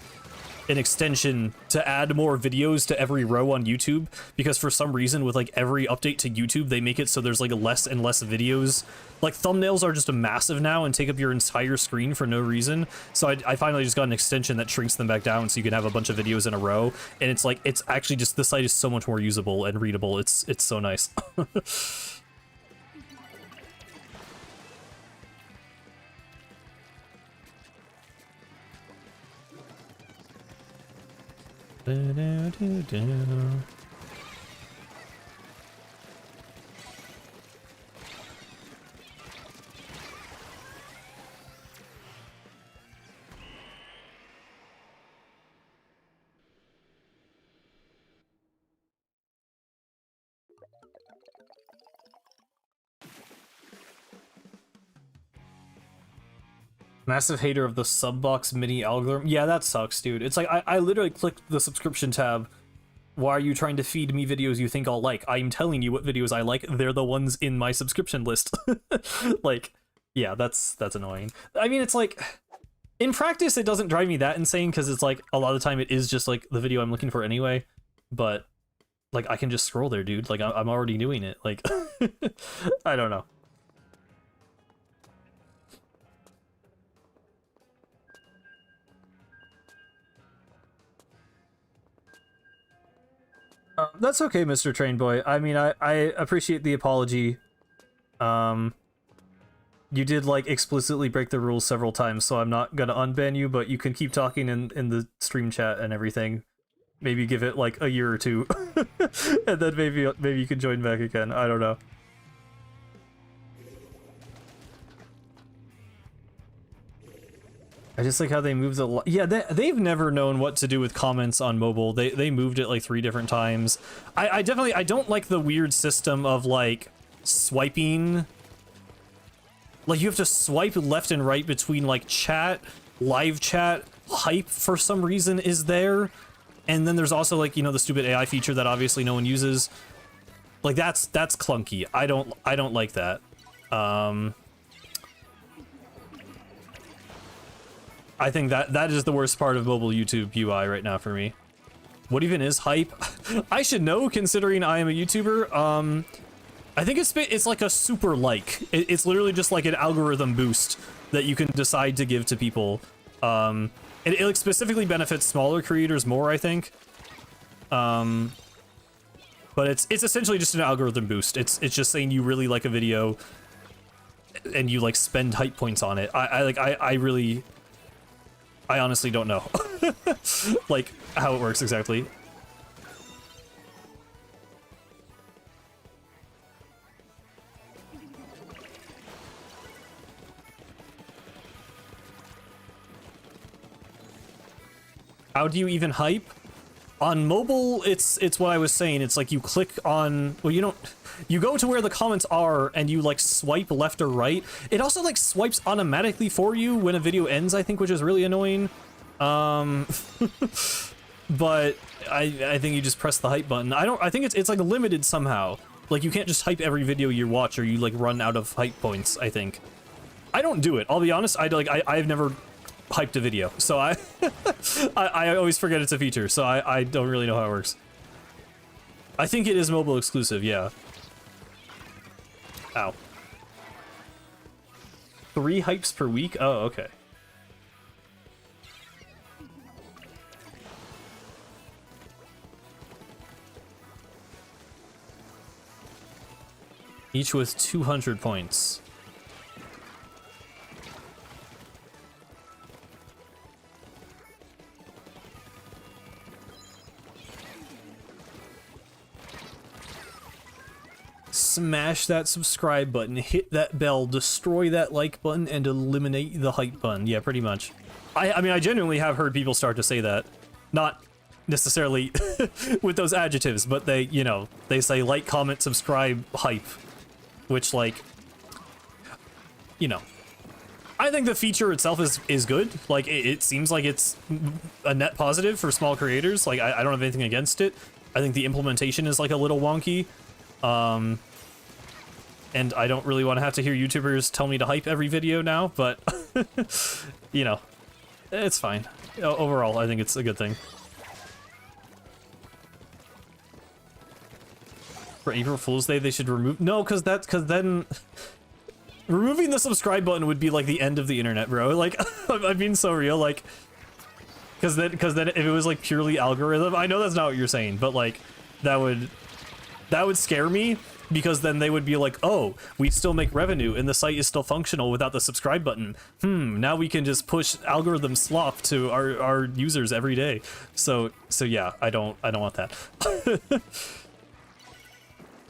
an extension to add more videos to every row on YouTube, because for some reason with like every update to YouTube they make it so there's like less and less videos. Like thumbnails are just a massive now and take up your entire screen for no reason. So I finally just got an extension that shrinks them back down so you can have a bunch of videos in a row, and it's like, it's actually just, the site is so much more usable and readable. It's so nice. Massive hater of the subbox mini algorithm. Yeah, that sucks, dude. It's like, I literally clicked the subscription tab. Why are you trying to feed me videos you think I'll like? I'm telling you what videos I like. They're the ones in my subscription list. Like, yeah, that's annoying. I mean, it's like, in practice, it doesn't drive me that insane, because it's like, a lot of the time it is just like the video I'm looking for anyway. But, like, I can just scroll there, dude. Like, I'm already doing it. Like, I don't know. That's okay, Mr. Train Boy. I mean, I appreciate the apology. You did, like, explicitly break the rules several times, so I'm not gonna unban you, but you can keep talking in the stream chat and everything. Maybe give it, like, a year or two. And then maybe you can join back again. I don't know. I just like how they moved a lot. Yeah, they've never known what to do with comments on mobile. They moved it like 3 different times. I definitely, I don't like the weird system of like swiping. Like you have to swipe left and right between like chat, live chat, hype for some reason is there. And then there's also like, you know, the stupid AI feature that obviously no one uses. Like that's clunky. I don't like that. I think that is the worst part of mobile YouTube UI right now for me. What even is hype? I should know, considering I am a YouTuber. I think it's like a super like. It's literally just like an algorithm boost that you can decide to give to people. It like specifically benefits smaller creators more, I think. But it's essentially just an algorithm boost. It's just saying you really like a video, and you like spend hype points on it. I honestly don't know, like, how it works exactly. How do you even hype? On mobile, it's what I was saying. It's like you click on, well, you go to where the comments are and you like swipe left or right. It also like swipes automatically for you when a video ends, I think, which is really annoying. Um, but I think you just press the hype button. I think it's like limited somehow. Like you can't just hype every video you watch or you like run out of hype points, I think. I don't do it. I'll be honest. I've never hyped a video, so I always forget it's a feature, so I don't really know how it works. I think it is mobile exclusive, yeah. Ow. 3 hypes per week? Oh, okay. Each with 200 points. Smash that subscribe button, hit that bell, destroy that like button, and eliminate the hype button. Yeah, pretty much. I mean, I genuinely have heard people start to say that. Not necessarily with those adjectives, but they, you know, they say like, comment, subscribe, hype. Which, like, you know, I think the feature itself is good. Like, it seems like it's a net positive for small creators. Like, I don't have anything against it. I think the implementation is, like, a little wonky. And I don't really want to have to hear YouTubers tell me to hype every video now, but, you know, it's fine. Overall, I think it's a good thing. For April Fool's Day, they should remove... No, because then... Removing the subscribe button would be, like, the end of the internet, bro. Like, I'm being so real, like... Because then if it was, like, purely algorithm... I know that's not what you're saying, but, like, that would scare me, because then they would be like, oh, we still make revenue, and the site is still functional without the subscribe button. Now we can just push algorithm slop to our users every day. So yeah, I don't want that.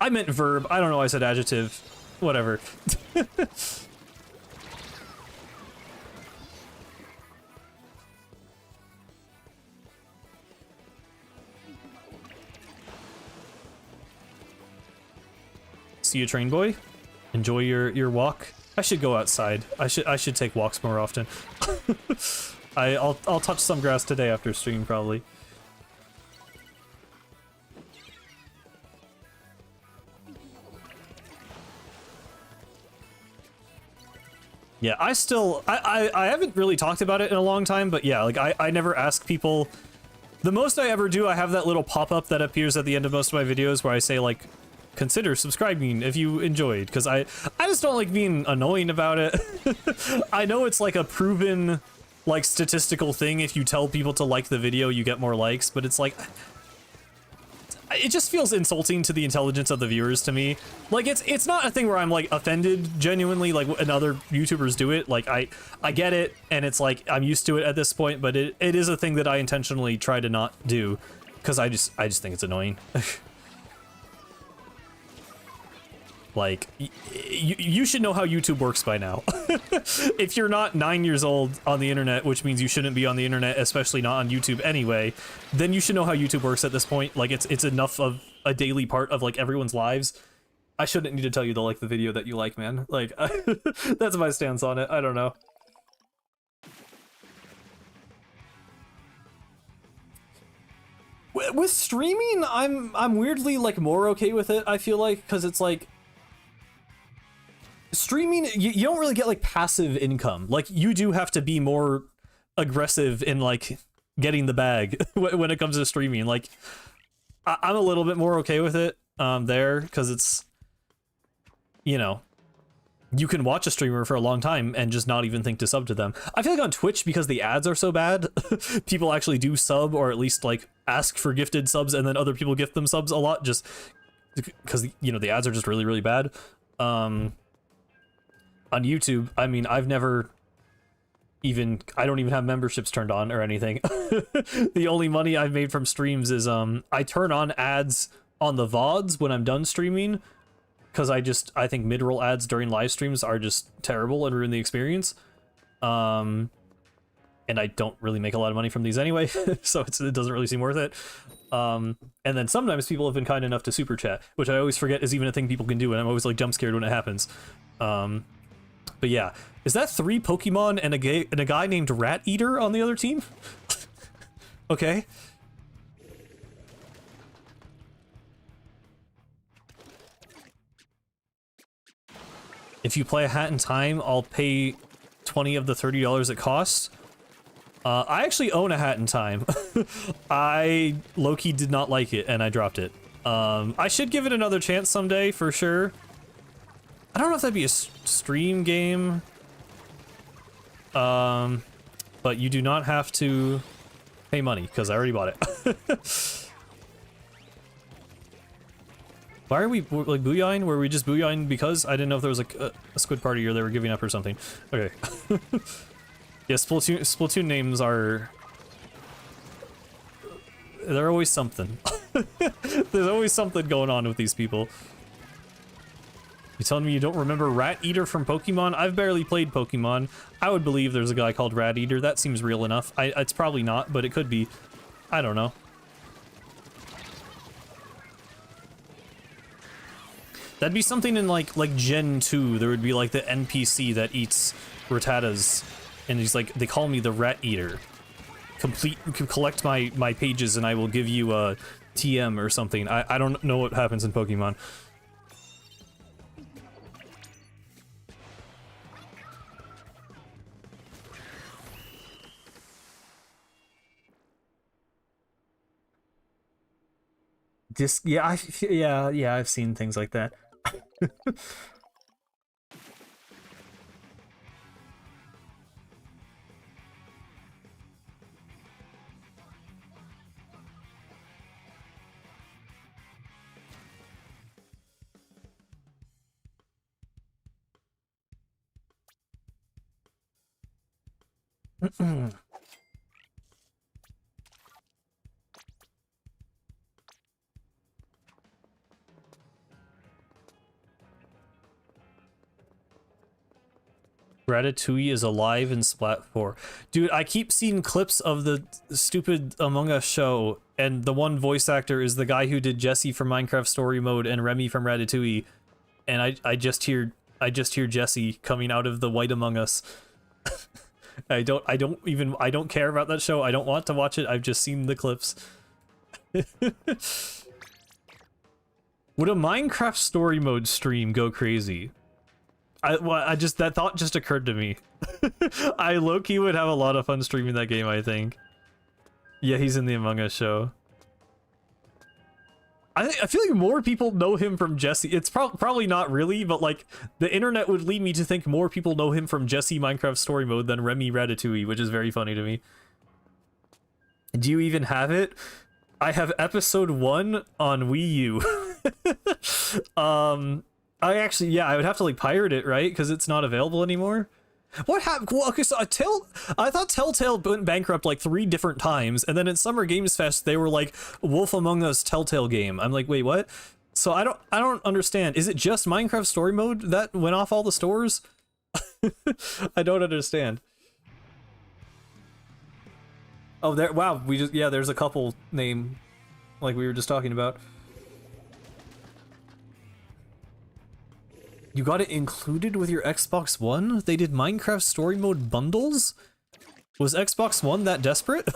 I meant verb. I don't know why I said adjective. Whatever. See you, train boy. Enjoy your walk. I should go outside. I should take walks more often. I'll touch some grass today after stream probably. Yeah, I haven't really talked about it in a long time, but yeah, like I never ask people. The most I ever do, I have that little pop-up that appears at the end of most of my videos where I say like, consider subscribing if you enjoyed, because I just don't like being annoying about it. I know it's like a proven like statistical thing. If you tell people to like the video, you get more likes, but it's like, it just feels insulting to the intelligence of the viewers to me. Like, it's not a thing where I'm, like, offended genuinely, like, when other YouTubers do it. Like, I get it, and it's like, I'm used to it at this point, but it is a thing that I intentionally try to not do, because I just think it's annoying. Like, you should know how YouTube works by now. If you're not 9 years old on the internet, which means you shouldn't be on the internet, especially not on YouTube anyway, then you should know how YouTube works at this point. Like, it's enough of a daily part of, like, everyone's lives. I shouldn't need to tell you to like the video that you like, man. Like, that's my stance on it. I don't know. With streaming, I'm weirdly, like, more okay with it, I feel like, because it's like, streaming, you don't really get like passive income. Like, you do have to be more aggressive in like getting the bag when it comes to streaming. Like, I'm a little bit more okay with it there, because it's, you know, you can watch a streamer for a long time and just not even think to sub to them. I feel like on Twitch, because the ads are so bad, people actually do sub, or at least like ask for gifted subs, and then other people gift them subs a lot, just because, you know, the ads are just really, really bad. On YouTube, I mean, I don't even have memberships turned on or anything. The only money I've made from streams is, I turn on ads on the VODs when I'm done streaming, because I think mid-roll ads during live streams are just terrible and ruin the experience. And I don't really make a lot of money from these anyway, so it doesn't really seem worth it. And then sometimes people have been kind enough to super chat, which I always forget is even a thing people can do, and I'm always like jump scared when it happens. But yeah, is that 3 Pokemon and a guy named Rat Eater on the other team? Okay. If you play a Hat in Time, I'll pay 20 of the $30 it costs. I actually own a Hat in Time. I low-key did not like it and I dropped it. I should give it another chance someday for sure. I don't know if that'd be a stream game. But you do not have to pay money because I already bought it. Why are we like booyahing? Were we just booyahing because I didn't know if there was like a squid party or they were giving up or something. Okay. Yeah, Splatoon names are... They're always something. There's always something going on with these people. You telling me you don't remember Rat Eater from Pokemon? I've barely played Pokemon. I would believe there's a guy called Rat Eater. That seems real enough. It's probably not, but it could be. I don't know. That'd be something in like Gen 2. There would be like the NPC that eats Rattatas, and he's like, they call me the Rat Eater. Collect my pages and I will give you a TM or something. I don't know what happens in Pokemon. Yeah, I've seen things like that. Ratatouille is alive in Splat 4. Dude, I keep seeing clips of the stupid Among Us show, and the one voice actor is the guy who did Jesse from Minecraft Story Mode and Remy from Ratatouille, and I just hear Jesse coming out of the white Among Us. I don't care about that show. I don't want to watch it. I've just seen the clips. Would a Minecraft Story Mode stream go crazy? That thought just occurred to me. I low-key would have a lot of fun streaming that game, I think. Yeah, he's in the Among Us show. I feel like more people know him from Jesse. It's probably not really, but like the internet would lead me to think more people know him from Jesse Minecraft Story Mode than Remy Ratatouille, which is very funny to me. Do you even have it? I have episode 1 on Wii U. I would have to like pirate it, right? Because it's not available anymore. What happened? Well, okay, so I thought Telltale went bankrupt like 3 different times, and then at Summer Games Fest they were like Wolf Among Us Telltale game. I'm like, wait, what? So I don't understand. Is it just Minecraft Story Mode that went off all the stores? I don't understand. Oh, there. Wow, there's a couple name, like we were just talking about. You got it included with your Xbox One? They did Minecraft Story Mode bundles? Was Xbox One that desperate?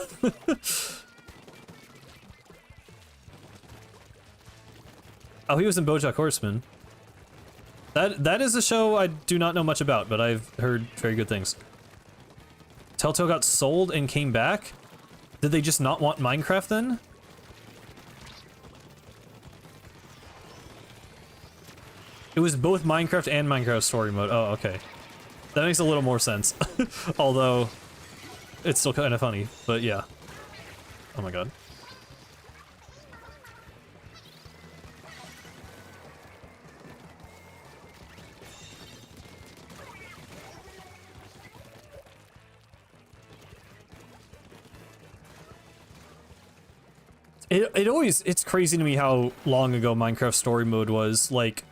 Oh, he was in BoJack Horseman. That is a show I do not know much about, but I've heard very good things. Telltale got sold and came back? Did they just not want Minecraft then? It was both Minecraft and Minecraft Story Mode. Oh, okay. That makes a little more sense. Although, it's still kind of funny, but yeah. Oh my god. It's crazy to me how long ago Minecraft Story Mode was. Like,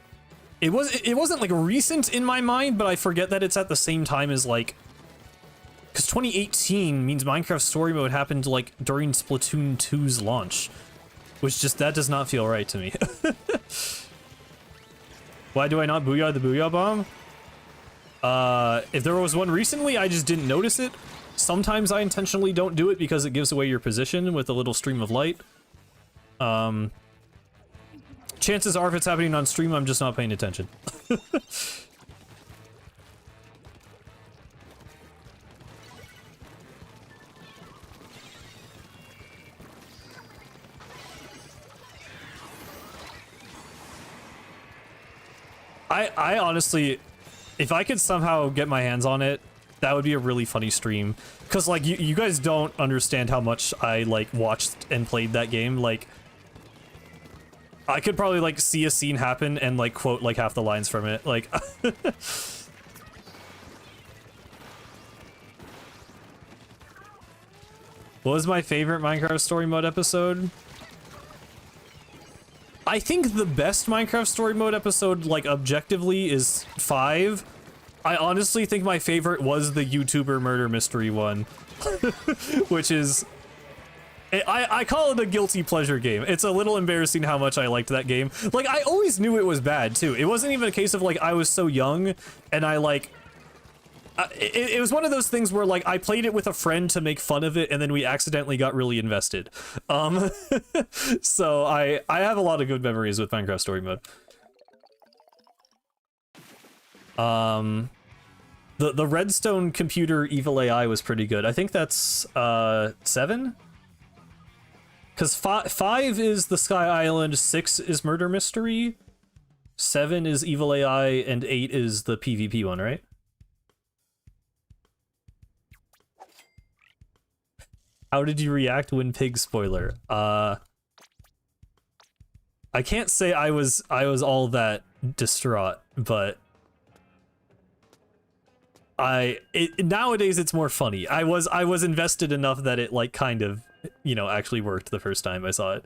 it wasn't like recent in my mind, but I forget that it's at the same time as like, because 2018 means Minecraft Story Mode happened like during Splatoon 2's launch, which that does not feel right to me. Why do I not booyah the booyah bomb? If there was one recently, I just didn't notice it. Sometimes I intentionally don't do it because it gives away your position with a little stream of light. Chances are if it's happening on stream, I'm just not paying attention. I honestly, if I could somehow get my hands on it, that would be a really funny stream. Because, like, you guys don't understand how much I, like, watched and played that game. Like, I could probably, like, see a scene happen and, like, quote, like, half the lines from it. Like, what was my favorite Minecraft Story Mode episode? I think the best Minecraft Story Mode episode, like, objectively, is 5. I honestly think my favorite was the YouTuber murder mystery one. Which is... I call it a guilty pleasure game. It's a little embarrassing how much I liked that game. Like, I always knew it was bad, too. It wasn't even a case of, like, I was so young, and I, like... It was one of those things where, like, I played it with a friend to make fun of it, and then we accidentally got really invested. So I have a lot of good memories with Minecraft Story Mode. The Redstone computer evil AI was pretty good. I think that's 7? Because 5 is the Sky Island, 6 is Murder Mystery, 7 is Evil AI, and 8 is the PvP one, right? How did you react when pig spoiler? I can't say I was all that distraught, but nowadays it's more funny. I was invested enough that it, like, kind of, you know, actually worked the first time I saw it.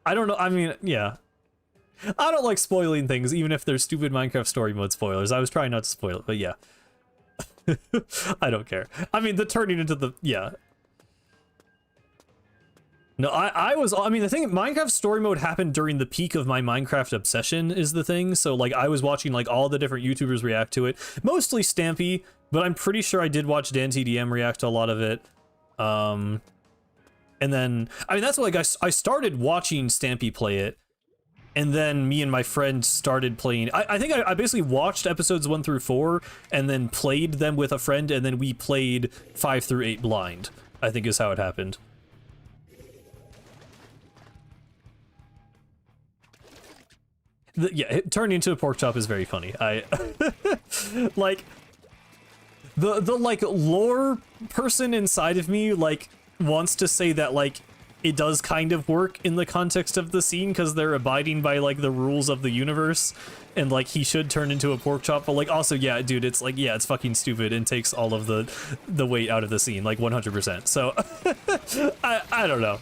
I don't know, I mean, yeah. I don't like spoiling things, even if they're stupid Minecraft Story Mode spoilers. I was trying not to spoil it, but yeah. I don't care. I mean, the turning into the... yeah. No, I mean, the thing, Minecraft Story Mode happened during the peak of my Minecraft obsession is the thing. So, like, I was watching, like, all the different YouTubers react to it. Mostly Stampy, but I'm pretty sure I did watch DanTDM react to a lot of it. And then, I mean, that's like, I started watching Stampy play it. And then me and my friend started playing. I think I basically watched episodes 1 through 4 and then played them with a friend, and then we played 5 through 8 blind, I think is how it happened. Yeah, turning into a pork chop is very funny. Like, the like lore person inside of me, like, wants to say that, like, it does kind of work in the context of the scene because they're abiding by, like, the rules of the universe, and, like, he should turn into a pork chop, but, like, also, yeah, dude, it's like, yeah, it's fucking stupid and takes all of the weight out of the scene, like, 100%. So I don't know.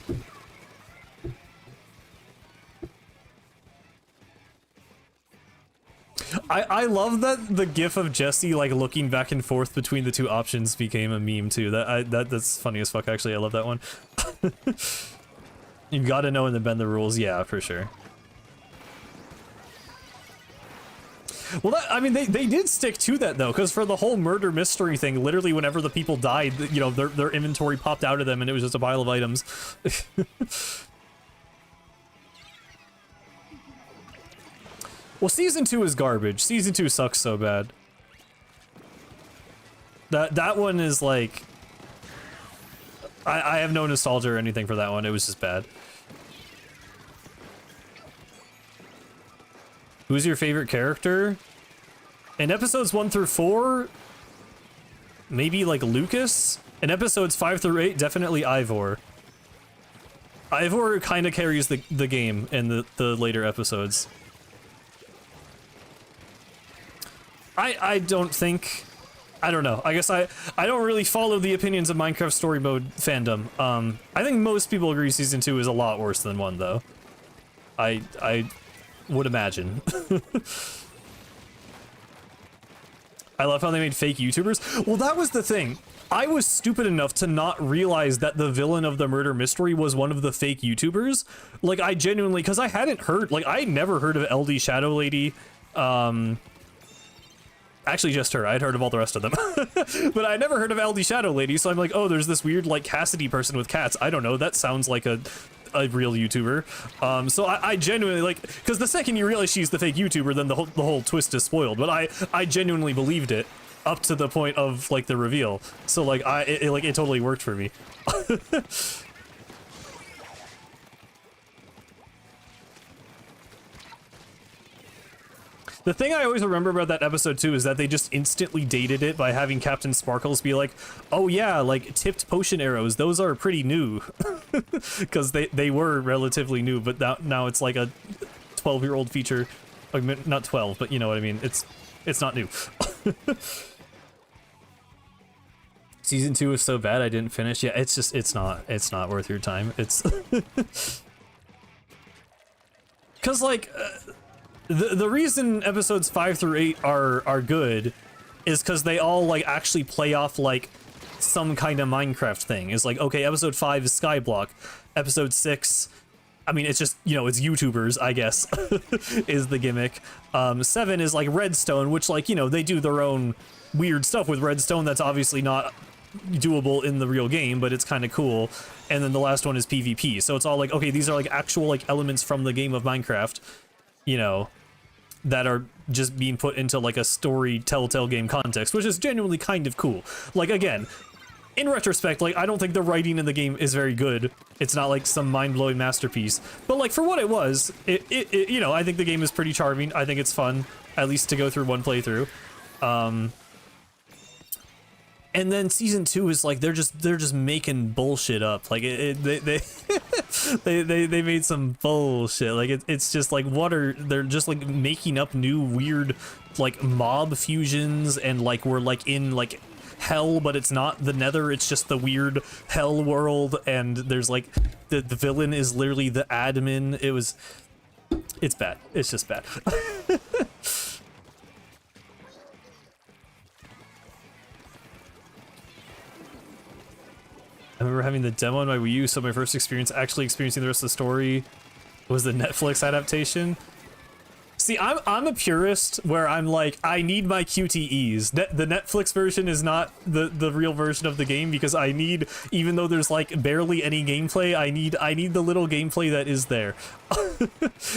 I love that the gif of Jesse, like, looking back and forth between the two options became a meme too. That's funny as fuck, actually. I love that one. You gotta know and then bend the rules. Yeah, for sure. Well, I mean, they did stick to that, though, because for the whole murder mystery thing, literally whenever the people died, you know, their inventory popped out of them and it was just a pile of items. Well, Season 2 is garbage. Season 2 sucks so bad. That one is like... I have no nostalgia or anything for that one. It was just bad. Who's your favorite character? In episodes 1 through 4, maybe like Lucas. In episodes 5 through 8, definitely Ivor. Ivor kind of carries the game in the later episodes. I don't think... I don't know. I guess I don't really follow the opinions of Minecraft Story Mode fandom. I think most people agree Season 2 is a lot worse than 1, though. I would imagine. I love how they made fake YouTubers. Well, that was the thing. I was stupid enough to not realize that the villain of the murder mystery was one of the fake YouTubers. Like, I genuinely... Because I hadn't heard... Like, I had never heard of LD Shadow Lady. Actually, just her. I'd heard of all the rest of them. But I never heard of LD Shadow Lady, so I'm like, oh, there's this weird, like, Cassidy person with cats. I don't know, that sounds like a real YouTuber. So I genuinely, like, because the second you realize she's the fake YouTuber, then the whole twist is spoiled. But I genuinely believed it up to the point of, like, the reveal. So, like, it totally worked for me. The thing I always remember about that episode too is that they just instantly dated it by having Captain Sparkles be like, oh yeah, like tipped potion arrows, those are pretty new. Because they were relatively new, but now it's like a 12-year-old feature. I mean, not 12, but you know what I mean. It's not new. Season 2 is so bad I didn't finish. Yeah, it's not worth your time. It's because like the reason episodes 5 through 8 are good is because they all like actually play off like some kind of Minecraft thing. It's like, okay, episode 5 is Skyblock, episode 6, I mean, it's just, you know, it's YouTubers, I guess, is the gimmick. 7 is like Redstone, which, like, you know, they do their own weird stuff with Redstone that's obviously not doable in the real game, but it's kind of cool. And then the last one is PvP, so it's all like, okay, these are like actual like elements from the game of Minecraft, you know, that are just being put into like a story telltale game context, which is genuinely kind of cool. Like, again, in retrospect, like, I don't think the writing in the game is very good. It's not like some mind-blowing masterpiece, but like for what it was, it you know, I think the game is pretty charming. I think it's fun, at least to go through one playthrough. And then season 2 is like they're just making bullshit up. Like they they made some bullshit. Like it's just like they're just like making up new weird like mob fusions, and like we're like in like hell, but it's not the Nether, it's just the weird hell world, and there's like the villain is literally the admin. It's bad. It's just bad. I remember having the demo on my Wii U, so my first experience actually experiencing the rest of the story was the Netflix adaptation. See, I'm a purist where I'm like, I need my QTEs. The Netflix version is not the real version of the game, because I need, even though there's like barely any gameplay, I need the little gameplay that is there.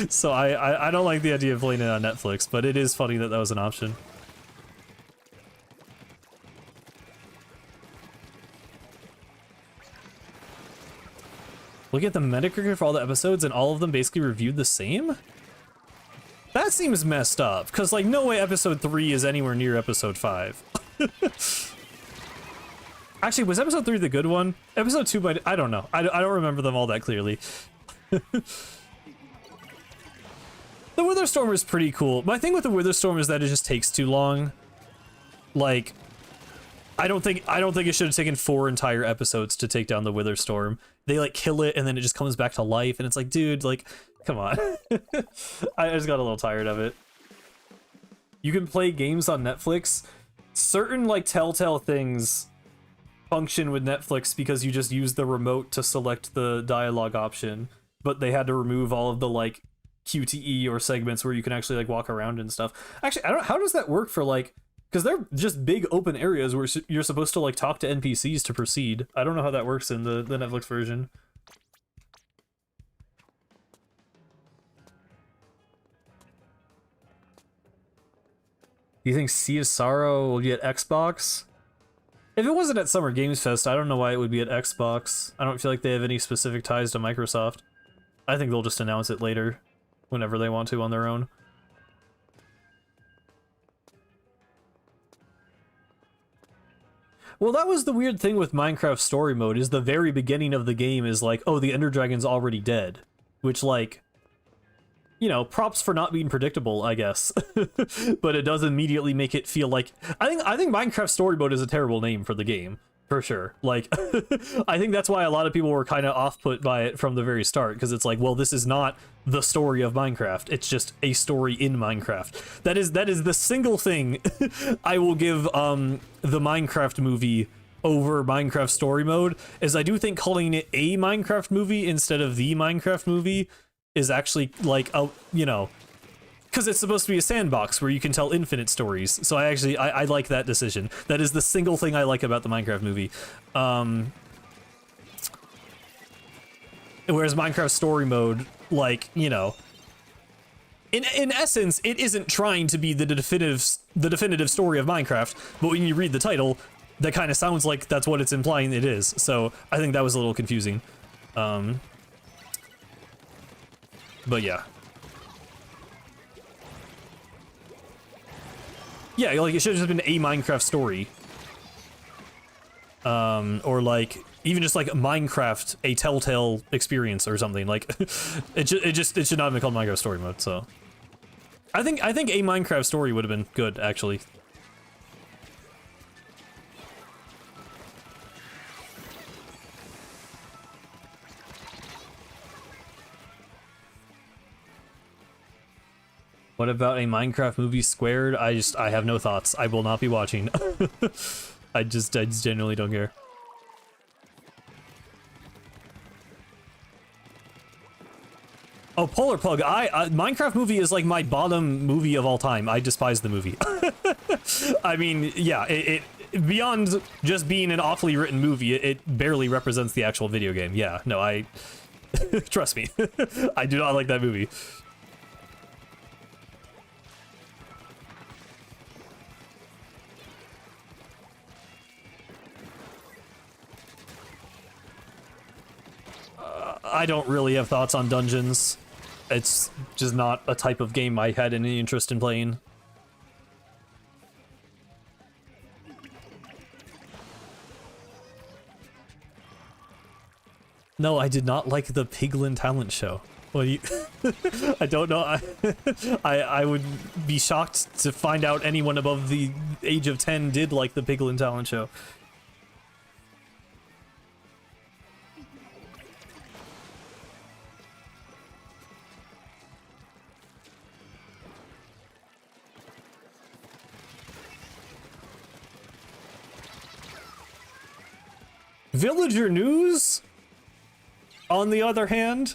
So I don't like the idea of playing it on Netflix, but it is funny that that was an option. Look at the Metacritic for all the episodes, and all of them basically reviewed the same? That seems messed up, because, like, no way episode 3 is anywhere near episode 5. Actually, was episode 3 the good one? Episode 2, but I don't know. I don't remember them all that clearly. The Witherstorm is pretty cool. My thing with the Witherstorm is that it just takes too long. Like, I don't think it should have taken 4 entire episodes to take down the Witherstorm. They like kill it and then it just comes back to life, and it's like, dude, like, come on. I just got a little tired of it. You can play games on Netflix. Certain like Telltale things function with Netflix because you just use the remote to select the dialogue option, but they had to remove all of the like QTE or segments where you can actually like walk around and stuff. Actually, I don't know, how does that work for like, because they're just big open areas where you're supposed to like talk to NPCs to proceed. I don't know how that works in the Netflix version. Do you think Sea of Sorrow will be at Xbox? If it wasn't at Summer Games Fest, I don't know why it would be at Xbox. I don't feel like they have any specific ties to Microsoft. I think they'll just announce it later, whenever they want to on their own. Well, that was the weird thing with Minecraft Story Mode, is the very beginning of the game is like, oh, the Ender Dragon's already dead. Which, like, you know, props for not being predictable, I guess. But it does immediately make it feel like... I think Minecraft Story Mode is a terrible name for the game, for sure. Like, I think that's why a lot of people were kind of off-put by it from the very start, because it's like, well, this is not the story of Minecraft, it's just a story in Minecraft. That is the single thing I will give the Minecraft movie over Minecraft Story Mode, is I do think calling it a Minecraft movie instead of the Minecraft movie is actually like, a, you know, Because it's supposed to be a sandbox where you can tell infinite stories. So I like that decision. That is the single thing I like about the Minecraft movie. Whereas Minecraft story mode, like, you know, in essence, it isn't trying to be the definitive story of Minecraft, but when you read the title, that kind of sounds like that's what it's implying it is. So I think that was a little confusing. But yeah. Yeah, like, it should have just been a Minecraft story. Or, like, even just, like, Minecraft, a Telltale experience or something. Like, it should not have been called Minecraft story mode, so. I think a Minecraft story would have been good, actually. What about a Minecraft movie squared? I have no thoughts. I will not be watching. I just genuinely don't care. Oh, Polar Plug. Minecraft movie is like my bottom movie of all time. I despise the movie. I mean, yeah, it beyond just being an awfully written movie, it barely represents the actual video game. Yeah, no, I trust me. I do not like that movie. I don't really have thoughts on dungeons. It's just not a type of game I had any interest in playing. No, I did not like the Piglin talent show. What do you... I don't know. I would be shocked to find out anyone above the age of 10 did like the Piglin talent show. Villager News, on the other hand,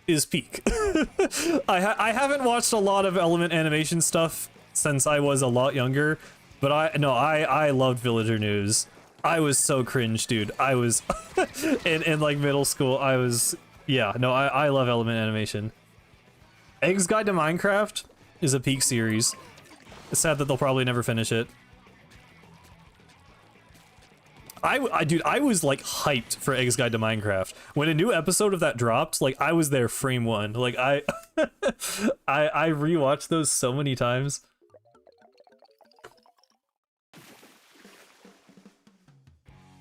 is peak. I haven't watched a lot of Element Animation stuff since I was a lot younger, but I loved Villager News. I was so cringe, dude. I was in like middle school. I love Element Animation. Egg's Guide to Minecraft is a peak series. It's sad that they'll probably never finish it. Dude, I was like hyped for Egg's Guide to Minecraft. When a new episode of that dropped, like I was there frame one. Like I rewatched those so many times.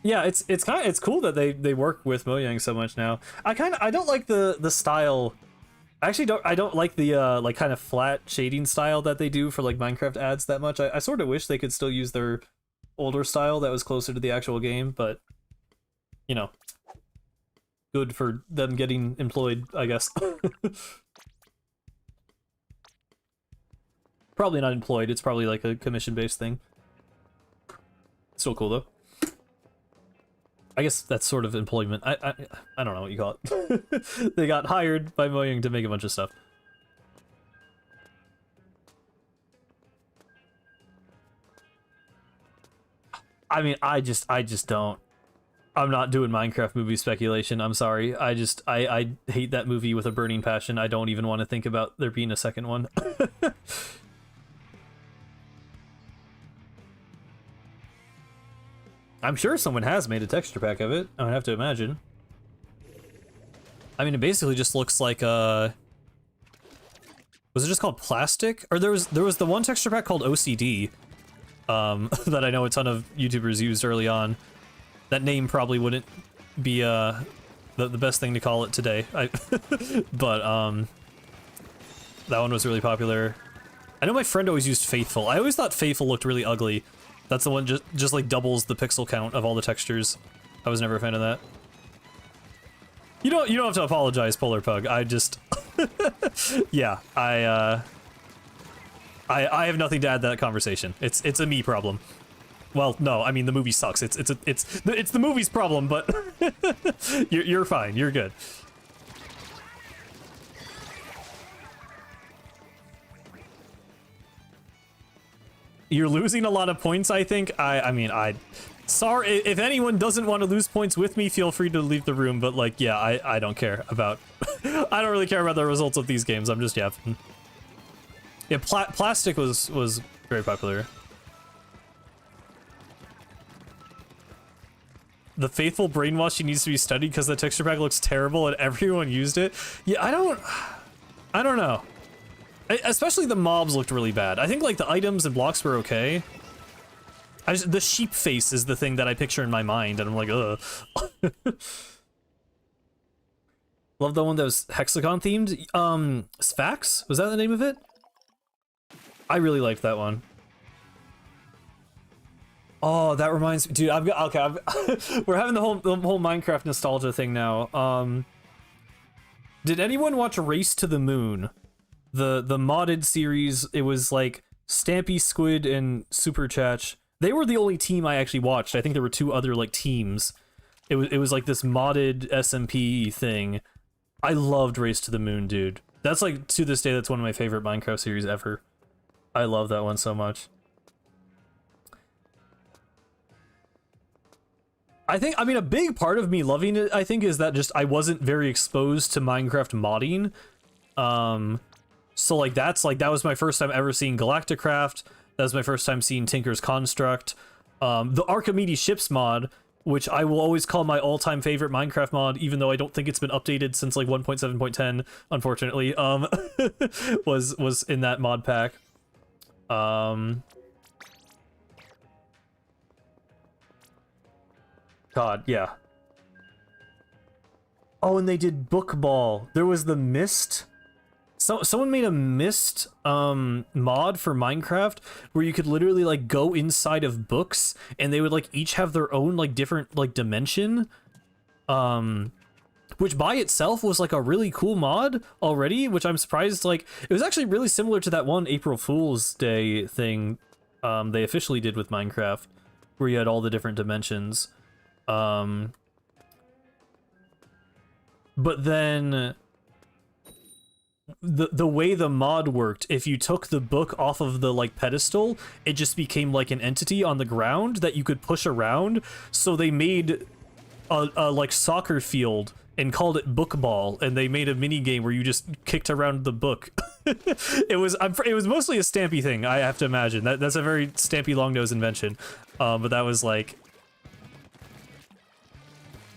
Yeah, it's cool that they work with Mojang so much now. I don't like the style. I don't like the like kind of flat shading style that they do for like Minecraft ads that much. I sort of wish they could still use their older style that was closer to the actual game, but you know, good for them getting employed, I guess. Probably not employed, it's probably like a commission-based thing. Still cool though. I guess that's sort of employment. I don't know what you call it. They got hired by Mojang to make a bunch of stuff. I mean, I just don't. I'm not doing Minecraft movie speculation. I'm sorry. I hate that movie with a burning passion. I don't even want to think about there being a second one. I'm sure someone has made a texture pack of it. I would have to imagine. I mean, it basically just looks like was it just called plastic? Or there was the one texture pack called OCD. That I know a ton of YouTubers used early on. That name probably wouldn't be the best thing to call it today. But that one was really popular. I know my friend always used Faithful. I always thought Faithful looked really ugly. That's the one just like doubles the pixel count of all the textures. I was never a fan of that. You don't have to apologize, Polar Pug. I just yeah, I have nothing to add to that conversation. It's a me problem. Well, no, I mean the movie sucks. It's the movie's problem, but you're fine. You're good. You're losing a lot of points, I think. I mean, sorry, if anyone doesn't want to lose points with me, feel free to leave the room, but like, yeah, I don't care about... I don't really care about the results of these games, I'm just yapping. Yeah, plastic was very popular. The faithful brainwashing needs to be studied because the texture pack looks terrible and everyone used it. Yeah, I don't know. Especially the mobs looked really bad. I think like the items and blocks were okay. The sheep face is the thing that I picture in my mind, and I'm like, ugh. Love the one that was hexagon themed. Sphax? Was that the name of it? I really liked that one. Oh, that reminds me, dude. We're having the whole Minecraft nostalgia thing now. Did anyone watch Race to the Moon? The modded series. It was like Stampy, Squid, and Super Chatch. They were the only team I actually watched. I think there were 2 other like teams. It was like this modded SMP thing. I loved Race to the Moon, dude. That's like, to this day, that's one of my favorite Minecraft series ever. I love that one so much. I mean, a big part of me loving it, I think, is that just I wasn't very exposed to Minecraft modding. So like that was my first time ever seeing Galacticraft. That was my first time seeing Tinker's Construct. The Archimedes Ships mod, which I will always call my all-time favorite Minecraft mod, even though I don't think it's been updated since like 1.7.10, unfortunately, was in that mod pack. God, yeah. Oh, and they did Book Ball. There was the Mist. Someone made a Mist mod for Minecraft where you could literally like go inside of books and they would like each have their own like different like dimension. Which by itself was like a really cool mod already, which I'm surprised, like it was actually really similar to that one April Fool's Day thing they officially did with Minecraft where you had all the different dimensions. But then the way the mod worked, if you took the book off of the like pedestal, it just became like an entity on the ground that you could push around. So they made a like soccer field and called it Book Ball, and they made a mini game where you just kicked around the book. it was mostly a Stampy thing, I have to imagine. That's a very Stampy Longnose invention. But that was like,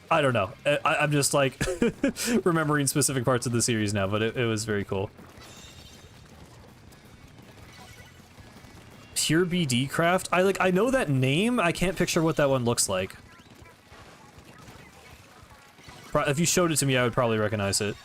I don't know. I'm just like remembering specific parts of the series now, but it was very cool. Pure BD Craft? I know that name. I can't picture what that one looks like. If you showed it to me, I would probably recognize it.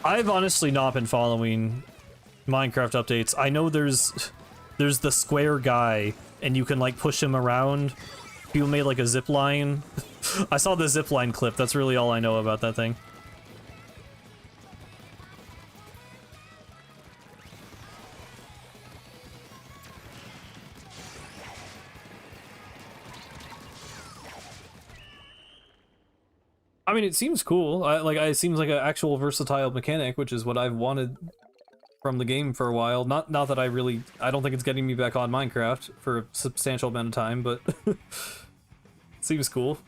I've honestly not been following Minecraft updates. I know there's the square guy, and you can like push him around. People made like a zip line. I saw the zip line clip. That's really all I know about that thing. I mean, it seems cool. It seems like an actual versatile mechanic, which is what I've wanted from the game for a while. Not that I don't think it's getting me back on Minecraft for a substantial amount of time, but it seems cool.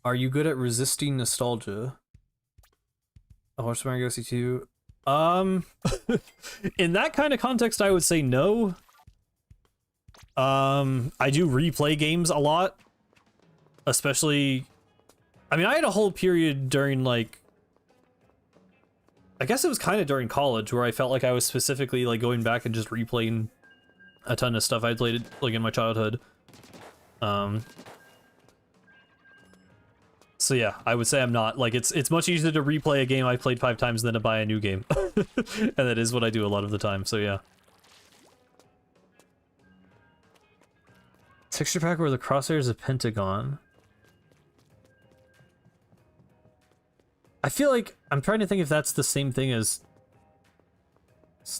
Are you good at resisting nostalgia? I watched Mario Galaxy 2. In that kind of context, I would say no. I do replay games a lot, especially, I mean, I had a whole period during like, I guess it was kind of during college where I felt like I was specifically like going back and just replaying a ton of stuff I played like in my childhood. So yeah, I would say I'm not. Like, it's much easier to replay a game I played 5 times than to buy a new game. And that is what I do a lot of the time, so yeah. Texture pack where the crosshair is a pentagon. I feel like I'm trying to think if that's the same thing as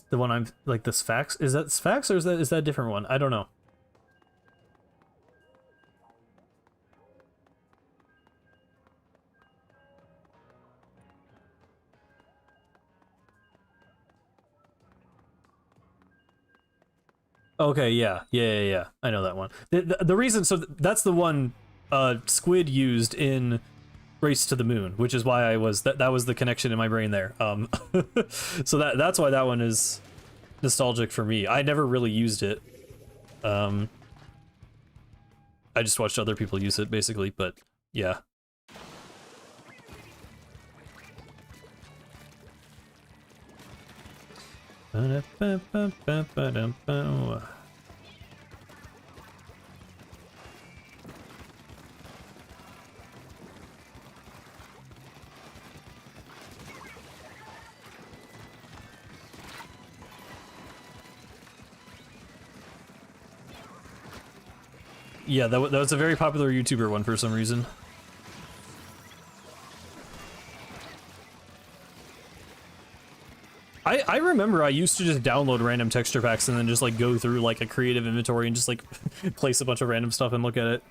the one I'm like this Sphax. Is that Sphax or is that a different one? I don't know. Okay, yeah. I know that one. The reason, so that's the one Squid used in Race to the Moon, which is why I was that was the connection in my brain there. So that's why that one is nostalgic for me. I never really used it. I just watched other people use it basically, but yeah. Yeah, that was a very popular YouTuber one for some reason. I remember I used to just download random texture packs and then just like go through like a creative inventory and just like place a bunch of random stuff and look at it.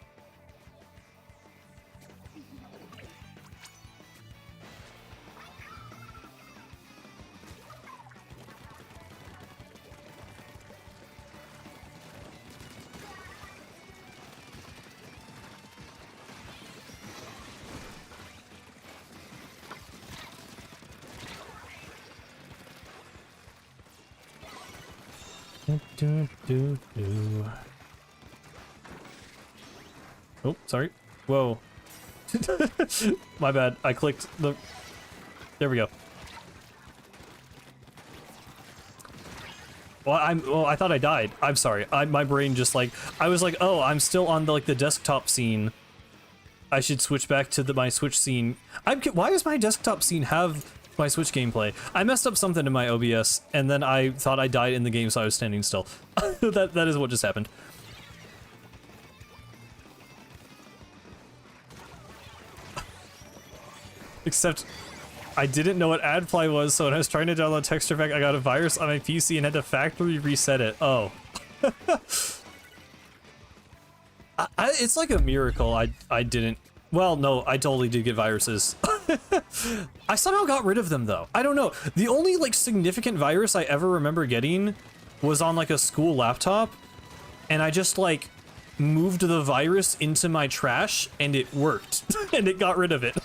Oh, sorry. Whoa. My bad. I clicked the... There we go. Well, I thought I died. I'm sorry. My brain just like... I was like, oh, I'm still on the, like, the desktop scene. I should switch back to my Switch scene. Why does my desktop scene have my Switch gameplay? I messed up something in my OBS, and then I thought I died in the game, so I was standing still. That is what just happened. Except, I didn't know what AdFly was, so when I was trying to download Texture Pack, I got a virus on my PC and had to factory reset it. Oh. It's like a miracle I didn't... Well, no, I totally did get viruses. I somehow got rid of them, though. I don't know. The only, like, significant virus I ever remember getting was on, like, a school laptop, and I just, like, moved the virus into my trash, and it worked. And it got rid of it.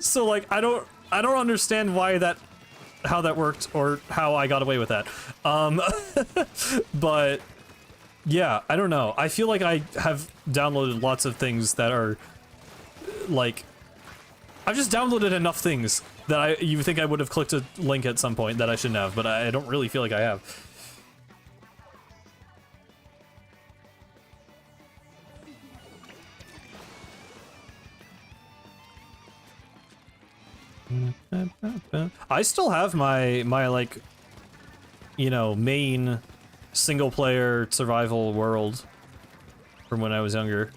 So, like, I don't understand how that worked, or how I got away with that. But... yeah, I don't know. I feel like I have downloaded lots of things that are, like... I've just downloaded enough things that you think I would have clicked a link at some point that I shouldn't have, but I don't really feel like I have. I still have my like, you know, main single-player survival world from when I was younger.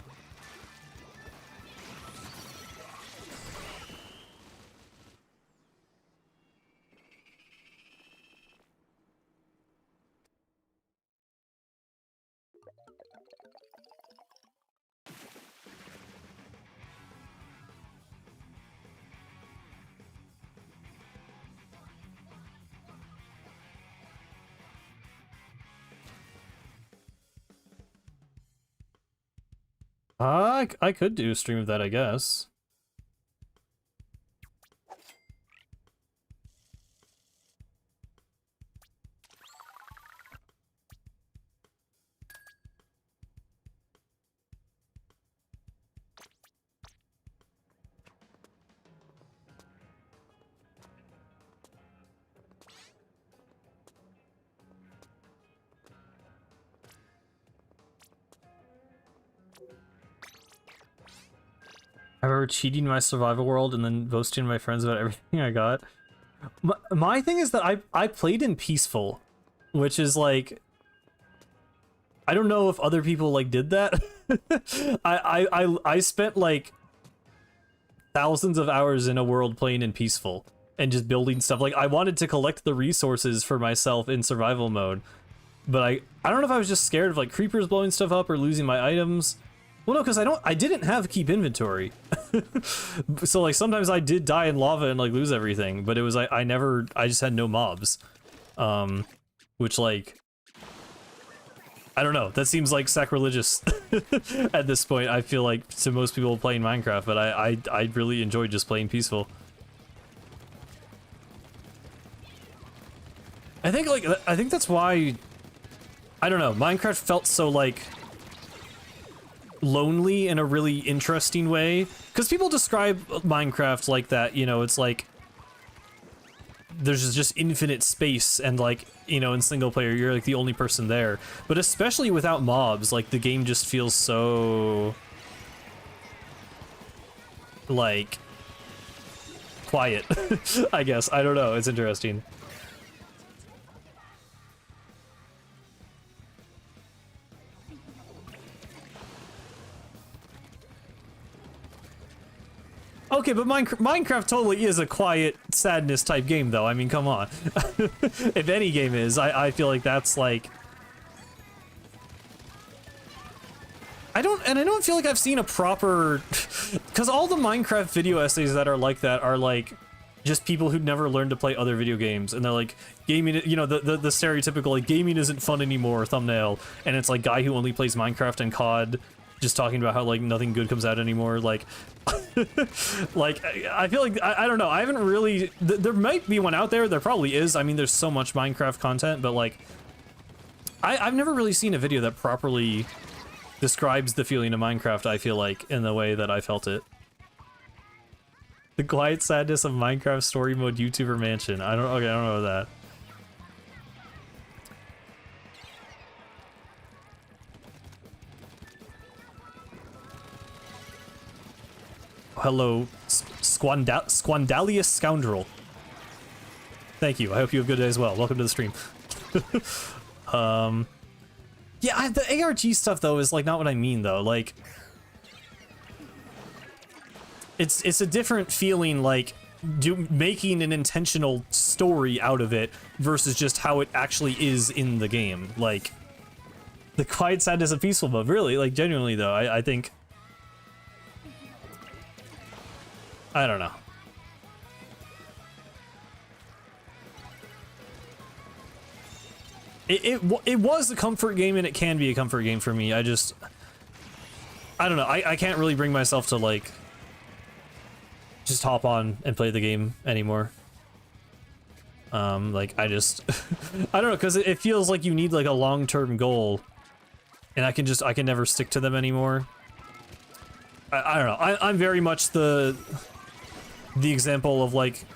I could do a stream of that, I guess. I remember cheating my survival world and then boasting to my friends about everything I got. My thing is that I played in peaceful, which is like, I don't know if other people like did that. I spent like thousands of hours in a world playing in peaceful and just building stuff. Like, I wanted to collect the resources for myself in survival mode, but I don't know if I was just scared of like creepers blowing stuff up or losing my items. Well, no, because I didn't have keep inventory. So like sometimes I did die in lava and like lose everything, but it was like I just had no mobs. Which like, I don't know, that seems like sacrilegious at this point, I feel like, to most people playing Minecraft, but I really enjoyed just playing peaceful. I think that's why, I don't know, Minecraft felt so like lonely in a really interesting way, because people describe Minecraft like that, you know, it's like there's just infinite space and like, you know, in single player you're like the only person there, but especially without mobs, like the game just feels so like quiet. I guess, I don't know, it's interesting. Okay, but Minecraft totally is a quiet sadness type game, though. I mean, come on. If any game is, I feel like that's like... I don't feel like I've seen a proper... Because all the Minecraft video essays that are like that are like just people who'd never learned to play other video games, and they're like, gaming, you know, the stereotypical like gaming isn't fun anymore thumbnail, and it's like guy who only plays Minecraft and COD just talking about how like nothing good comes out anymore, like like I feel like I don't know, I haven't really there might be one out there, there probably is, I mean there's so much Minecraft content, but like I've never really seen a video that properly describes the feeling of Minecraft, I feel like, in the way that I felt it. The quiet sadness of Minecraft story mode YouTuber mansion. I don't know that. Hello, Squandalious Scoundrel. Thank you. I hope you have a good day as well. Welcome to the stream. Yeah, the ARG stuff though is like not what I mean though. Like, it's a different feeling, like making an intentional story out of it versus just how it actually is in the game. Like, the quiet sadness of peaceful mode, really, like genuinely though, I think. I don't know. It was a comfort game, and it can be a comfort game for me. I don't know. I can't really bring myself to like just hop on and play the game anymore. Like I just I don't know, because it feels like you need like a long-term goal, and I can never stick to them anymore. I don't know. I'm very much the example of like,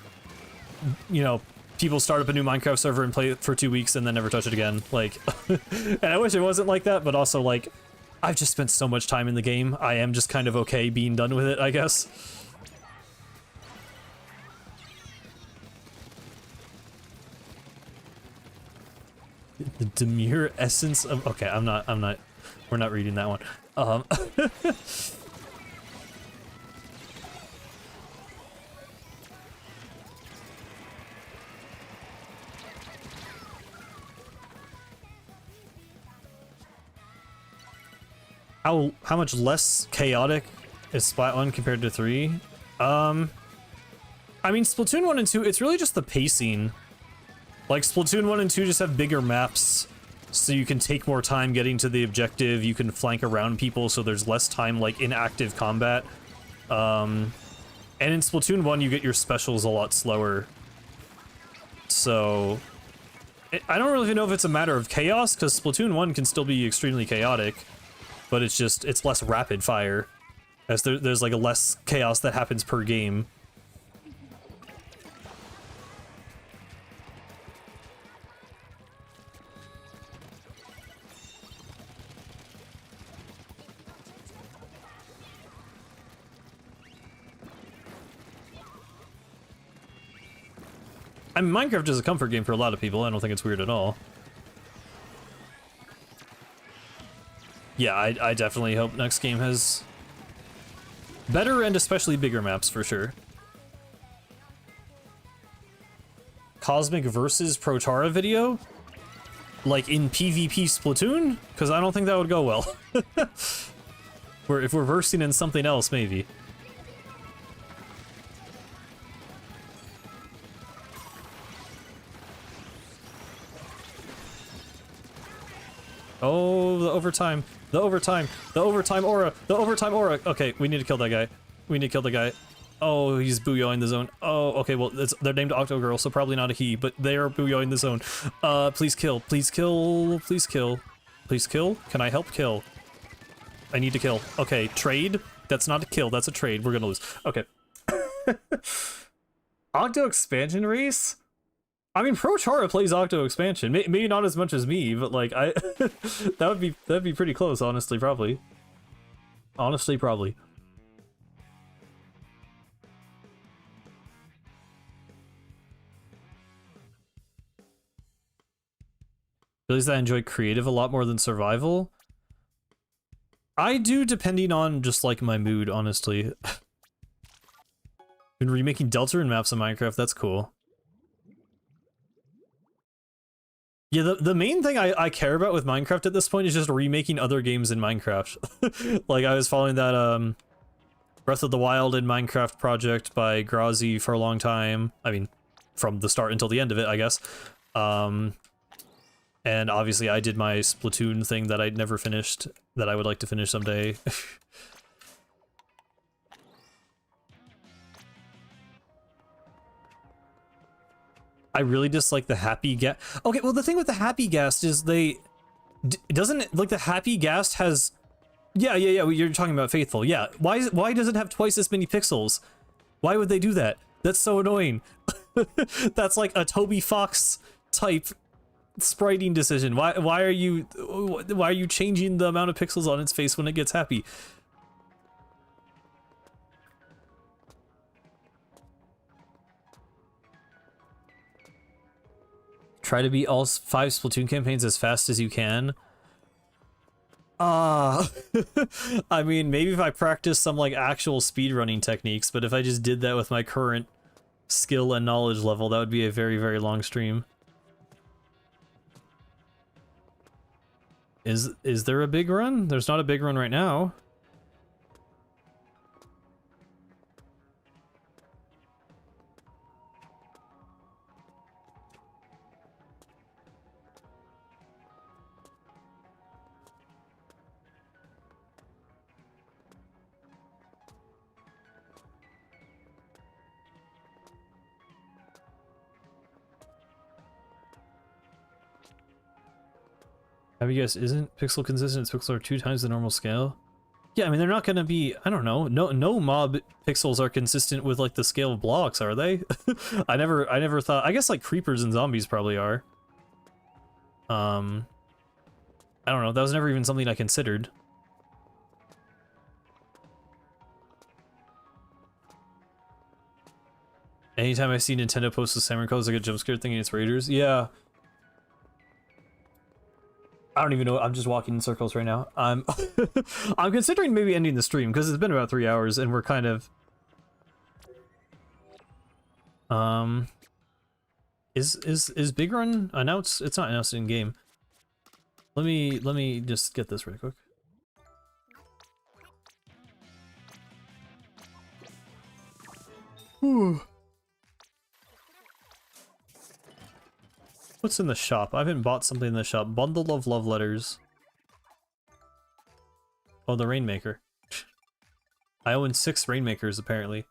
you know, people start up a new Minecraft server and play it for 2 weeks and then never touch it again. Like, and I wish it wasn't like that, but also like, I've just spent so much time in the game. I am just kind of okay being done with it, I guess. The demure essence of... Okay, we're not reading that one. How much less chaotic is Splat 1 compared to 3? I mean, Splatoon 1 and 2, it's really just the pacing. Like, Splatoon 1 and 2 just have bigger maps, so you can take more time getting to the objective, you can flank around people, so there's less time, like, in active combat. And in Splatoon 1, you get your specials a lot slower. So... I don't really know if it's a matter of chaos, because Splatoon 1 can still be extremely chaotic. But it's just, it's less rapid fire, as there's like a less chaos that happens per game. I mean, Minecraft is a comfort game for a lot of people. I don't think it's weird at all. Yeah, I definitely hope next game has better and especially bigger maps for sure. Cosmic versus Protara video? Like in PvP Splatoon? Because I don't think that would go well. If we're versing in something else, maybe. Oh, the overtime. The overtime. The overtime aura. The overtime aura. Okay, we need to kill that guy. We need to kill the guy. Oh, he's booyoing the zone. Oh, okay, well, they're named Octo Girl, so probably not a he, but they are booyoing the zone. Please kill. Please kill. Please kill. Please kill. Can I help kill? I need to kill. Okay, trade. That's not a kill, that's a trade. We're gonna lose. Okay. Octo expansion race? I mean, Protara plays Octo expansion. Maybe not as much as me, but like that'd be pretty close, honestly, probably. Honestly, probably. Realize I enjoy creative a lot more than survival. I do, depending on just like my mood, honestly. Been remaking Deltarune maps in Minecraft, that's cool. Yeah, the main thing I care about with Minecraft at this point is just remaking other games in Minecraft. Like, I was following that Breath of the Wild in Minecraft project by Grazi for a long time. I mean, from the start until the end of it, I guess. And obviously I did my Splatoon thing that I'd never finished, that I would like to finish someday. I really dislike the happy ghast. Okay, well the thing with the happy ghast is doesn't like the happy ghast has, yeah, you're talking about Faithful, yeah. Why does it have twice as many pixels? Why would they do that? That's so annoying. That's like a Toby Fox type spriting decision. Why are you changing the amount of pixels on its face when it gets happy? Try to beat all 5 Splatoon campaigns as fast as you can. I mean, maybe if I practice some like actual speedrunning techniques, but if I just did that with my current skill and knowledge level, that would be a very, very long stream. Is there a big run? There's not a big run right now. Have you guys isn't pixel consistent? Pixels are 2 times the normal scale. Yeah, I mean they're not gonna be. I don't know. No mob pixels are consistent with like the scale of blocks, are they? I never thought. I guess like creepers and zombies probably are. I don't know. That was never even something I considered. Anytime I see Nintendo post the Salmon codes, I get jump scared thinking it's Raiders. Yeah. I don't even know. I'm just walking in circles right now. I'm considering maybe ending the stream because it's been about 3 hours and we're kind of is Big Run announced? It's not announced in game. Let me just get this really quick. Whew. What's in the shop? I haven't bought something in the shop. Bundle of love letters. Oh, the Rainmaker. I own 6 Rainmakers, apparently.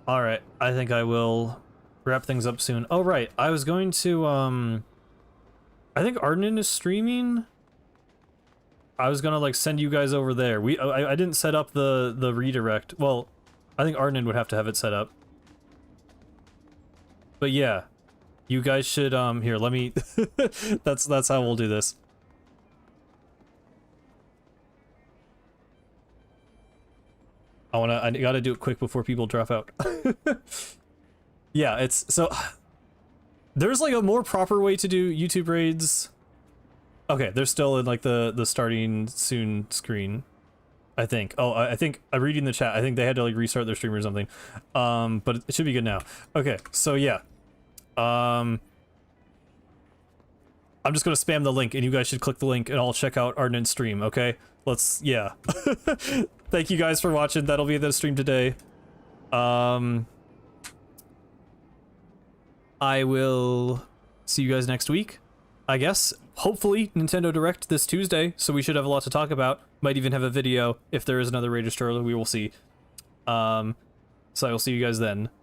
Alright, I think I will wrap things up soon. Oh, right, I was going to, I think Arden is streaming. I was gonna like send you guys over there. I didn't set up the redirect. Well, I think Arden would have to have it set up. But yeah, You guys should, here, let me, that's how we'll do this. I gotta do it quick before people drop out. Yeah, it's, so, there's like a more proper way to do YouTube raids. Okay, they're still in like the starting soon screen, I think. Oh, I think I'm reading the chat. I think they had to like restart their stream or something. But it should be good now. Okay, so yeah. I'm just gonna spam the link and you guys should click the link and I'll check out Ardent's stream, okay? Let's, yeah. Thank you guys for watching. That'll be the stream today. I will see you guys next week, I guess. Hopefully Nintendo Direct this Tuesday, so we should have a lot to talk about. Might even have a video if there is another Raider Stroller, we will see. So I will see you guys then.